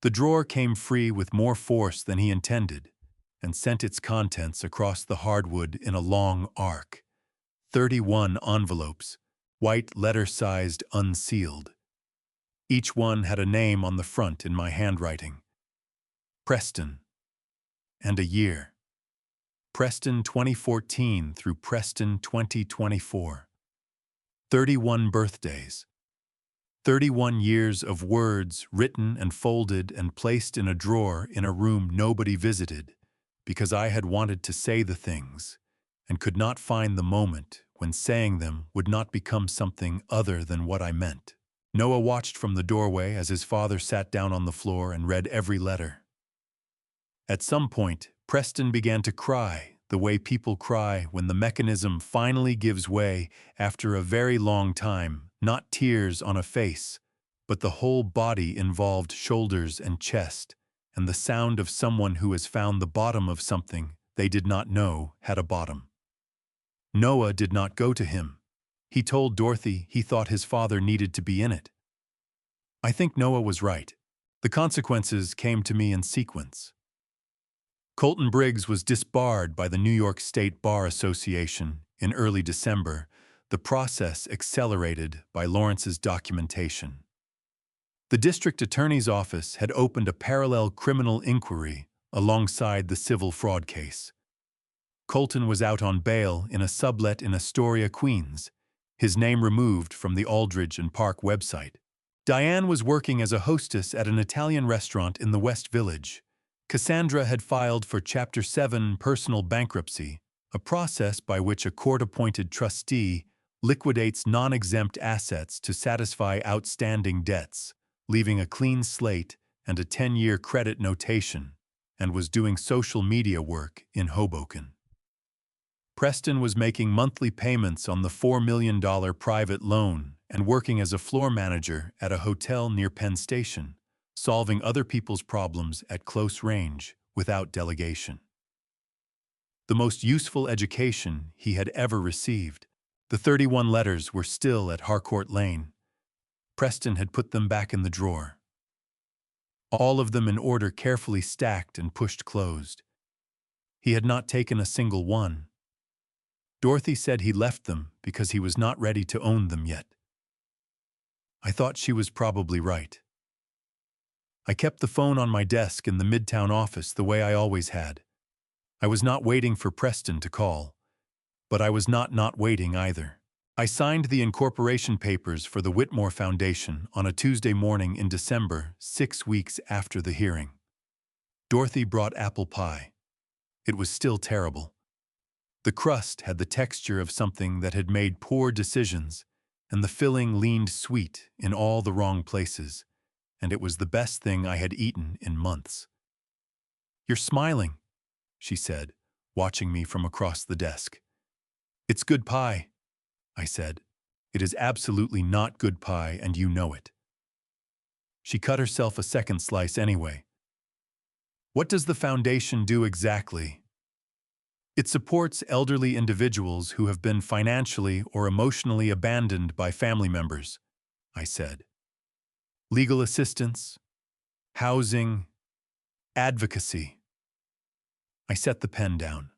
The drawer came free with more force than he intended and sent its contents across the hardwood in a long arc. 31 envelopes, white letter-sized, unsealed. Each one had a name on the front in my handwriting. Preston. And a year. Preston 2014 through Preston 2024. 31 birthdays. 31 years of words written and folded and placed in a drawer in a room nobody visited, because I had wanted to say the things and could not find the moment when saying them would not become something other than what I meant. Noah watched from the doorway as his father sat down on the floor and read every letter. At some point, Preston began to cry, the way people cry when the mechanism finally gives way after a very long time, not tears on a face, but the whole body involved shoulders and chest, and the sound of someone who has found the bottom of something they did not know had a bottom. Noah did not go to him. He told Dorothy he thought his father needed to be in it. I think Noah was right. The consequences came to me in sequence. Colton Briggs was disbarred by the New York State Bar Association in early December, the process accelerated by Lawrence's documentation. The district attorney's office had opened a parallel criminal inquiry alongside the civil fraud case. Colton was out on bail in a sublet in Astoria, Queens, his name removed from the Aldridge and Park website. Diane was working as a hostess at an Italian restaurant in the West Village. Cassandra had filed for Chapter 7 personal bankruptcy, a process by which a court-appointed trustee liquidates non-exempt assets to satisfy outstanding debts, leaving a clean slate and a 10-year credit notation, and was doing social media work in Hoboken. Preston was making monthly payments on the $4 million private loan and working as a floor manager at a hotel near Penn Station, solving other people's problems at close range without delegation. The most useful education he had ever received. The 31 letters were still at Harcourt Lane. Preston had put them back in the drawer. All of them in order, carefully stacked and pushed closed. He had not taken a single one. Dorothy said he left them because he was not ready to own them yet. I thought she was probably right. I kept the phone on my desk in the Midtown office the way I always had. I was not waiting for Preston to call, but I was not waiting either. I signed the incorporation papers for the Whitmore Foundation on a Tuesday morning in December, 6 weeks after the hearing. Dorothy brought apple pie. It was still terrible. The crust had the texture of something that had made poor decisions, and the filling leaned sweet in all the wrong places, and it was the best thing I had eaten in months. "You're smiling," she said, watching me from across the desk. "It's good pie," I said. "It is absolutely not good pie, and you know it." She cut herself a second slice anyway. "What does the foundation do exactly?" "It supports elderly individuals who have been financially or emotionally abandoned by family members," I said. "Legal assistance, housing, advocacy." I set the pen down.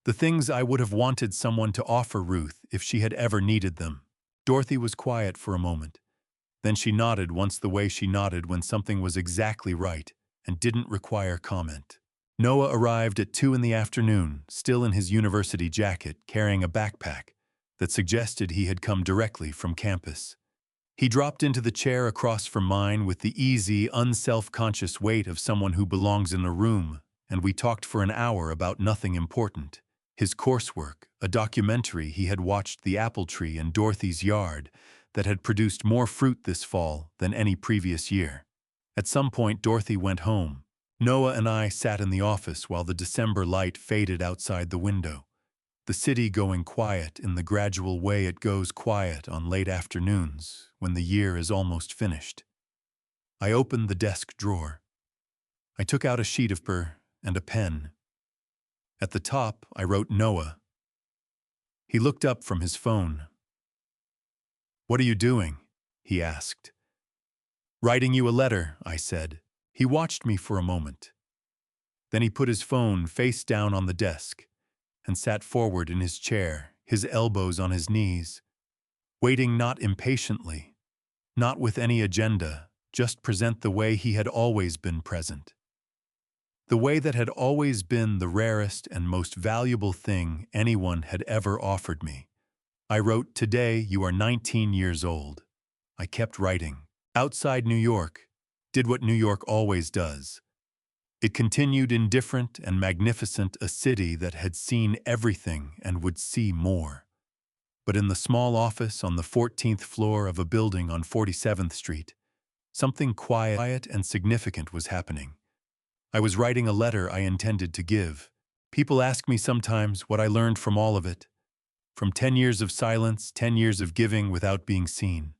The things I would have wanted someone to offer Ruth if she had ever needed them. Dorothy was quiet for a moment. Then she nodded once, the way she nodded when something was exactly right and didn't require comment. Noah arrived at 2 in the afternoon, still in his university jacket, carrying a backpack that suggested he had come directly from campus. He dropped into the chair across from mine with the easy, unself-conscious weight of someone who belongs in a room, and we talked for an hour about nothing important. His coursework, a documentary he had watched, the apple tree in Dorothy's yard that had produced more fruit this fall than any previous year. At some point, Dorothy went home. Noah and I sat in the office while the December light faded outside the window, the city going quiet in the gradual way it goes quiet on late afternoons when the year is almost finished. I opened the desk drawer. I took out a sheet of paper and a pen. At the top, I wrote Noah. He looked up from his phone. "What are you doing?" he asked. "Writing you a letter," I said. He watched me for a moment. Then he put his phone face down on the desk and sat forward in his chair, his elbows on his knees, waiting, not impatiently, not with any agenda, just present the way he had always been present. The way that had always been the rarest and most valuable thing anyone had ever offered me. I wrote, "Today you are 19 years old. I kept writing. Outside New York, did what New York always does. It continued indifferent and magnificent, a city that had seen everything and would see more. But in the small office on the 14th floor of a building on 47th Street, something quiet and significant was happening. I was writing a letter I intended to give. People ask me sometimes what I learned from all of it. From 10 years of silence, 10 years of giving without being seen.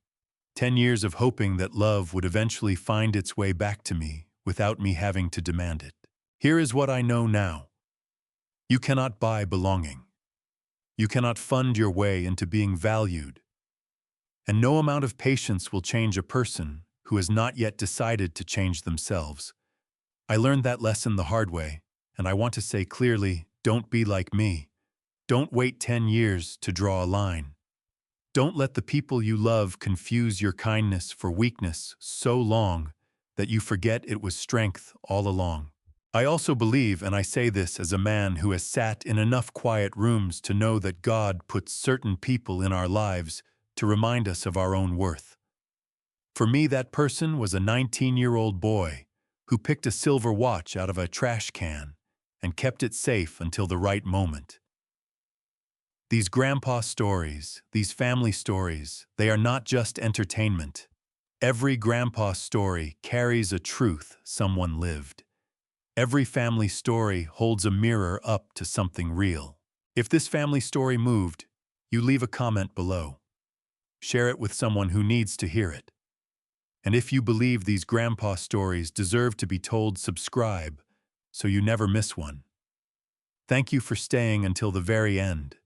10 years of hoping that love would eventually find its way back to me without me having to demand it. Here is what I know now. You cannot buy belonging. You cannot fund your way into being valued. And no amount of patience will change a person who has not yet decided to change themselves. I learned that lesson the hard way, and I want to say clearly, don't be like me. Don't wait 10 years to draw a line. Don't let the people you love confuse your kindness for weakness so long that you forget it was strength all along. I also believe, and I say this as a man who has sat in enough quiet rooms to know that God puts certain people in our lives to remind us of our own worth. For me, that person was a 19-year-old boy who picked a silver watch out of a trash can and kept it safe until the right moment. These grandpa stories, these family stories, they are not just entertainment. Every grandpa story carries a truth someone lived. Every family story holds a mirror up to something real. If this family story moved, you leave a comment below. Share it with someone who needs to hear it. And if you believe these grandpa stories deserve to be told, subscribe so you never miss one. Thank you for staying until the very end.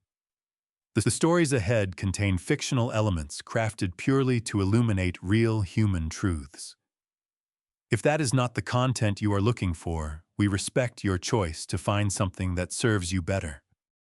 The stories ahead contain fictional elements crafted purely to illuminate real human truths. If that is not the content you are looking for, we respect your choice to find something that serves you better.